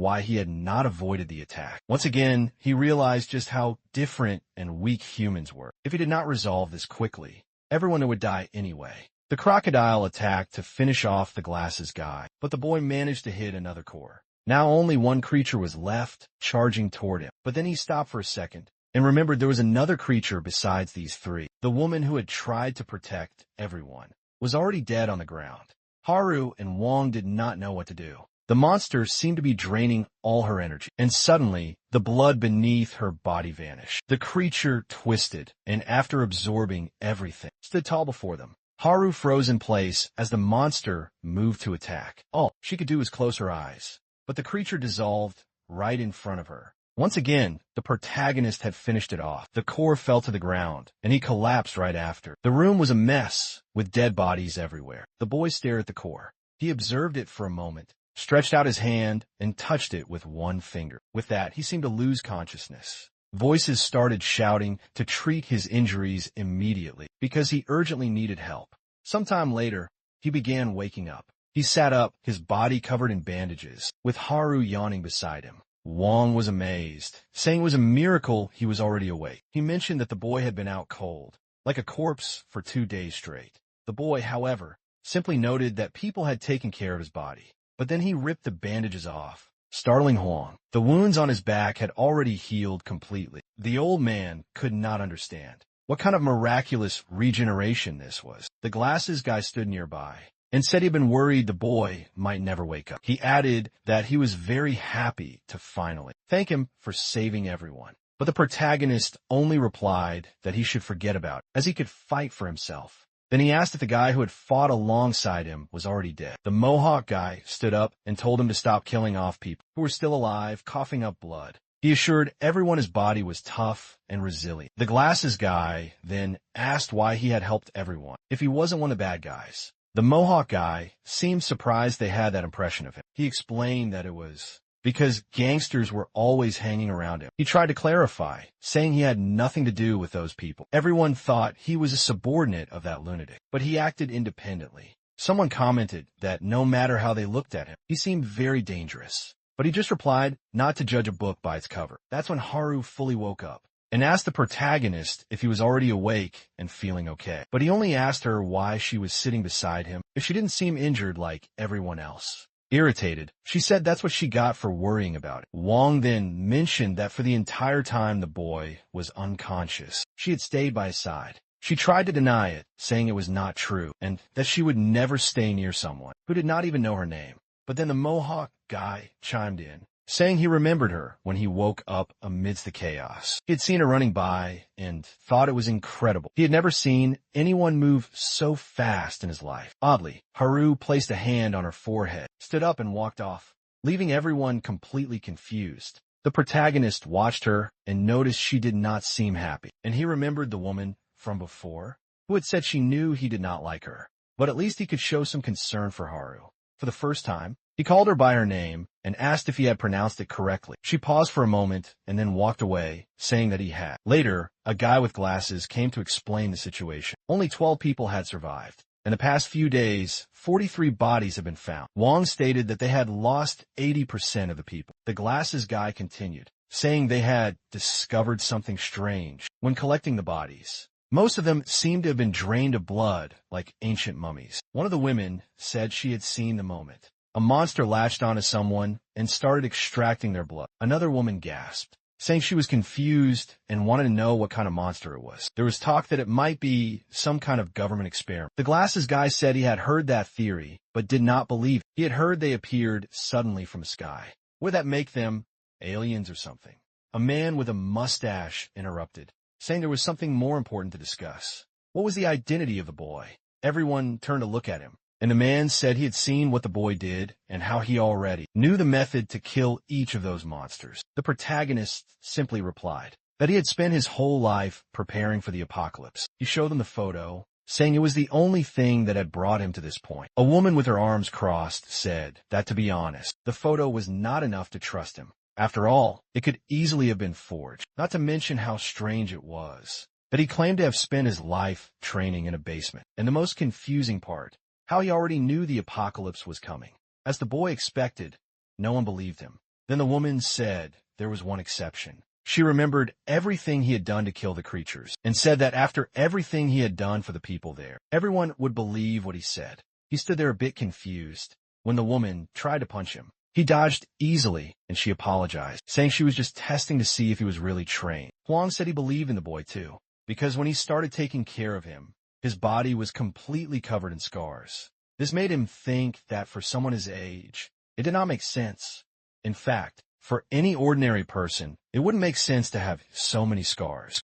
why he had not avoided the attack. Once again, he realized just how different and weak humans were. If he did not resolve this quickly, everyone would die anyway. The crocodile attacked to finish off the glasses guy, but the boy managed to hit another core. Now only one creature was left, charging toward him. But then he stopped for a second and remembered there was another creature besides these three. The woman who had tried to protect everyone was already dead on the ground. Haru and Wong did not know what to do. The monster seemed to be draining all her energy, and suddenly, the blood beneath her body vanished. The creature twisted, and after absorbing everything, stood tall before them. Haru froze in place as the monster moved to attack. All she could do was close her eyes, but the creature dissolved right in front of her. Once again, the protagonist had finished it off. The core fell to the ground, and he collapsed right after. The room was a mess, with dead bodies everywhere. The boy stared at the core. He observed it for a moment, stretched out his hand, and touched it with one finger. With that, he seemed to lose consciousness. Voices started shouting to treat his injuries immediately, because he urgently needed help. Sometime later, he began waking up. He sat up, his body covered in bandages, with Haru yawning beside him. Wong was amazed, saying it was a miracle he was already awake. He mentioned that the boy had been out cold, like a corpse, for 2 days straight. The boy, however, simply noted that people had taken care of his body. But then he ripped the bandages off, startling Huang. The wounds on his back had already healed completely. The old man could not understand what kind of miraculous regeneration this was. The glasses guy stood nearby and said he'd been worried the boy might never wake up. He added that he was very happy to finally thank him for saving everyone. But the protagonist only replied that he should forget about it, as he could fight for himself. Then he asked if the guy who had fought alongside him was already dead. The Mohawk guy stood up and told him to stop killing off people who were still alive, coughing up blood. He assured everyone his body was tough and resilient. The glasses guy then asked why he had helped everyone, if he wasn't one of the bad guys. The Mohawk guy seemed surprised they had that impression of him. He explained that it was because gangsters were always hanging around him. He tried to clarify, saying he had nothing to do with those people. Everyone thought he was a subordinate of that lunatic, but he acted independently. Someone commented that no matter how they looked at him, he seemed very dangerous. But he just replied not to judge a book by its cover. That's when Haru fully woke up and asked the protagonist if he was already awake and feeling okay. But he only asked her why she was sitting beside him if she didn't seem injured like everyone else. Irritated, she said that's what she got for worrying about it. Wong then mentioned that for the entire time the boy was unconscious, she had stayed by his side. She tried to deny it, saying it was not true, and that she would never stay near someone who did not even know her name. But then the Mohawk guy chimed in, saying he remembered her when he woke up amidst the chaos. He had seen her running by and thought it was incredible. He had never seen anyone move so fast in his life. Oddly, Haru placed a hand on her forehead, stood up and walked off, leaving everyone completely confused. The protagonist watched her and noticed she did not seem happy, and he remembered the woman from before who had said she knew he did not like her, but at least he could show some concern for Haru. For the first time, he called her by her name and asked if he had pronounced it correctly. She paused for a moment and then walked away, saying that he had. Later, a guy with glasses came to explain the situation. Only 12 people had survived. In the past few days, 43 bodies had been found. Wong stated that they had lost 80% of the people. The glasses guy continued, saying they had discovered something strange when collecting the bodies. Most of them seemed to have been drained of blood, like ancient mummies. One of the women said she had seen the moment. A monster latched onto someone and started extracting their blood. Another woman gasped, saying she was confused and wanted to know what kind of monster it was. There was talk that it might be some kind of government experiment. The glasses guy said he had heard that theory, but did not believe it. He had heard they appeared suddenly from the sky. Would that make them aliens or something? A man with a mustache interrupted, saying there was something more important to discuss. What was the identity of the boy? Everyone turned to look at him, and the man said he had seen what the boy did and how he already knew the method to kill each of those monsters. The protagonist simply replied that he had spent his whole life preparing for the apocalypse. He showed them the photo, saying it was the only thing that had brought him to this point. A woman with her arms crossed said that, to be honest, the photo was not enough to trust him. After all, it could easily have been forged, not to mention how strange it was that he claimed to have spent his life training in a basement. And the most confusing part, how he already knew the apocalypse was coming. As the boy expected, no one believed him. Then the woman said there was one exception. She remembered everything he had done to kill the creatures, and said that after everything he had done for the people there, everyone would believe what he said. He stood there a bit confused when the woman tried to punch him. He dodged easily, and she apologized, saying she was just testing to see if he was really trained. Huang said he believed in the boy too, because when he started taking care of him, his body was completely covered in scars. This made him think that for someone his age, it did not make sense. In fact, for any ordinary person, it wouldn't make sense to have so many scars.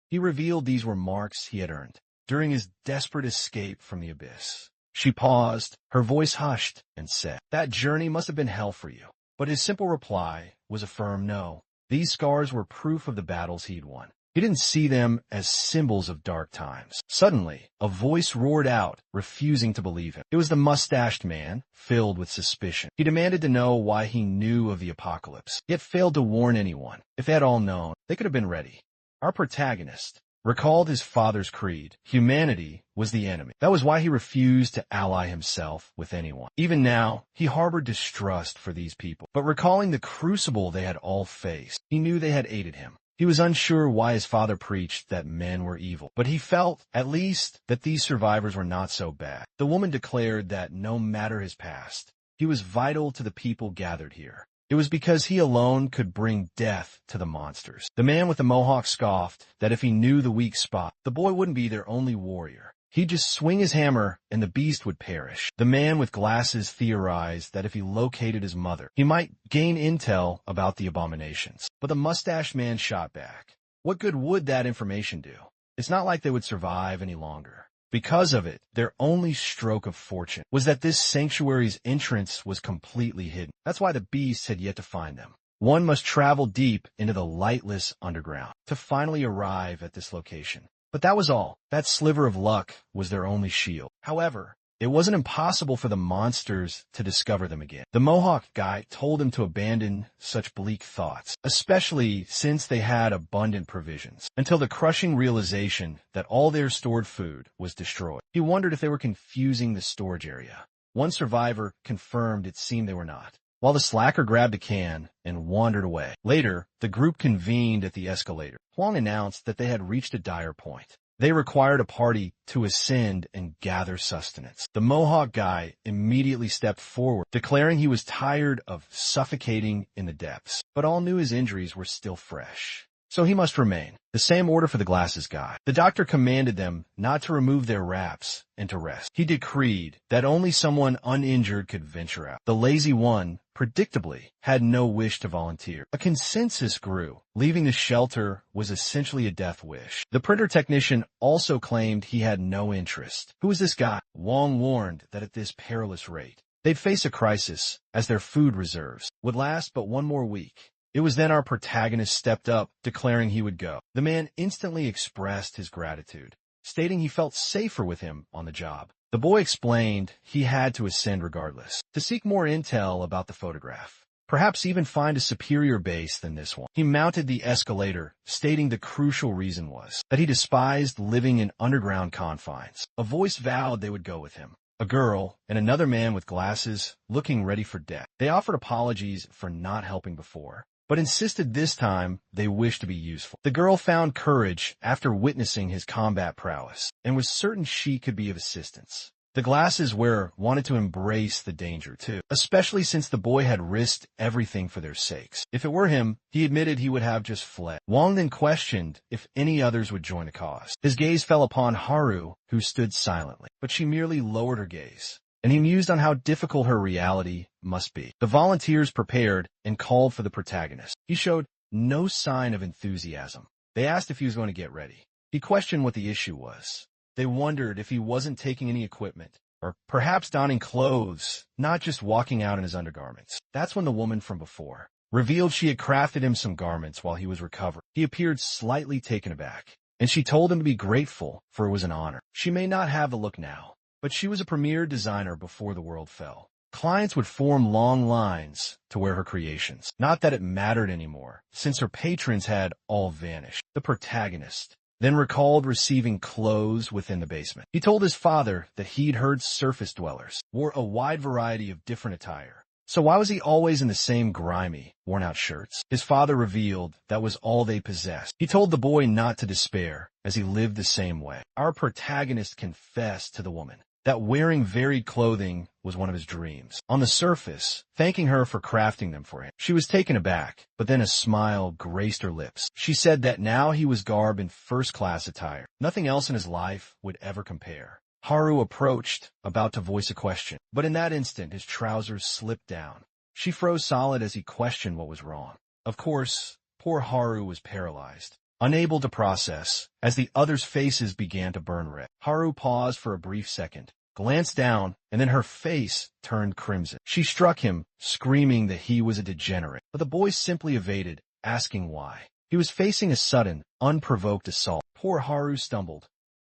He revealed these were marks he had earned during his desperate escape from the abyss. She paused, her voice hushed, and said, "That journey must have been hell for you." But his simple reply was a firm no. These scars were proof of the battles he'd won. He didn't see them as symbols of dark times. Suddenly, a voice roared out, refusing to believe him. It was the mustached man, filled with suspicion. He demanded to know why he knew of the apocalypse, yet failed to warn anyone. If they had all known, they could have been ready. Our protagonist recalled his father's creed. Humanity was the enemy. That was why he refused to ally himself with anyone. Even now, he harbored distrust for these people. But recalling the crucible they had all faced, he knew they had aided him. He was unsure why his father preached that men were evil, but he felt, at least, that these survivors were not so bad. The woman declared that no matter his past, he was vital to the people gathered here. It was because he alone could bring death to the monsters. The man with the mohawk scoffed that if he knew the weak spot, the boy wouldn't be their only warrior. He'd just swing his hammer and the beast would perish. The man with glasses theorized that if he located his mother, he might gain intel about the abominations. But the mustached man shot back. What good would that information do? It's not like they would survive any longer. Because of it, their only stroke of fortune was that this sanctuary's entrance was completely hidden. That's why the beasts had yet to find them. One must travel deep into the lightless underground to finally arrive at this location. But that was all. That sliver of luck was their only shield. However, it wasn't impossible for the monsters to discover them again. The Mohawk guy told him to abandon such bleak thoughts, especially since they had abundant provisions, until the crushing realization that all their stored food was destroyed. He wondered if they were confusing the storage area. One survivor confirmed it seemed they were not, while the slacker grabbed a can and wandered away. Later, the group convened at the escalator. Huang announced that they had reached a dire point. They required a party to ascend and gather sustenance. The Mohawk guy immediately stepped forward, declaring he was tired of suffocating in the depths, but all knew his injuries were still fresh. So he must remain. The same order for the glasses guy. The doctor commanded them not to remove their wraps and to rest. He decreed that only someone uninjured could venture out. The lazy one, predictably, had no wish to volunteer. A consensus grew. Leaving the shelter was essentially a death wish. The printer technician also claimed he had no interest. Who was this guy? Wong warned that at this perilous rate, they'd face a crisis, as their food reserves would last but one more week. It was then our protagonist stepped up, declaring he would go. The man instantly expressed his gratitude, stating he felt safer with him on the job. The boy explained he had to ascend regardless, to seek more intel about the photograph, perhaps even find a superior base than this one. He mounted the escalator, stating the crucial reason was that he despised living in underground confines. A voice vowed they would go with him. A girl and another man with glasses, looking ready for death. They offered apologies for not helping before, but insisted this time they wished to be useful. The girl found courage after witnessing his combat prowess, and was certain she could be of assistance. The glasses wearer wanted to embrace the danger too, especially since the boy had risked everything for their sakes. If it were him, he admitted he would have just fled. Wong then questioned if any others would join the cause. His gaze fell upon Haru, who stood silently, but she merely lowered her gaze, and he mused on how difficult her reality must be. The volunteers prepared and called for the protagonist. He showed no sign of enthusiasm. They asked if he was going to get ready. He questioned what the issue was. They wondered if he wasn't taking any equipment, or perhaps donning clothes, not just walking out in his undergarments. That's when the woman from before revealed she had crafted him some garments while he was recovering. He appeared slightly taken aback, and she told him to be grateful, for it was an honor. She may not have the look now, but she was a premier designer before the world fell. Clients would form long lines to wear her creations. Not that it mattered anymore, since her patrons had all vanished. The protagonist then recalled receiving clothes within the basement. He told his father that he'd heard surface dwellers wore a wide variety of different attire. So why was he always in the same grimy, worn-out shirts? His father revealed that was all they possessed. He told the boy not to despair, as he lived the same way. Our protagonist confessed to the woman that wearing varied clothing was one of his dreams. On the surface, thanking her for crafting them for him, she was taken aback, but then a smile graced her lips. She said that now he was garbed in first-class attire. Nothing else in his life would ever compare. Haru approached, about to voice a question, but in that instant his trousers slipped down. She froze solid as he questioned what was wrong. Of course, poor Haru was paralyzed, unable to process, as the others' faces began to burn red. Haru paused for a brief second, glanced down, and then her face turned crimson. She struck him, screaming that he was a degenerate, but the boy simply evaded, asking why. He was facing a sudden, unprovoked assault. Poor Haru stumbled.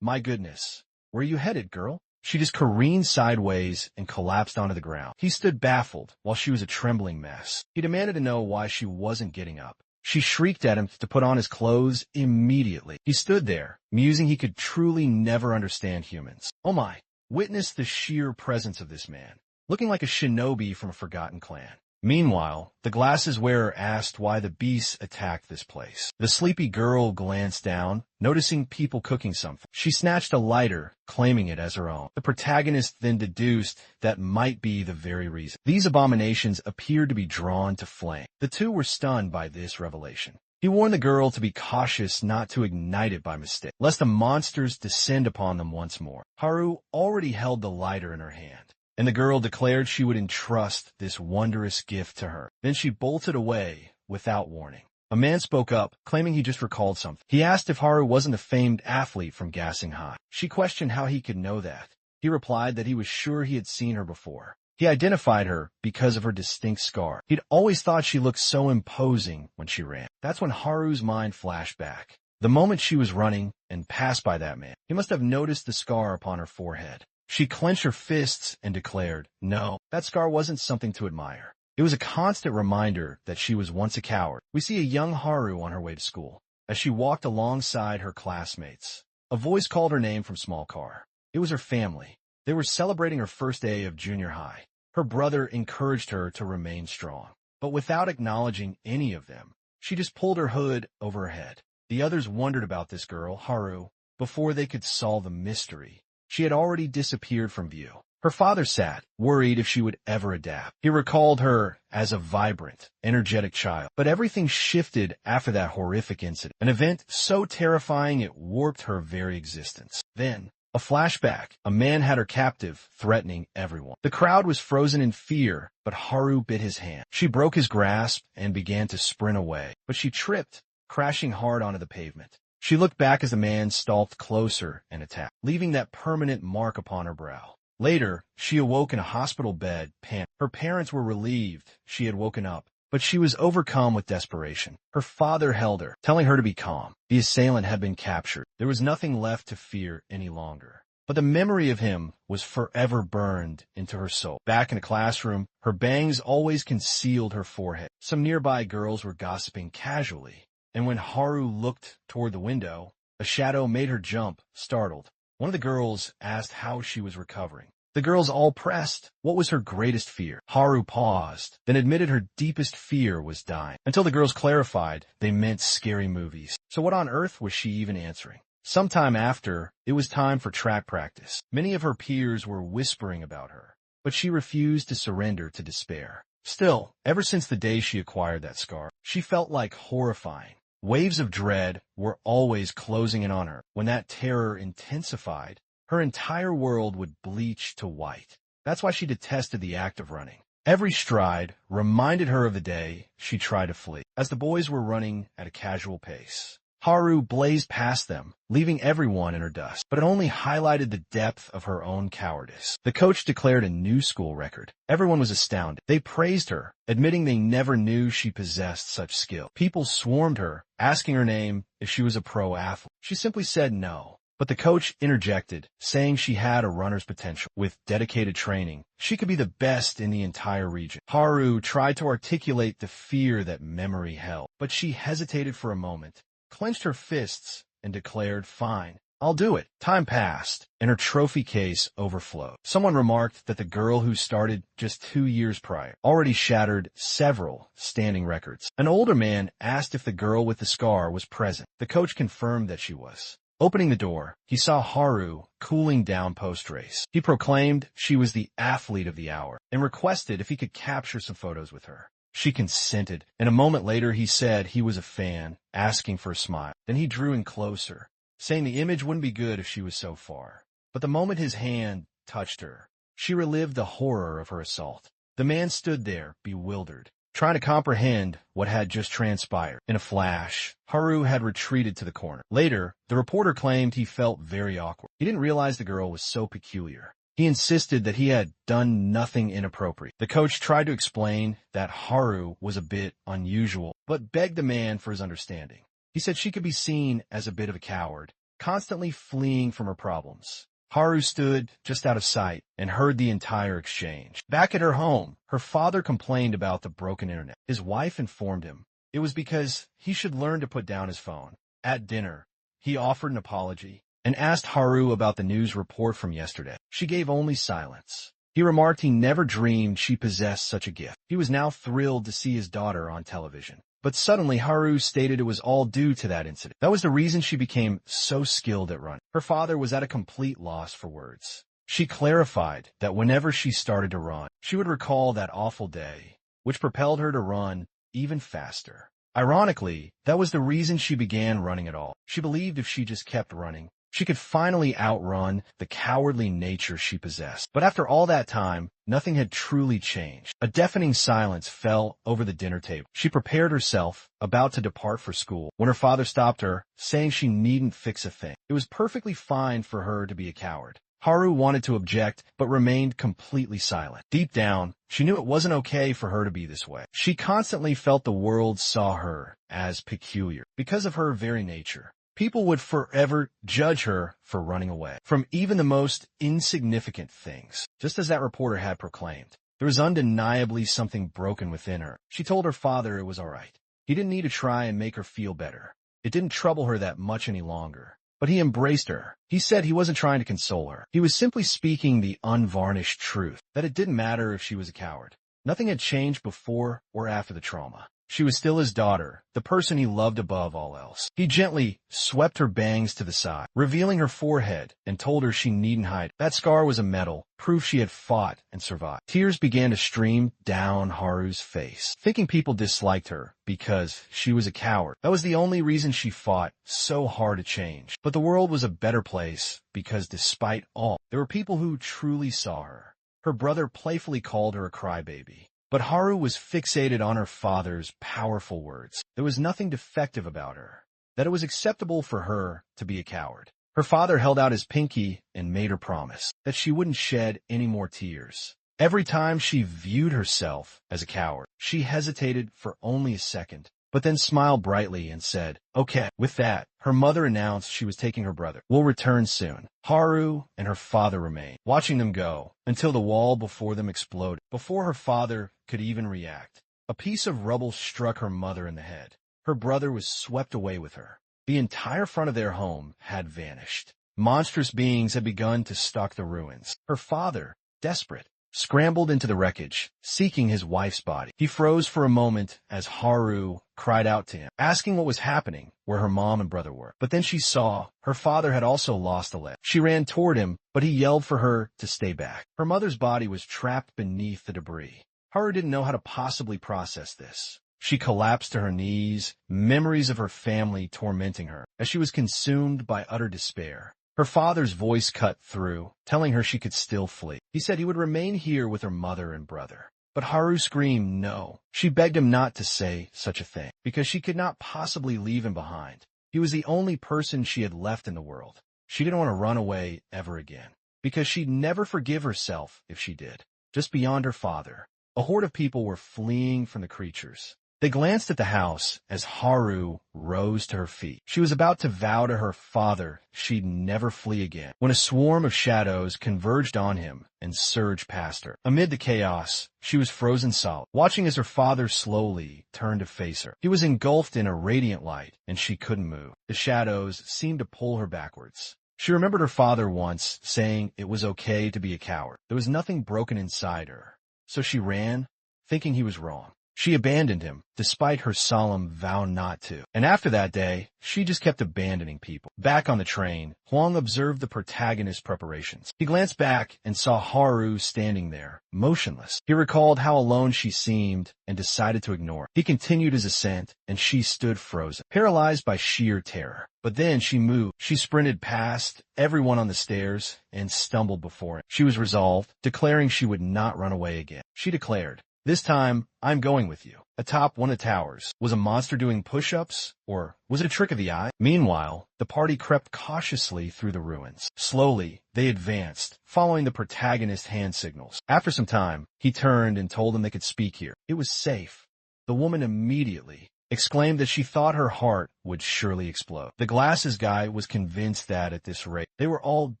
My goodness. Where are you headed, girl? She just careened sideways and collapsed onto the ground. He stood baffled while she was a trembling mess. He demanded to know why she wasn't getting up. She shrieked at him to put on his clothes immediately. He stood there, musing he could truly never understand humans. Oh my! Witness the sheer presence of this man, looking like a shinobi from a forgotten clan. Meanwhile, the glasses wearer asked why the beasts attacked this place. The sleepy girl glanced down, noticing people cooking something. She snatched a lighter, claiming it as her own. The protagonist then deduced that might be the very reason. These abominations appeared to be drawn to flame. The two were stunned by this revelation. He warned the girl to be cautious not to ignite it by mistake, lest the monsters descend upon them once more. Haru already held the lighter in her hand, and the girl declared she would entrust this wondrous gift to her. Then she bolted away without warning. A man spoke up, claiming he just recalled something. He asked if Haru wasn't a famed athlete from Gassing High. She questioned how he could know that. He replied that he was sure he had seen her before. He identified her because of her distinct scar. He'd always thought she looked so imposing when she ran. That's when Haru's mind flashed back. The moment she was running and passed by that man, he must have noticed the scar upon her forehead. She clenched her fists and declared, no, that scar wasn't something to admire. It was a constant reminder that she was once a coward. We see a young Haru on her way to school. As she walked alongside her classmates, a voice called her name from small car. It was her family. They were celebrating her first day of junior high. Her brother encouraged her to remain strong, but without acknowledging any of them, she just pulled her hood over her head. The others wondered about this girl, Haru, before they could solve the mystery. She had already disappeared from view. Her father sat, worried if she would ever adapt. He recalled her as a vibrant, energetic child. But everything shifted after that horrific incident, an event so terrifying it warped her very existence. Then, a flashback. A man had her captive, threatening everyone. The crowd was frozen in fear, but Haru bit his hand. She broke his grasp and began to sprint away, but she tripped, crashing hard onto the pavement. She looked back as the man stalked closer and attacked, leaving that permanent mark upon her brow. Later, she awoke in a hospital bed, panting. Her parents were relieved she had woken up, but she was overcome with desperation. Her father held her, telling her to be calm. The assailant had been captured. There was nothing left to fear any longer. But the memory of him was forever burned into her soul. Back in the classroom, her bangs always concealed her forehead. Some nearby girls were gossiping casually, and when Haru looked toward the window, a shadow made her jump, startled. One of the girls asked how she was recovering. The girls all pressed. What was her greatest fear? Haru paused, then admitted her deepest fear was dying. Until the girls clarified, they meant scary movies. So what on earth was she even answering? Sometime after, it was time for track practice. Many of her peers were whispering about her, but she refused to surrender to despair. Still, ever since the day she acquired that scar, she felt like horrifying. Waves of dread were always closing in on her. When that terror intensified, her entire world would bleach to white. That's why she detested the act of running. Every stride reminded her of the day she tried to flee. As the boys were running at a casual pace, Haru blazed past them, leaving everyone in her dust. But it only highlighted the depth of her own cowardice. The coach declared a new school record. Everyone was astounded. They praised her, admitting they never knew she possessed such skill. People swarmed her, asking her name if she was a pro athlete. She simply said no. But the coach interjected, saying she had a runner's potential. With dedicated training, she could be the best in the entire region. Haru tried to articulate the fear that memory held, but she hesitated for a moment, clenched her fists, and declared, "Fine, I'll do it." Time passed, and her trophy case overflowed. Someone remarked that the girl who started just 2 years prior already shattered several standing records. An older man asked if the girl with the scar was present. The coach confirmed that she was. Opening the door, he saw Haru cooling down post-race. He proclaimed she was the athlete of the hour and requested if he could capture some photos with her. She consented, and a moment later he said he was a fan, asking for a smile. Then he drew in closer, saying the image wouldn't be good if she was so far. But the moment his hand touched her, she relived the horror of her assault. The man stood there, bewildered, trying to comprehend what had just transpired. In a flash, Haru had retreated to the corner. Later, the reporter claimed he felt very awkward. He didn't realize the girl was so peculiar. He insisted that he had done nothing inappropriate. The coach tried to explain that Haru was a bit unusual, but begged the man for his understanding. He said she could be seen as a bit of a coward, constantly fleeing from her problems. Haru stood just out of sight and heard the entire exchange. Back at her home, her father complained about the broken internet. His wife informed him it was because he should learn to put down his phone. At dinner, he offered an apology and asked Haru about the news report from yesterday. She gave only silence. He remarked he never dreamed she possessed such a gift. He was now thrilled to see his daughter on television. But suddenly Haru stated it was all due to that incident. That was the reason she became so skilled at running. Her father was at a complete loss for words. She clarified that whenever she started to run, she would recall that awful day, which propelled her to run even faster. Ironically, that was the reason she began running at all. She believed if she just kept running, she could finally outrun the cowardly nature she possessed. But after all that time, nothing had truly changed. A deafening silence fell over the dinner table. She prepared herself, about to depart for school, when her father stopped her, saying she needn't fix a thing. It was perfectly fine for her to be a coward. Haru wanted to object, but remained completely silent. Deep down, she knew it wasn't okay for her to be this way. She constantly felt the world saw her as peculiar because of her very nature. People would forever judge her for running away from even the most insignificant things. Just as that reporter had proclaimed, there was undeniably something broken within her. She told her father it was all right. He didn't need to try and make her feel better. It didn't trouble her that much any longer. But he embraced her. He said he wasn't trying to console her. He was simply speaking the unvarnished truth, that it didn't matter if she was a coward. Nothing had changed before or after the trauma. She was still his daughter, the person he loved above all else. He gently swept her bangs to the side, revealing her forehead, and told her she needn't hide. That scar was a medal, proof she had fought and survived. Tears began to stream down Haru's face, thinking people disliked her because she was a coward. That was the only reason she fought so hard to change. But the world was a better place because despite all, there were people who truly saw her. Her brother playfully called her a crybaby. But Haru was fixated on her father's powerful words. There was nothing defective about her, that it was acceptable for her to be a coward. Her father held out his pinky and made her promise that she wouldn't shed any more tears. Every time she viewed herself as a coward, she hesitated for only a second, but then smiled brightly and said, "Okay." With that, her mother announced she was taking her brother. "We'll return soon." Haru and her father remained, watching them go until the wall before them exploded. Before her father could even react, a piece of rubble struck her mother in the head. Her brother was swept away with her. The entire front of their home had vanished. Monstrous beings had begun to stalk the ruins. Her father, desperate, scrambled into the wreckage, seeking his wife's body. He froze for a moment as Haru cried out to him, asking what was happening, where her mom and brother were. But then she saw her father had also lost a leg. She ran toward him, but he yelled for her to stay back. Her mother's body was trapped beneath the debris. Haru didn't know how to possibly process this. She collapsed to her knees, memories of her family tormenting her, as she was consumed by utter despair. Her father's voice cut through, telling her she could still flee. He said he would remain here with her mother and brother. But Haru screamed no. She begged him not to say such a thing, because she could not possibly leave him behind. He was the only person she had left in the world. She didn't want to run away ever again, because she'd never forgive herself if she did. Just beyond her father, a horde of people were fleeing from the creatures. They glanced at the house as Haru rose to her feet. She was about to vow to her father she'd never flee again, when a swarm of shadows converged on him and surged past her. Amid the chaos, she was frozen solid, watching as her father slowly turned to face her. He was engulfed in a radiant light, and she couldn't move. The shadows seemed to pull her backwards. She remembered her father once saying it was okay to be a coward. There was nothing broken inside her. So she ran, thinking he was wrong. She abandoned him, despite her solemn vow not to. And after that day, she just kept abandoning people. Back on the train, Huang observed the protagonist's preparations. He glanced back and saw Haru standing there, motionless. He recalled how alone she seemed and decided to ignore it. He continued his ascent, and she stood frozen, paralyzed by sheer terror. But then she moved. She sprinted past everyone on the stairs and stumbled before him. She was resolved, declaring she would not run away again. She declared, "This time, I'm going with you." Atop one of the towers, was a monster doing push-ups, or was it a trick of the eye? Meanwhile, the party crept cautiously through the ruins. Slowly, they advanced, following the protagonist's hand signals. After some time, he turned and told them they could speak here. It was safe. The woman immediately exclaimed that she thought her heart would surely explode. The glasses guy was convinced that, at this rate, they were all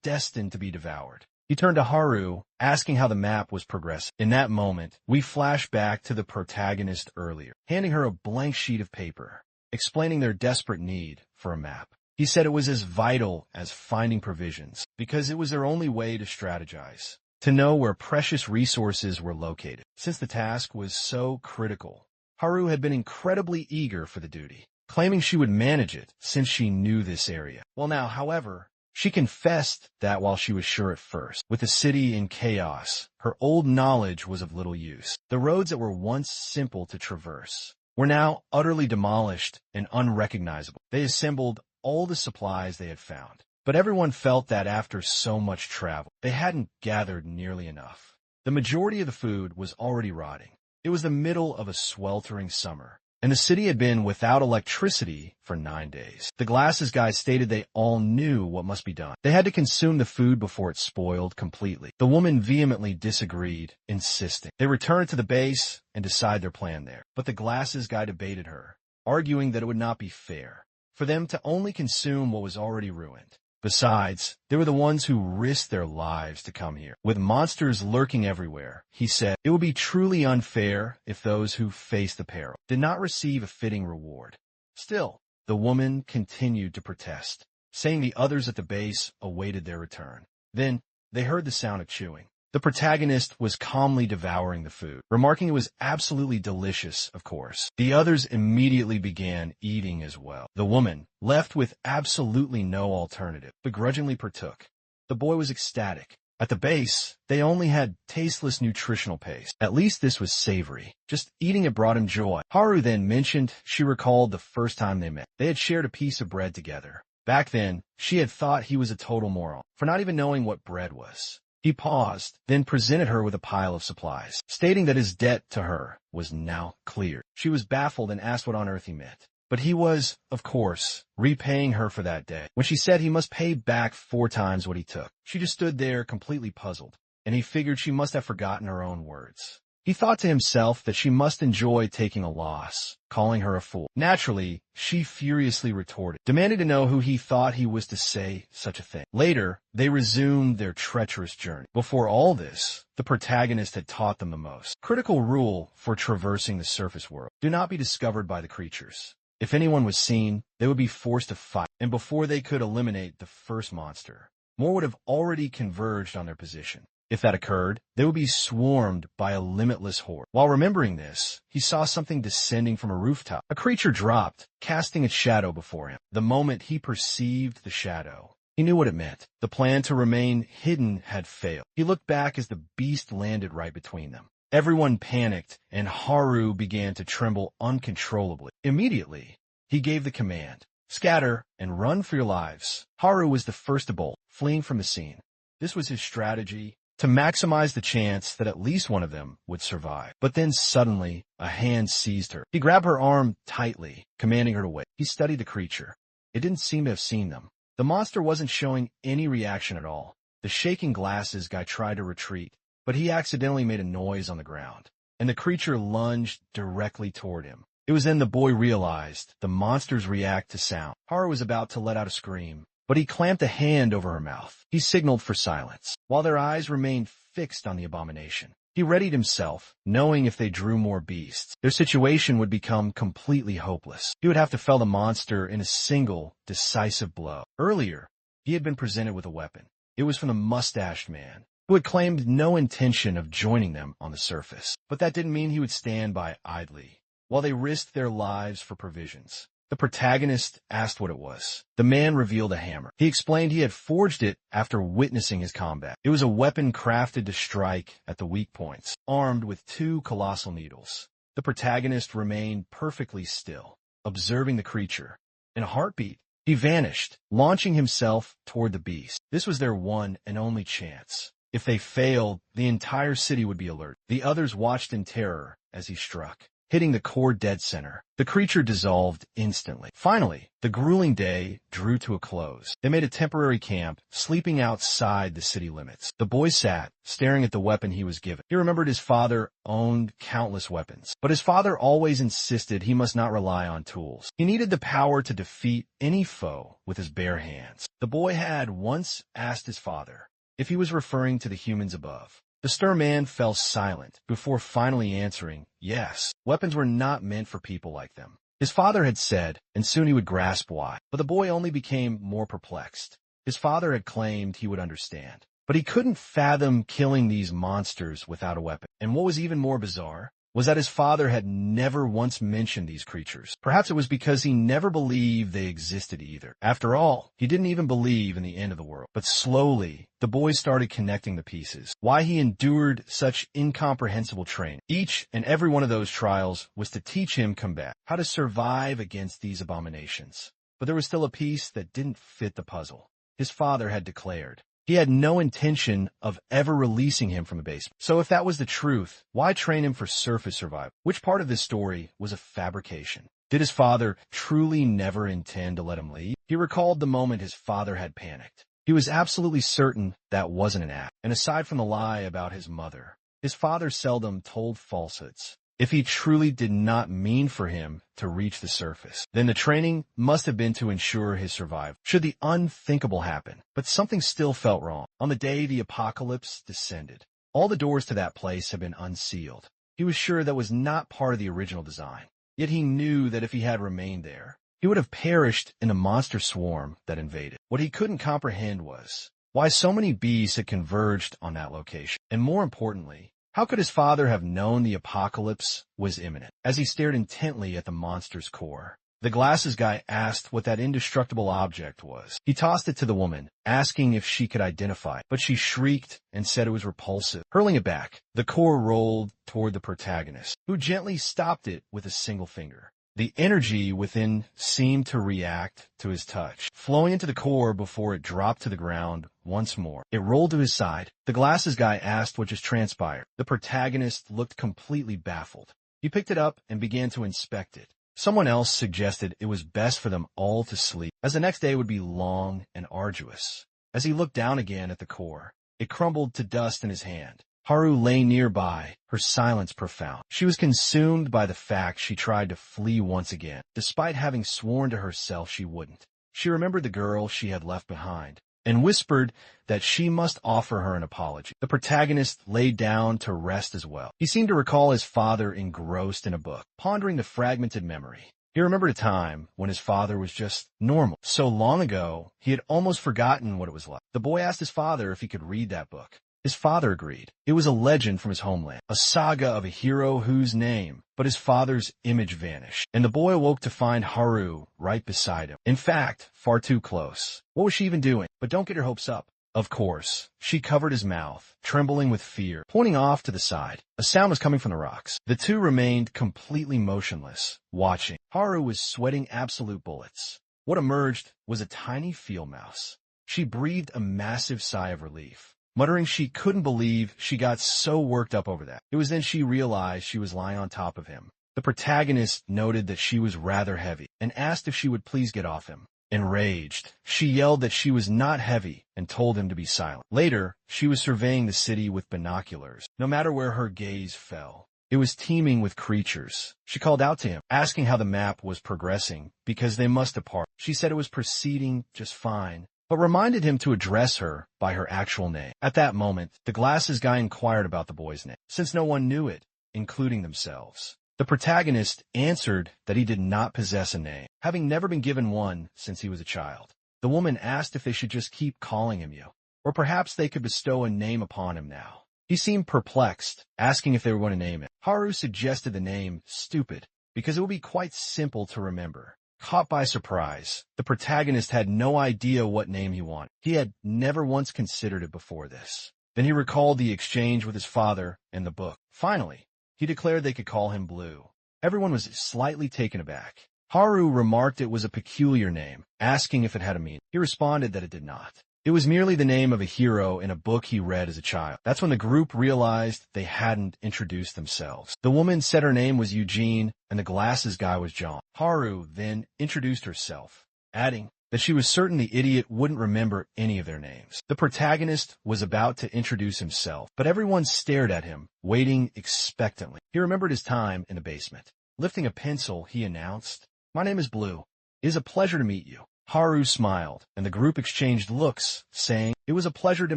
destined to be devoured. He turned to Haru, asking how the map was progressing. In that moment, we flash back to the protagonist earlier, handing her a blank sheet of paper, explaining their desperate need for a map. He said it was as vital as finding provisions, because it was their only way to strategize, to know where precious resources were located. Since the task was so critical, Haru had been incredibly eager for the duty, claiming she would manage it since she knew this area. Well now, however, she confessed that while she was sure at first, with the city in chaos, her old knowledge was of little use. The roads that were once simple to traverse were now utterly demolished and unrecognizable. They assembled all the supplies they had found, but everyone felt that after so much travel, they hadn't gathered nearly enough. The majority of the food was already rotting. It was the middle of a sweltering summer, and the city had been without electricity for 9 days. The glasses guys stated they all knew what must be done. They had to consume the food before it spoiled completely. The woman vehemently disagreed, insisting they return to the base and decide their plan there. But the glasses guy debated her, arguing that it would not be fair for them to only consume what was already ruined. Besides, they were the ones who risked their lives to come here. With monsters lurking everywhere, he said, it would be truly unfair if those who faced the peril did not receive a fitting reward. Still, the woman continued to protest, saying the others at the base awaited their return. Then, they heard the sound of chewing. The protagonist was calmly devouring the food, remarking it was absolutely delicious, of course. The others immediately began eating as well. The woman, left with absolutely no alternative, begrudgingly partook. The boy was ecstatic. At the base, they only had tasteless nutritional paste. At least this was savory. Just eating it brought him joy. Haru then mentioned she recalled the first time they met. They had shared a piece of bread together. Back then, she had thought he was a total moron for not even knowing what bread was. He paused, then presented her with a pile of supplies, stating that his debt to her was now cleared. She was baffled and asked what on earth he meant. But he was, of course, repaying her for that day. When she said he must pay back 4 times what he took, she just stood there completely puzzled, and he figured she must have forgotten her own words. He thought to himself that she must enjoy taking a loss, calling her a fool. Naturally, she furiously retorted, demanding to know who he thought he was to say such a thing. Later, they resumed their treacherous journey. Before all this, the protagonist had taught them the most critical rule for traversing the surface world: do not be discovered by the creatures. If anyone was seen, they would be forced to fight, and before they could eliminate the first monster, more would have already converged on their position. If that occurred, they would be swarmed by a limitless horde. While remembering this, he saw something descending from a rooftop. A creature dropped, casting its shadow before him. The moment he perceived the shadow, he knew what it meant. The plan to remain hidden had failed. He looked back as the beast landed right between them. Everyone panicked, and Haru began to tremble uncontrollably. Immediately, he gave the command, "Scatter and run for your lives." Haru was the first to bolt, fleeing from the scene. This was his strategy, to maximize the chance that at least one of them would survive. But then suddenly, a hand seized her. He grabbed her arm tightly, commanding her to wait. He studied the creature. It didn't seem to have seen them. The monster wasn't showing any reaction at all. The shaking glasses guy tried to retreat, but he accidentally made a noise on the ground, and the creature lunged directly toward him. It was then the boy realized the monsters react to sound. Haru was about to let out a scream, but he clamped a hand over her mouth. He signaled for silence, while their eyes remained fixed on the abomination. He readied himself, knowing if they drew more beasts, their situation would become completely hopeless. He would have to fell the monster in a single, decisive blow. Earlier, he had been presented with a weapon. It was from the mustached man, who had claimed no intention of joining them on the surface. But that didn't mean he would stand by idly, while they risked their lives for provisions. The protagonist asked what it was. The man revealed a hammer. He explained he had forged it after witnessing his combat. It was a weapon crafted to strike at the weak points, armed with 2 colossal needles. The protagonist remained perfectly still, observing the creature. In a heartbeat, he vanished, launching himself toward the beast. This was their one and only chance. If they failed, the entire city would be alert. The others watched in terror as he struck, hitting the core dead center. The creature dissolved instantly. Finally, the grueling day drew to a close. They made a temporary camp, sleeping outside the city limits. The boy sat, staring at the weapon he was given. He remembered his father owned countless weapons, but his father always insisted he must not rely on tools. He needed the power to defeat any foe with his bare hands. The boy had once asked his father if he was referring to the humans above. The stern man fell silent before finally answering, yes. Weapons were not meant for people like them. His father had said, and soon he would grasp why. But the boy only became more perplexed. His father had claimed he would understand, but he couldn't fathom killing these monsters without a weapon. And what was even more bizarre was that his father had never once mentioned these creatures. Perhaps it was because he never believed they existed either. After all, he didn't even believe in the end of the world. But slowly, the boy started connecting the pieces. Why he endured such incomprehensible training. Each and every one of those trials was to teach him combat, how to survive against these abominations. But there was still a piece that didn't fit the puzzle. His father had declared he had no intention of ever releasing him from the basement. So if that was the truth, why train him for surface survival? Which part of this story was a fabrication? Did his father truly never intend to let him leave? He recalled the moment his father had panicked. He was absolutely certain that wasn't an act. And aside from the lie about his mother, his father seldom told falsehoods. If he truly did not mean for him to reach the surface, then the training must have been to ensure his survival. Should the unthinkable happen? But something still felt wrong. On the day the apocalypse descended, all the doors to that place had been unsealed. He was sure that was not part of the original design. Yet he knew that if he had remained there, he would have perished in the monster swarm that invaded. What he couldn't comprehend was why so many bees had converged on that location. And more importantly, how could his father have known the apocalypse was imminent? As he stared intently at the monster's core, the glasses guy asked what that indestructible object was. He tossed it to the woman, asking if she could identify it, but she shrieked and said it was repulsive. Hurling it back, the core rolled toward the protagonist, who gently stopped it with a single finger. The energy within seemed to react to his touch, flowing into the core before it dropped to the ground once more. It rolled to his side. The glasses guy asked what just transpired. The protagonist looked completely baffled. He picked it up and began to inspect it. Someone else suggested it was best for them all to sleep, as the next day would be long and arduous. As he looked down again at the core, it crumbled to dust in his hand. Haru lay nearby, her silence profound. She was consumed by the fact she tried to flee once again, despite having sworn to herself she wouldn't. She remembered the girl she had left behind, and whispered that she must offer her an apology. The protagonist lay down to rest as well. He seemed to recall his father engrossed in a book, pondering the fragmented memory. He remembered a time when his father was just normal. So long ago, he had almost forgotten what it was like. The boy asked his father if he could read that book. His father agreed. It was a legend from his homeland, a saga of a hero whose name, but his father's image vanished, and the boy awoke to find Haru right beside him. In fact, far too close. What was she even doing? But don't get your hopes up. Of course, she covered his mouth, trembling with fear, pointing off to the side. A sound was coming from the rocks. The two remained completely motionless, watching. Haru was sweating absolute bullets. What emerged was a tiny field mouse. She breathed a massive sigh of relief. muttering she couldn't believe she got so worked up over that. It was then she realized she was lying on top of him. The protagonist noted that she was rather heavy and asked if she would please get off him. Enraged, she yelled that she was not heavy and told him to be silent. Later, she was surveying the city with binoculars. No matter where her gaze fell, it was teeming with creatures. She called out to him, asking how the map was progressing because they must depart. She said it was proceeding just fine, but reminded him to address her by her actual name. At that moment, the glasses guy inquired about the boy's name, since no one knew it, including themselves. The protagonist answered that he did not possess a name, having never been given one since he was a child. The woman asked if they should just keep calling him you, or perhaps they could bestow a name upon him now. He seemed perplexed, asking if they were going to name it. Haru suggested the name Stupid, because it would be quite simple to remember. Caught by surprise, the protagonist had no idea what name he wanted. He had never once considered it before this. Then he recalled the exchange with his father and the book. Finally, he declared they could call him Blue. Everyone was slightly taken aback. Haru remarked it was a peculiar name, asking if it had a meaning. He responded that it did not. It was merely the name of a hero in a book he read as a child. That's when the group realized they hadn't introduced themselves. The woman said her name was Eugene, and the glasses guy was John. Haru then introduced herself, adding that she was certain the idiot wouldn't remember any of their names. The protagonist was about to introduce himself, but everyone stared at him, waiting expectantly. He remembered his time in the basement. Lifting a pencil, he announced, "My name is Blue. It is a pleasure to meet you." Haru smiled, and the group exchanged looks, saying it was a pleasure to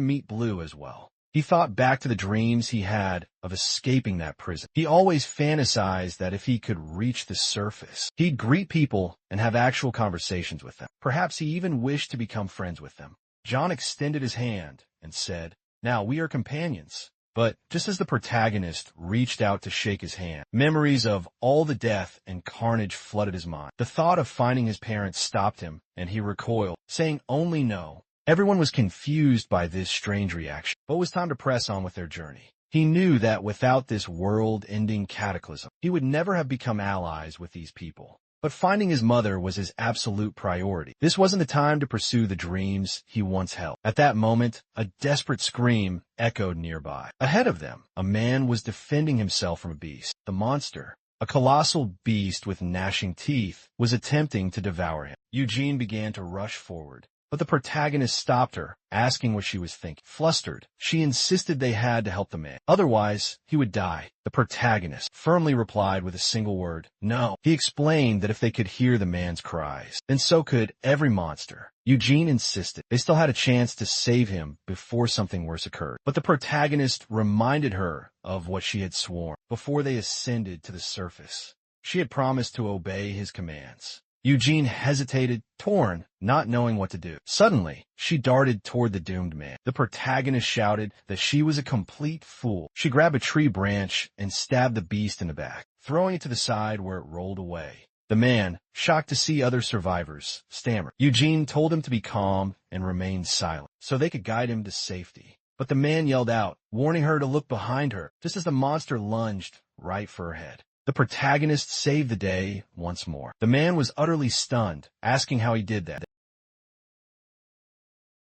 meet Blue as well. He thought back to the dreams he had of escaping that prison. He always fantasized that if he could reach the surface, he'd greet people and have actual conversations with them. Perhaps he even wished to become friends with them. John extended his hand and said, "Now we are companions." But just as the protagonist reached out to shake his hand, memories of all the death and carnage flooded his mind. The thought of finding his parents stopped him, and he recoiled, saying only no. Everyone was confused by this strange reaction, but it was time to press on with their journey. He knew that without this world-ending cataclysm, he would never have become allies with these people. But finding his mother was his absolute priority. This wasn't the time to pursue the dreams he once held. At that moment, a desperate scream echoed nearby. Ahead of them, a man was defending himself from a beast. The monster, a colossal beast with gnashing teeth, was attempting to devour him. Eugene began to rush forward, but the protagonist stopped her, asking what she was thinking. Flustered, she insisted they had to help the man. Otherwise, he would die. The protagonist firmly replied with a single word, "No." He explained that if they could hear the man's cries, then so could every monster. Eugene insisted they still had a chance to save him before something worse occurred. But the protagonist reminded her of what she had sworn before they ascended to the surface. She had promised to obey his commands. Eugene hesitated, torn, not knowing what to do. Suddenly, she darted toward the doomed man. The protagonist shouted that she was a complete fool. She grabbed a tree branch and stabbed the beast in the back, throwing it to the side where it rolled away. The man, shocked to see other survivors, stammered. Eugene told him to be calm and remain silent, so they could guide him to safety. But the man yelled out, warning her to look behind her, just as the monster lunged right for her head. The protagonist saved the day once more. The man was utterly stunned, asking how he did that.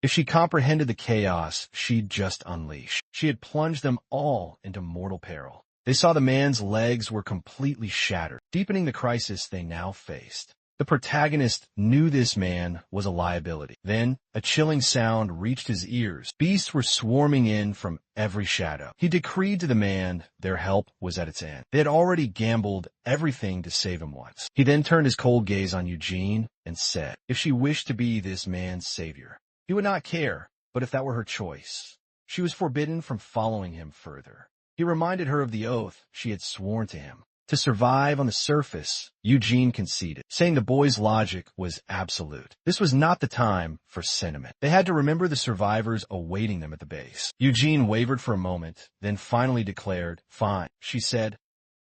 If she comprehended the chaos she'd just unleashed, she had plunged them all into mortal peril. They saw the man's legs were completely shattered, deepening the crisis they now faced. The protagonist knew this man was a liability. Then, a chilling sound reached his ears. Beasts were swarming in from every shadow. He decreed to the man their help was at its end. They had already gambled everything to save him once. He then turned his cold gaze on Eugene and said, if she wished to be this man's savior, he would not care, but if that were her choice, she was forbidden from following him further. He reminded her of the oath she had sworn to him. To survive on the surface, Eugene conceded, saying the boy's logic was absolute. This was not the time for sentiment. They had to remember the survivors awaiting them at the base. Eugene wavered for a moment, then finally declared, fine. She said,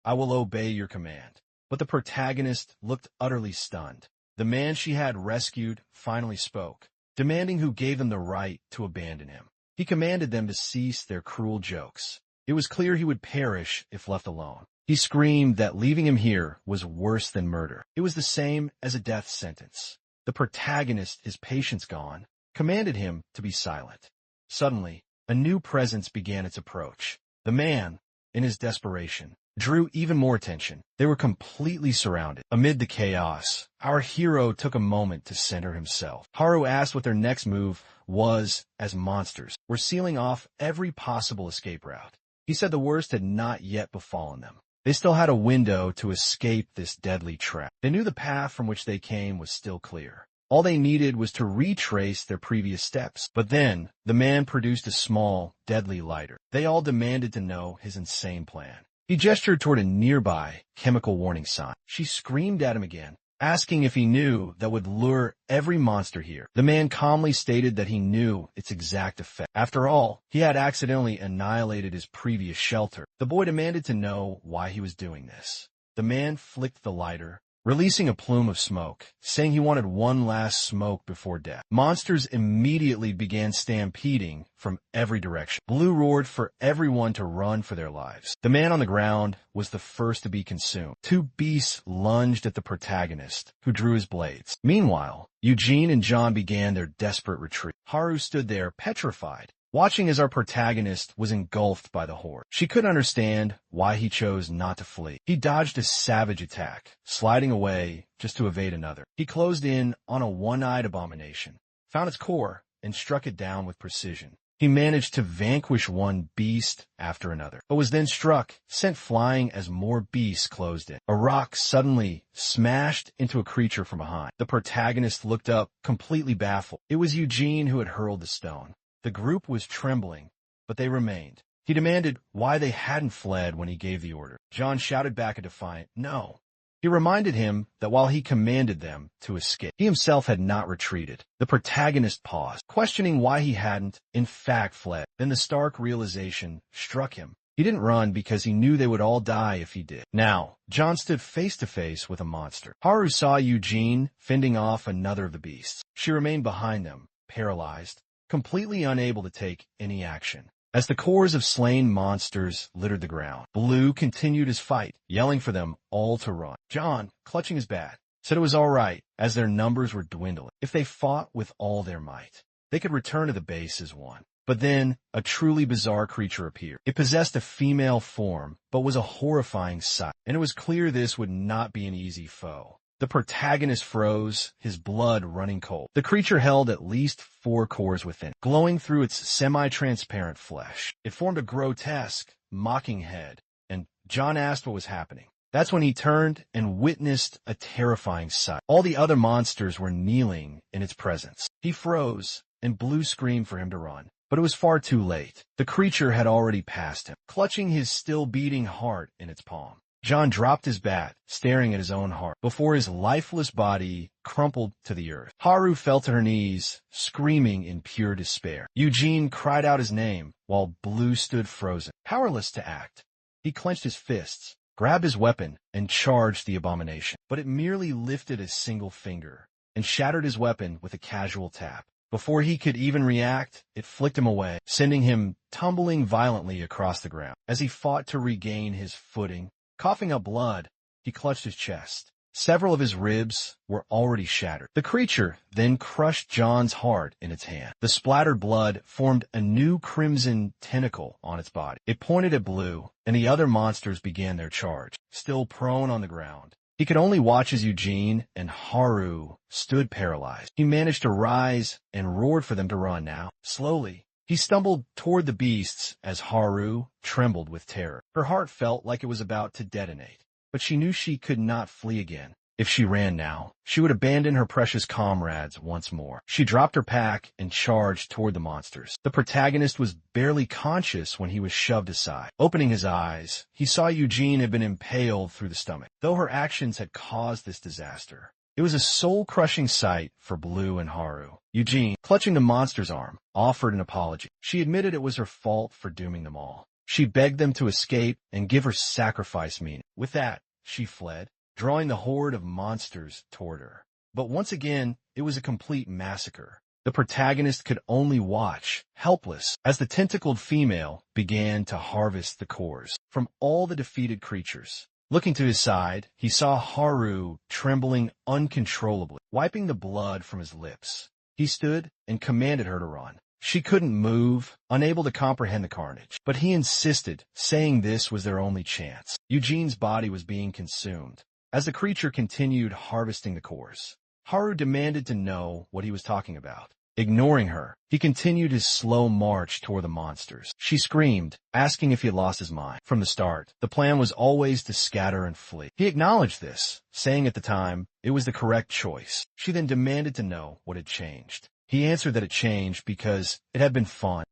I will obey your command. But the protagonist looked utterly stunned. The man she had rescued finally spoke, demanding who gave them the right to abandon him. He commanded them to cease their cruel jokes. It was clear he would perish if left alone. He screamed that leaving him here was worse than murder. It was the same as a death sentence. The protagonist, his patience gone, commanded him to be silent. Suddenly, a new presence began its approach. The man, in his desperation, drew even more attention. They were completely surrounded. Amid the chaos, our hero took a moment to center himself. Haru asked what their next move was as monsters were sealing off every possible escape route. He said the worst had not yet befallen them. They still had a window to escape this deadly trap. They knew the path from which they came was still clear. All they needed was to retrace their previous steps. But then, the man produced a small, deadly lighter. They all demanded to know his insane plan. He gestured toward a nearby chemical warning sign. She screamed at him again, asking if he knew that would lure every monster here. The man calmly stated that he knew its exact effect. After all, he had accidentally annihilated his previous shelter. The boy demanded to know why he was doing this. The man flicked the lighter, releasing a plume of smoke, saying he wanted one last smoke before death. Monsters immediately began stampeding from every direction. Blue roared for everyone to run for their lives. The man on the ground was the first to be consumed. Two beasts lunged at the protagonist, who drew his blades. Meanwhile, Eugene and John began their desperate retreat. Haru stood there petrified, watching as our protagonist was engulfed by the horde. She couldn't understand why he chose not to flee. He dodged a savage attack, sliding away just to evade another. He closed in on a one-eyed abomination, found its core, and struck it down with precision. He managed to vanquish one beast after another, but was then struck, sent flying as more beasts closed in. A rock suddenly smashed into a creature from behind. The protagonist looked up, completely baffled. It was Eugene who had hurled the stone. The group was trembling, but they remained. He demanded why they hadn't fled when he gave the order. John shouted back a defiant no. He reminded him that while he commanded them to escape, he himself had not retreated. The protagonist paused, questioning why he hadn't, in fact, fled. Then the stark realization struck him. He didn't run because he knew they would all die if he did. Now, John stood face to face with a monster. Haru saw Eugene fending off another of the beasts. She remained behind them, paralyzed, completely unable to take any action. As the cores of slain monsters littered the ground, Blue continued his fight, yelling for them all to run. John, clutching his bat, said it was all right, as their numbers were dwindling. If they fought with all their might, they could return to the base as one. But then, a truly bizarre creature appeared. It possessed a female form, but was a horrifying sight, and it was clear this would not be an easy foe. The protagonist froze, his blood running cold. The creature held at least 4 cores within, glowing through its semi-transparent flesh. It formed a grotesque, mocking head, and John asked what was happening. That's when he turned and witnessed a terrifying sight. All the other monsters were kneeling in its presence. He froze, and Blue screamed for him to run. But it was far too late. The creature had already passed him, clutching his still-beating heart in its palm. John dropped his bat, staring at his own heart, before his lifeless body crumpled to the earth. Haru fell to her knees, screaming in pure despair. Eugene cried out his name, while Blue stood frozen, powerless to act. He clenched his fists, grabbed his weapon, and charged the abomination. But it merely lifted a single finger, and shattered his weapon with a casual tap. Before he could even react, it flicked him away, sending him tumbling violently across the ground. As he fought to regain his footing, coughing up blood, he clutched his chest. Several of his ribs were already shattered. The creature then crushed John's heart in its hand. The splattered blood formed a new crimson tentacle on its body. It pointed at Blue, and the other monsters began their charge. Still prone on the ground, he could only watch as Eugene and Haru stood paralyzed. He managed to rise and roared for them to run now. Slowly, he stumbled toward the beasts as Haru trembled with terror. Her heart felt like it was about to detonate, but she knew she could not flee again. If she ran now, she would abandon her precious comrades once more. She dropped her pack and charged toward the monsters. The protagonist was barely conscious when he was shoved aside. Opening his eyes, he saw Eugene had been impaled through the stomach. Though her actions had caused this disaster, it was a soul-crushing sight for Blue and Haru. Eugene, clutching the monster's arm, offered an apology. She admitted it was her fault for dooming them all. She begged them to escape and give her sacrifice meaning. With that, she fled, drawing the horde of monsters toward her. But once again, it was a complete massacre. The protagonist could only watch, helpless, as the tentacled female began to harvest the cores from all the defeated creatures. Looking to his side, he saw Haru trembling uncontrollably, wiping the blood from his lips. He stood and commanded her to run, She couldn't move, unable to comprehend the carnage. But he insisted, saying this was their only chance. Eugene's body was being consumed. As the creature continued harvesting the cores, Haru demanded to know what he was talking about. Ignoring her, he continued his slow march toward the monsters. She screamed, asking if he had lost his mind. From the start, the plan was always to scatter and flee. He acknowledged this, saying at the time it was the correct choice. She then demanded to know what had changed. He answered that it changed because it had been fun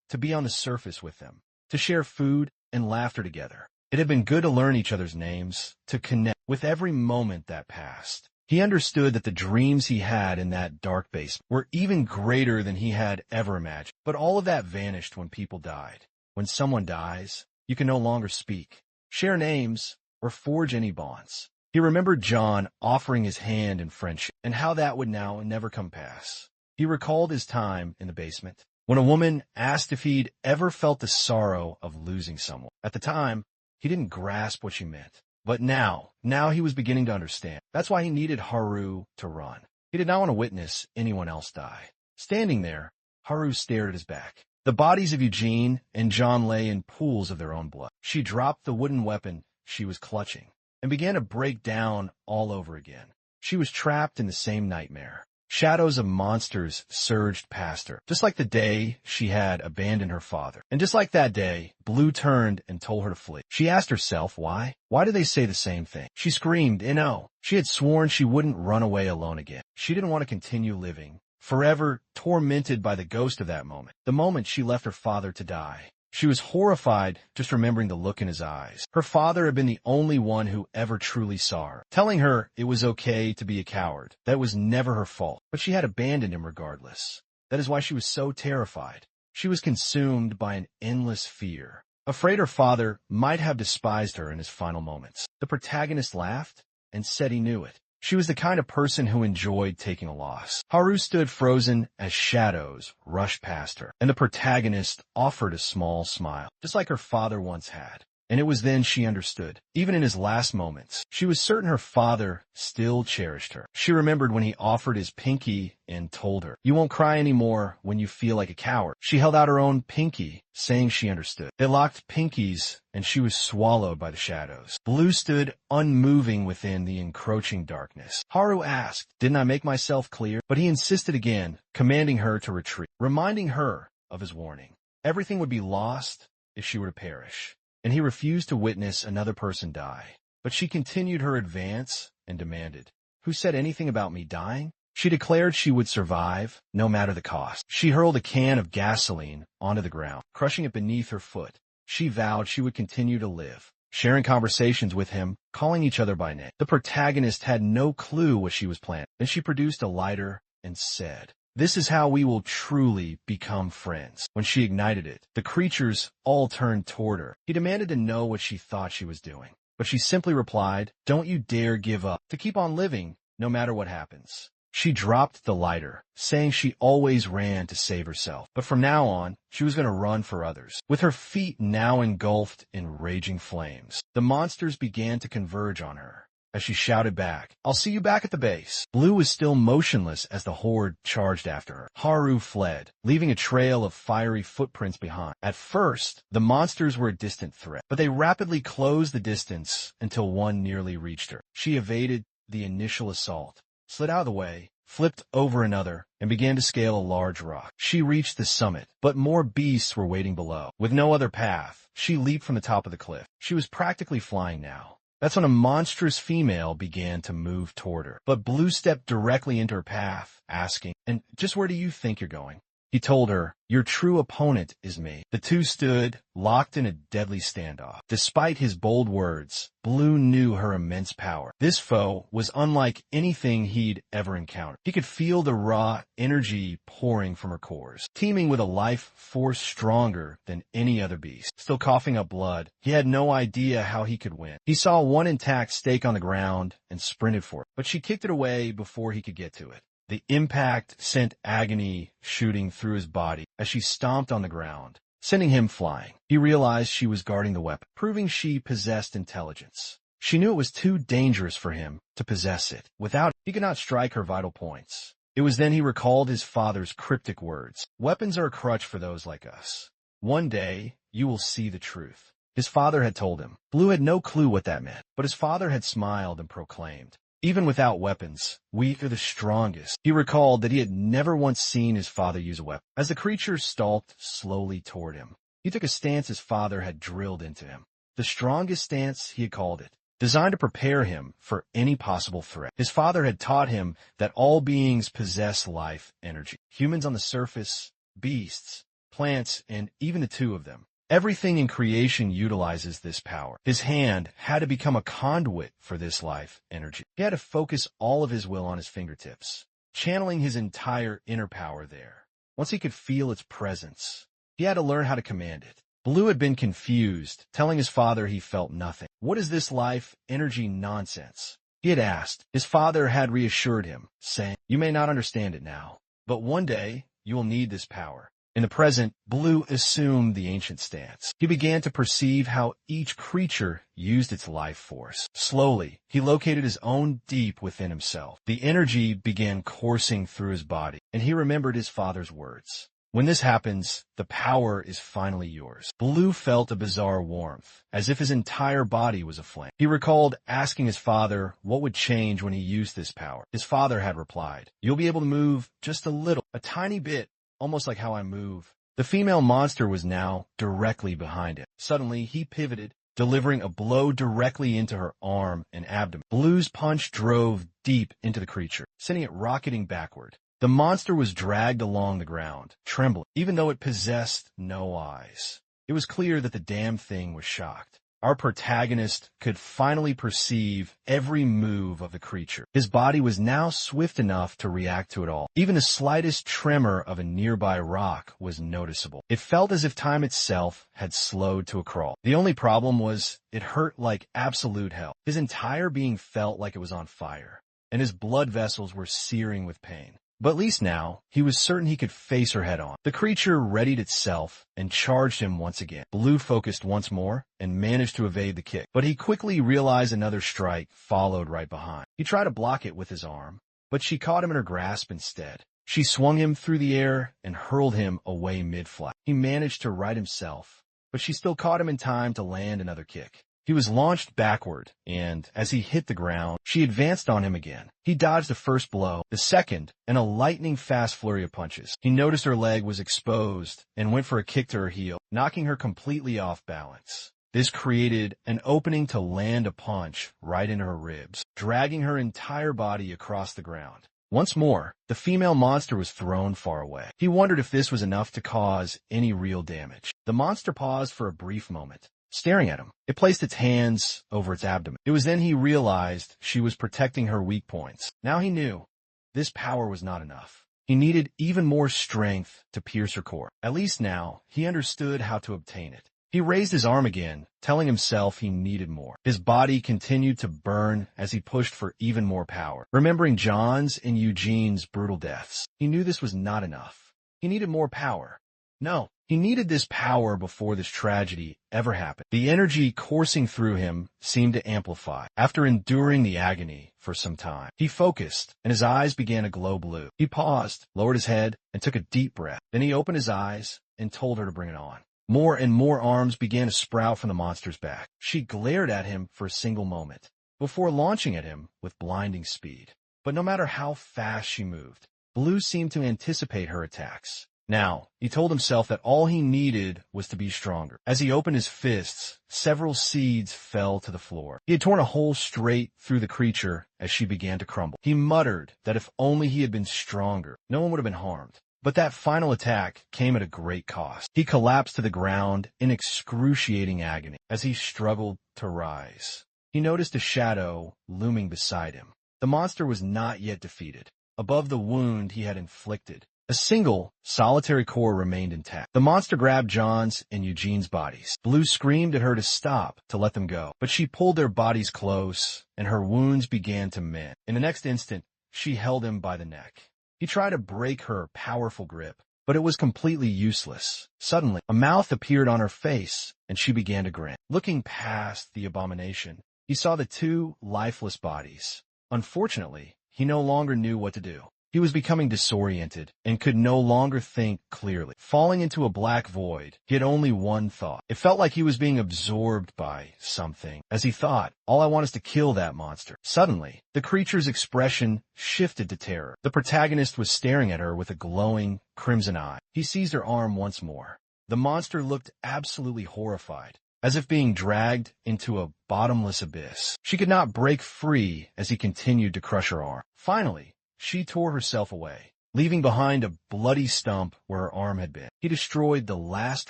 to be on the surface with them, to share food and laughter together. It had been good to learn each other's names, to connect. With every moment that passed, he understood that the dreams he had in that dark basement were even greater than he had ever imagined. But all of that vanished when people died. When someone dies, you can no longer speak, share names, or forge any bonds. He remembered John offering his hand in friendship, and how that would now never come past. He recalled his time in the basement, when a woman asked if he'd ever felt the sorrow of losing someone. At the time, he didn't grasp what she meant. But now he was beginning to understand. That's why he needed Haru to run. He did not want to witness anyone else die. Standing there, Haru stared at his back. The bodies of Eugene and John lay in pools of their own blood. She dropped the wooden weapon she was clutching and began to break down all over again. She was trapped in the same nightmare. Shadows of monsters surged past her, just like the day she had abandoned her father. And just like that day, Blue turned and told her to flee. She asked herself why. Why did they say the same thing? She screamed, "No." She had sworn she wouldn't run away alone again. She didn't want to continue living, forever tormented by the ghost of that moment she left her father to die. She was horrified just remembering the look in his eyes. Her father had been the only one who ever truly saw her, telling her it was okay to be a coward. That was never her fault, but she had abandoned him regardless. That is why she was so terrified. She was consumed by an endless fear, afraid her father might have despised her in his final moments. The protagonist laughed and said he knew it. She was the kind of person who enjoyed taking a loss. Haru stood frozen as shadows rushed past her, and the protagonist offered a small smile, just like her father once had. And it was then she understood. Even in his last moments, she was certain her father still cherished her. She remembered when he offered his pinky and told her, "You won't cry anymore when you feel like a coward." She held out her own pinky, saying she understood. They locked pinkies, and she was swallowed by the shadows. Blue stood unmoving within the encroaching darkness. Haru asked, "Didn't I make myself clear?" But he insisted again, commanding her to retreat, reminding her of his warning. Everything would be lost if she were to perish, and he refused to witness another person die. But she continued her advance and demanded, "Who said anything about me dying?" She declared she would survive, no matter the cost. She hurled a can of gasoline onto the ground, crushing it beneath her foot. She vowed she would continue to live, sharing conversations with him, calling each other by name. The protagonist had no clue what she was planning. Then she produced a lighter and said, "This is how we will truly become friends." When she ignited it, the creatures all turned toward her. He demanded to know what she thought she was doing, but she simply replied, "Don't you dare give up, to keep on living, no matter what happens." She dropped the lighter, saying she always ran to save herself, but from now on, she was going to run for others. With her feet now engulfed in raging flames, the monsters began to converge on her. As she shouted back, "I'll see you back at the base." Blue was still motionless as the horde charged after her. Haru fled, leaving a trail of fiery footprints behind. At first, the monsters were a distant threat, but they rapidly closed the distance until one nearly reached her. She evaded the initial assault, slid out of the way, flipped over another, and began to scale a large rock. She reached the summit, but more beasts were waiting below. With no other path, she leaped from the top of the cliff. She was practically flying now. That's when a monstrous female began to move toward her. But Blue stepped directly into her path, asking, "And just where do you think you're going?" He told her, "Your true opponent is me." The two stood, locked in a deadly standoff. Despite his bold words, Blue knew her immense power. This foe was unlike anything he'd ever encountered. He could feel the raw energy pouring from her cores, teeming with a life force stronger than any other beast. Still coughing up blood, he had no idea how he could win. He saw one intact stake on the ground and sprinted for it, but she kicked it away before he could get to it. The impact sent agony shooting through his body as she stomped on the ground, sending him flying. He realized she was guarding the weapon, proving she possessed intelligence. She knew it was too dangerous for him to possess it. Without it, he could not strike her vital points. It was then he recalled his father's cryptic words. Weapons are a crutch for those like us. One day, you will see the truth. His father had told him. Blue had no clue what that meant, but his father had smiled and proclaimed, even without weapons, we are the strongest. He recalled that he had never once seen his father use a weapon. As the creature stalked slowly toward him, he took a stance his father had drilled into him. The strongest stance, he had called it, designed to prepare him for any possible threat. His father had taught him that all beings possess life energy. Humans on the surface, beasts, plants, and even the two of them. Everything in creation utilizes this power. His hand had to become a conduit for this life energy. He had to focus all of his will on his fingertips, channeling his entire inner power there. Once he could feel its presence, he had to learn how to command it. Blue had been confused, telling his father he felt nothing. What is this life energy nonsense? He had asked. His father had reassured him, saying, you may not understand it now, but one day you will need this power. In the present, Blue assumed the ancient stance. He began to perceive how each creature used its life force. Slowly, he located his own deep within himself. The energy began coursing through his body, and he remembered his father's words. When this happens, the power is finally yours. Blue felt a bizarre warmth, as if his entire body was aflame. He recalled asking his father what would change when he used this power. His father had replied, you'll be able to move just a little, a tiny bit, almost like how I move. The female monster was now directly behind him. Suddenly, he pivoted, delivering a blow directly into her arm and abdomen. Blue's punch drove deep into the creature, sending it rocketing backward. The monster was dragged along the ground, trembling, even though it possessed no eyes. It was clear that the damn thing was shocked. Our protagonist could finally perceive every move of the creature. His body was now swift enough to react to it all. Even the slightest tremor of a nearby rock was noticeable. It felt as if time itself had slowed to a crawl. The only problem was it hurt like absolute hell. His entire being felt like it was on fire, and his blood vessels were searing with pain. But at least now, he was certain he could face her head on. The creature readied itself and charged him once again. Blue focused once more and managed to evade the kick. But he quickly realized another strike followed right behind. He tried to block it with his arm, but she caught him in her grasp instead. She swung him through the air and hurled him away mid-flight. He managed to right himself, but she still caught him in time to land another kick. He was launched backward, and as he hit the ground, she advanced on him again. He dodged the first blow, the second, and a lightning-fast flurry of punches. He noticed her leg was exposed and went for a kick to her heel, knocking her completely off balance. This created an opening to land a punch right into her ribs, dragging her entire body across the ground. Once more, the female monster was thrown far away. He wondered if this was enough to cause any real damage. The monster paused for a brief moment, staring at him. It placed its hands over its abdomen. It was then he realized she was protecting her weak points. Now he knew this power was not enough. He needed even more strength to pierce her core. At least now, he understood how to obtain it. He raised his arm again, telling himself he needed more. His body continued to burn as he pushed for even more power. Remembering John's and Eugene's brutal deaths, he knew this was not enough. He needed more power. No, he needed this power before this tragedy ever happened. The energy coursing through him seemed to amplify. After enduring the agony for some time, he focused, and his eyes began to glow blue. He paused, lowered his head, and took a deep breath. Then he opened his eyes and told her to bring it on. More and more arms began to sprout from the monster's back. She glared at him for a single moment, before launching at him with blinding speed. But no matter how fast she moved, Blue seemed to anticipate her attacks. Now, he told himself that all he needed was to be stronger. As he opened his fists, several seeds fell to the floor. He had torn a hole straight through the creature as she began to crumble. He muttered that if only he had been stronger, no one would have been harmed. But that final attack came at a great cost. He collapsed to the ground in excruciating agony. As he struggled to rise, he noticed a shadow looming beside him. The monster was not yet defeated. Above the wound he had inflicted, a single, solitary core remained intact. The monster grabbed John's and Eugene's bodies. Blue screamed at her to stop, to let them go. But she pulled their bodies close, and her wounds began to mend. In the next instant, she held him by the neck. He tried to break her powerful grip, but it was completely useless. Suddenly, a mouth appeared on her face, and she began to grin. Looking past the abomination, he saw the two lifeless bodies. Unfortunately, he no longer knew what to do. He was becoming disoriented and could no longer think clearly. Falling into a black void, he had only one thought. It felt like he was being absorbed by something. As he thought, all I want is to kill that monster. Suddenly, the creature's expression shifted to terror. The protagonist was staring at her with a glowing, crimson eye. He seized her arm once more. The monster looked absolutely horrified, as if being dragged into a bottomless abyss. She could not break free as he continued to crush her arm. Finally, she tore herself away, leaving behind a bloody stump where her arm had been. He destroyed the last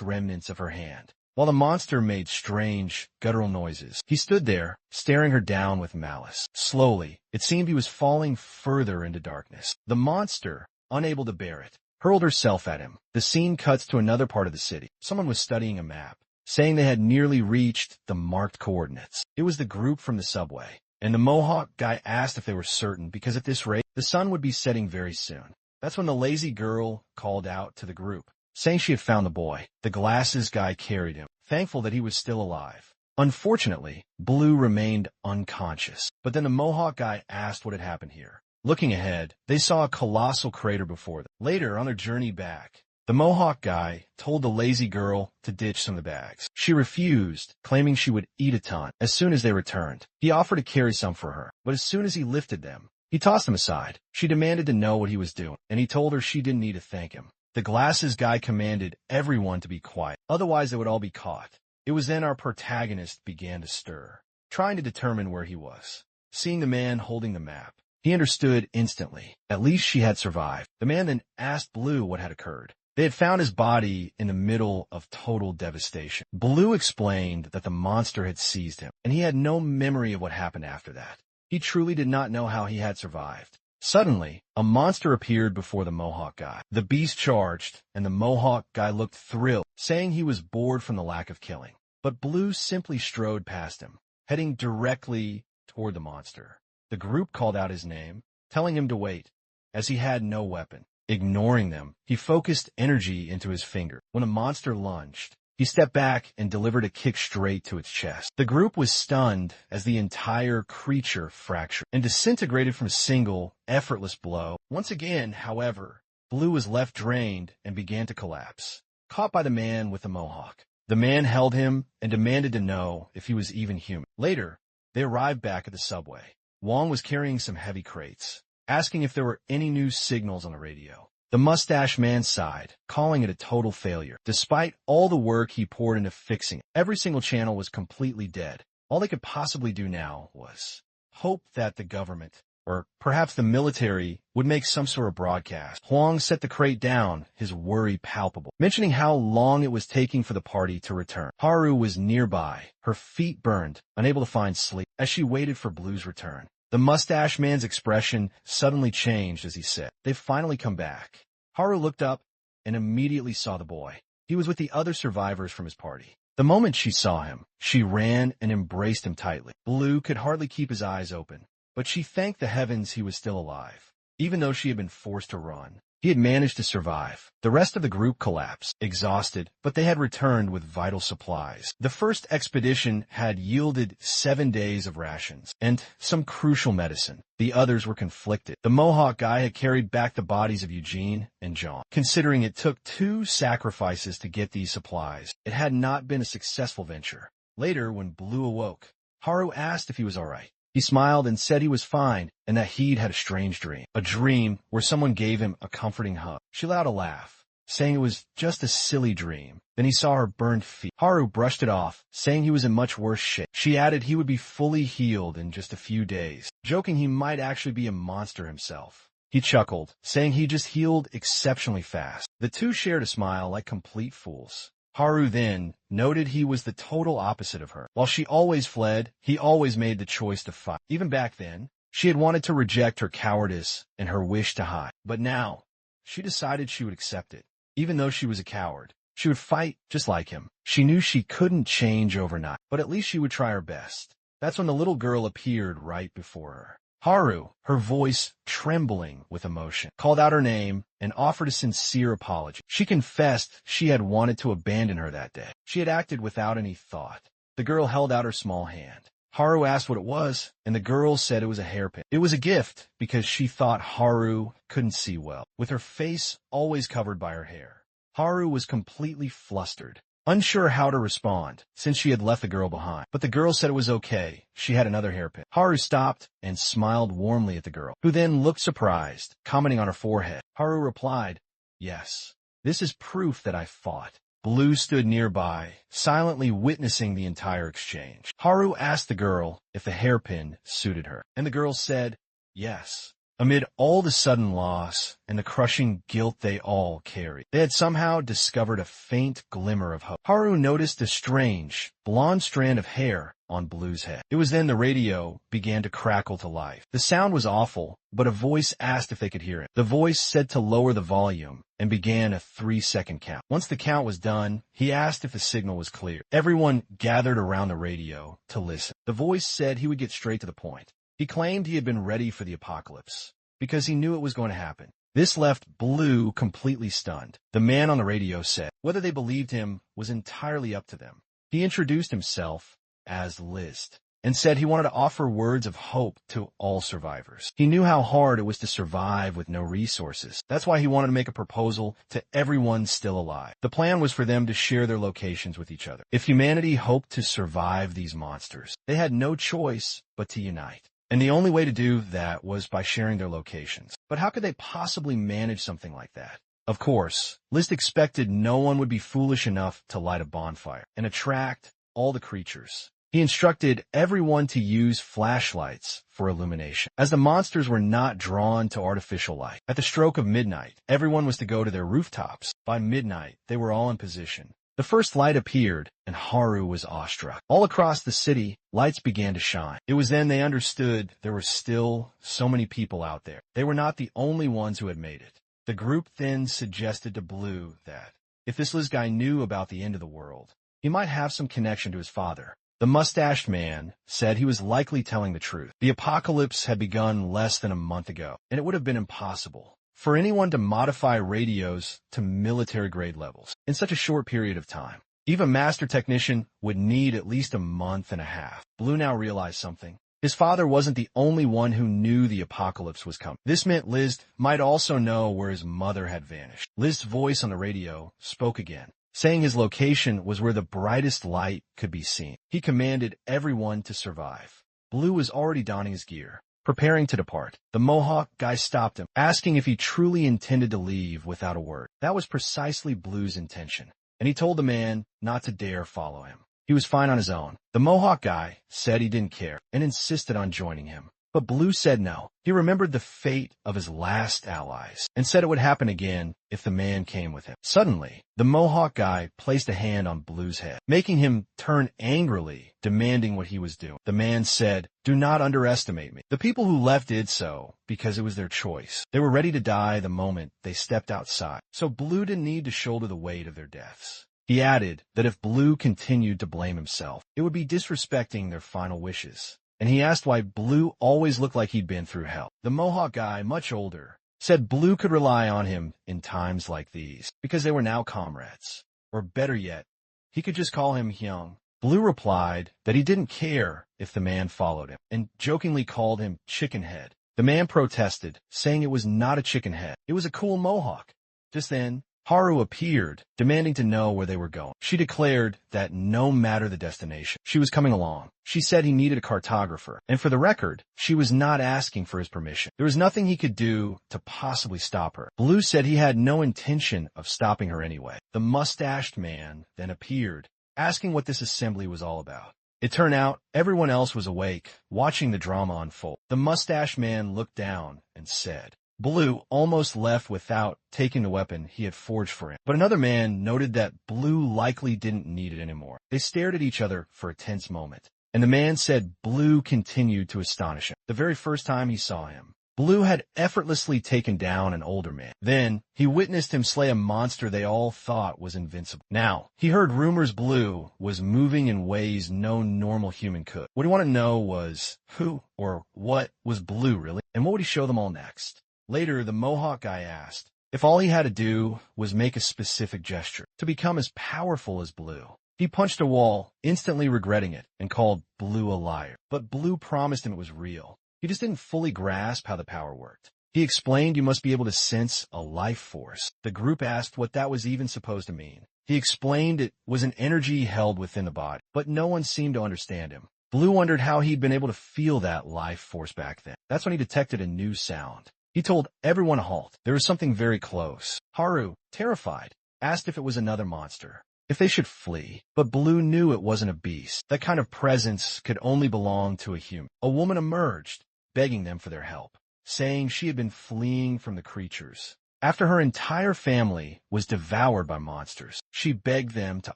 remnants of her hand, while the monster made strange, guttural noises. He stood there, staring her down with malice. Slowly, it seemed he was falling further into darkness. The monster, unable to bear it, hurled herself at him. The scene cuts to another part of the city. Someone was studying a map, saying they had nearly reached the marked coordinates. It was the group from the subway, and the Mohawk guy asked if they were certain because at this rate, the sun would be setting very soon. That's when the lazy girl called out to the group, saying she had found the boy. The glasses guy carried him, thankful that he was still alive. Unfortunately, Blue remained unconscious. But then the Mohawk guy asked what had happened here. Looking ahead, they saw a colossal crater before them. Later, on their journey back, the Mohawk guy told the lazy girl to ditch some of the bags. She refused, claiming she would eat a ton as soon as they returned. He offered to carry some for her, but as soon as he lifted them, he tossed them aside. She demanded to know what he was doing, and he told her she didn't need to thank him. The glasses guy commanded everyone to be quiet, otherwise they would all be caught. It was then our protagonist began to stir, trying to determine where he was. Seeing the man holding the map, he understood instantly. At least she had survived. The man then asked Blue what had occurred. They had found his body in the middle of total devastation. Blue explained that the monster had seized him, and he had no memory of what happened after that. He truly did not know how he had survived. Suddenly, a monster appeared before the Mohawk guy. The beast charged, and the Mohawk guy looked thrilled, saying he was bored from the lack of killing. But Blue simply strode past him, heading directly toward the monster. The group called out his name, telling him to wait, as he had no weapon. Ignoring them, he focused energy into his finger. When the monster lunged, he stepped back and delivered a kick straight to its chest. The group was stunned as the entire creature fractured and disintegrated from a single, effortless blow. Once again, however, Blue was left drained and began to collapse, caught by the man with the mohawk. The man held him and demanded to know if he was even human. Later, they arrived back at the subway. Wong was carrying some heavy crates, asking if there were any new signals on the radio. The mustache man sighed, calling it a total failure. Despite all the work he poured into fixing it, every single channel was completely dead. All they could possibly do now was hope that the government, or perhaps the military, would make some sort of broadcast. Huang set the crate down, his worry palpable, mentioning how long it was taking for the party to return. Haru was nearby, her feet burned, unable to find sleep, as she waited for Blue's return. The mustache man's expression suddenly changed as he said, "They've finally come back." Haru looked up and immediately saw the boy. He was with the other survivors from his party. The moment she saw him, she ran and embraced him tightly. Blue could hardly keep his eyes open, but she thanked the heavens he was still alive. Even though she had been forced to run, he had managed to survive. The rest of the group collapsed, exhausted, but they had returned with vital supplies. The first expedition had yielded 7 days of rations and some crucial medicine. The others were conflicted. The Mohawk guy had carried back the bodies of Eugene and John. Considering it took 2 sacrifices to get these supplies, it had not been a successful venture. Later, when Blue awoke, Haru asked if he was all right. He smiled and said he was fine and that he'd had a strange dream. A dream where someone gave him a comforting hug. She let out a laugh, saying it was just a silly dream. Then he saw her burned feet. Haru brushed it off, saying he was in much worse shape. She added he would be fully healed in just a few days, joking he might actually be a monster himself. He chuckled, saying he just healed exceptionally fast. The two shared a smile like complete fools. Haru then noted he was the total opposite of her. While she always fled, he always made the choice to fight. Even back then, she had wanted to reject her cowardice and her wish to hide. But now, she decided she would accept it. Even though she was a coward, she would fight just like him. She knew she couldn't change overnight, but at least she would try her best. That's when the little girl appeared right before her. Haru, her voice trembling with emotion, called out her name and offered a sincere apology. She confessed she had wanted to abandon her that day. She had acted without any thought. The girl held out her small hand, Haru asked what it was, and the girl said it was a hairpin. It was a gift because she thought Haru couldn't see well, with her face always covered by her hair. Haru was completely flustered, unsure how to respond, since she had left the girl behind. But the girl said it was okay. She had another hairpin. Haru stopped and smiled warmly at the girl, who then looked surprised, commenting on her forehead. Haru replied, "Yes, this is proof that I fought." Blue stood nearby, silently witnessing the entire exchange. Haru asked the girl if the hairpin suited her, and the girl said, "Yes." Amid all the sudden loss and the crushing guilt they all carried, they had somehow discovered a faint glimmer of hope. Haru noticed a strange, blonde strand of hair on Blue's head. It was then the radio began to crackle to life. The sound was awful, but a voice asked if they could hear it. The voice said to lower the volume and began a 3-second count. Once the count was done, he asked if the signal was clear. Everyone gathered around the radio to listen. The voice said he would get straight to the point. He claimed he had been ready for the apocalypse because he knew it was going to happen. This left Blue completely stunned. The man on the radio said whether they believed him was entirely up to them. He introduced himself as List and said he wanted to offer words of hope to all survivors. He knew how hard it was to survive with no resources. That's why he wanted to make a proposal to everyone still alive. The plan was for them to share their locations with each other. If humanity hoped to survive these monsters, they had no choice but to unite. And the only way to do that was by sharing their locations. But how could they possibly manage something like that? Of course, List expected no one would be foolish enough to light a bonfire and attract all the creatures. He instructed everyone to use flashlights for illumination, as the monsters were not drawn to artificial light. At the stroke of midnight, everyone was to go to their rooftops. By midnight, they were all in position. The first light appeared, and Haru was awestruck. All across the city, lights began to shine. It was then they understood there were still so many people out there. They were not the only ones who had made it. The group then suggested to Blue that if this Liz guy knew about the end of the world, he might have some connection to his father. The mustached man said he was likely telling the truth. The apocalypse had begun less than a month ago, and it would have been impossible for anyone to modify radios to military-grade levels in such a short period of time. Even a master technician would need at least a month and a half. Blue now realized something. His father wasn't the only one who knew the apocalypse was coming. This meant Liz might also know where his mother had vanished. Liz's voice on the radio spoke again, saying his location was where the brightest light could be seen. He commanded everyone to survive. Blue was already donning his gear, preparing to depart. The Mohawk guy stopped him, asking if he truly intended to leave without a word. That was precisely Blue's intention, and he told the man not to dare follow him. He was fine on his own. The Mohawk guy said he didn't care and insisted on joining him. But Blue said no. He remembered the fate of his last allies and said it would happen again if the man came with him. Suddenly, the Mohawk guy placed a hand on Blue's head, making him turn angrily, demanding what he was doing. The man said, "Do not underestimate me." The people who left did so because it was their choice. They were ready to die the moment they stepped outside, so Blue didn't need to shoulder the weight of their deaths. He added that if Blue continued to blame himself, it would be disrespecting their final wishes. And he asked why Blue always looked like he'd been through hell. The Mohawk guy, much older, said Blue could rely on him in times like these, because they were now comrades. Or better yet, he could just call him Hyung. Blue replied that he didn't care if the man followed him, and jokingly called him Chicken Head. The man protested, saying it was not a chicken head. It was a cool mohawk. Just then, Haru appeared, demanding to know where they were going. She declared that no matter the destination, she was coming along. She said he needed a cartographer, and for the record, she was not asking for his permission. There was nothing he could do to possibly stop her. Blue said he had no intention of stopping her anyway. The mustached man then appeared, asking what this assembly was all about. It turned out everyone else was awake, watching the drama unfold. The mustached man looked down and said, Blue almost left without taking the weapon he had forged for him. But another man noted that Blue likely didn't need it anymore. They stared at each other for a tense moment, and the man said Blue continued to astonish him. The very first time he saw him, Blue had effortlessly taken down an older man. Then, he witnessed him slay a monster they all thought was invincible. Now, he heard rumors Blue was moving in ways no normal human could. What he wanted to know was who or what was Blue really, and what would he show them all next? Later, the Mohawk guy asked if all he had to do was make a specific gesture to become as powerful as Blue. He punched a wall, instantly regretting it, and called Blue a liar. But Blue promised him it was real. He just didn't fully grasp how the power worked. He explained you must be able to sense a life force. The group asked what that was even supposed to mean. He explained it was an energy held within the body, but no one seemed to understand him. Blue wondered how he'd been able to feel that life force back then. That's when he detected a new sound. He told everyone to halt. There was something very close. Haru, terrified, asked if it was another monster, if they should flee. But Blue knew it wasn't a beast. That kind of presence could only belong to a human. A woman emerged, begging them for their help, saying she had been fleeing from the creatures. After her entire family was devoured by monsters, she begged them to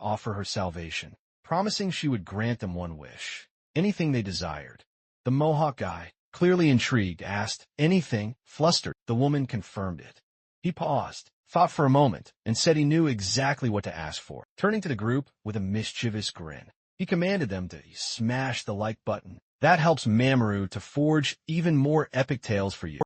offer her salvation, promising she would grant them one wish, anything they desired. The Mohawk guy, clearly intrigued, asked, anything? Flustered, the woman confirmed it. He paused, thought for a moment, and said he knew exactly what to ask for. Turning to the group with a mischievous grin, he commanded them to smash the like button. That helps Mamoru to forge even more epic tales for you.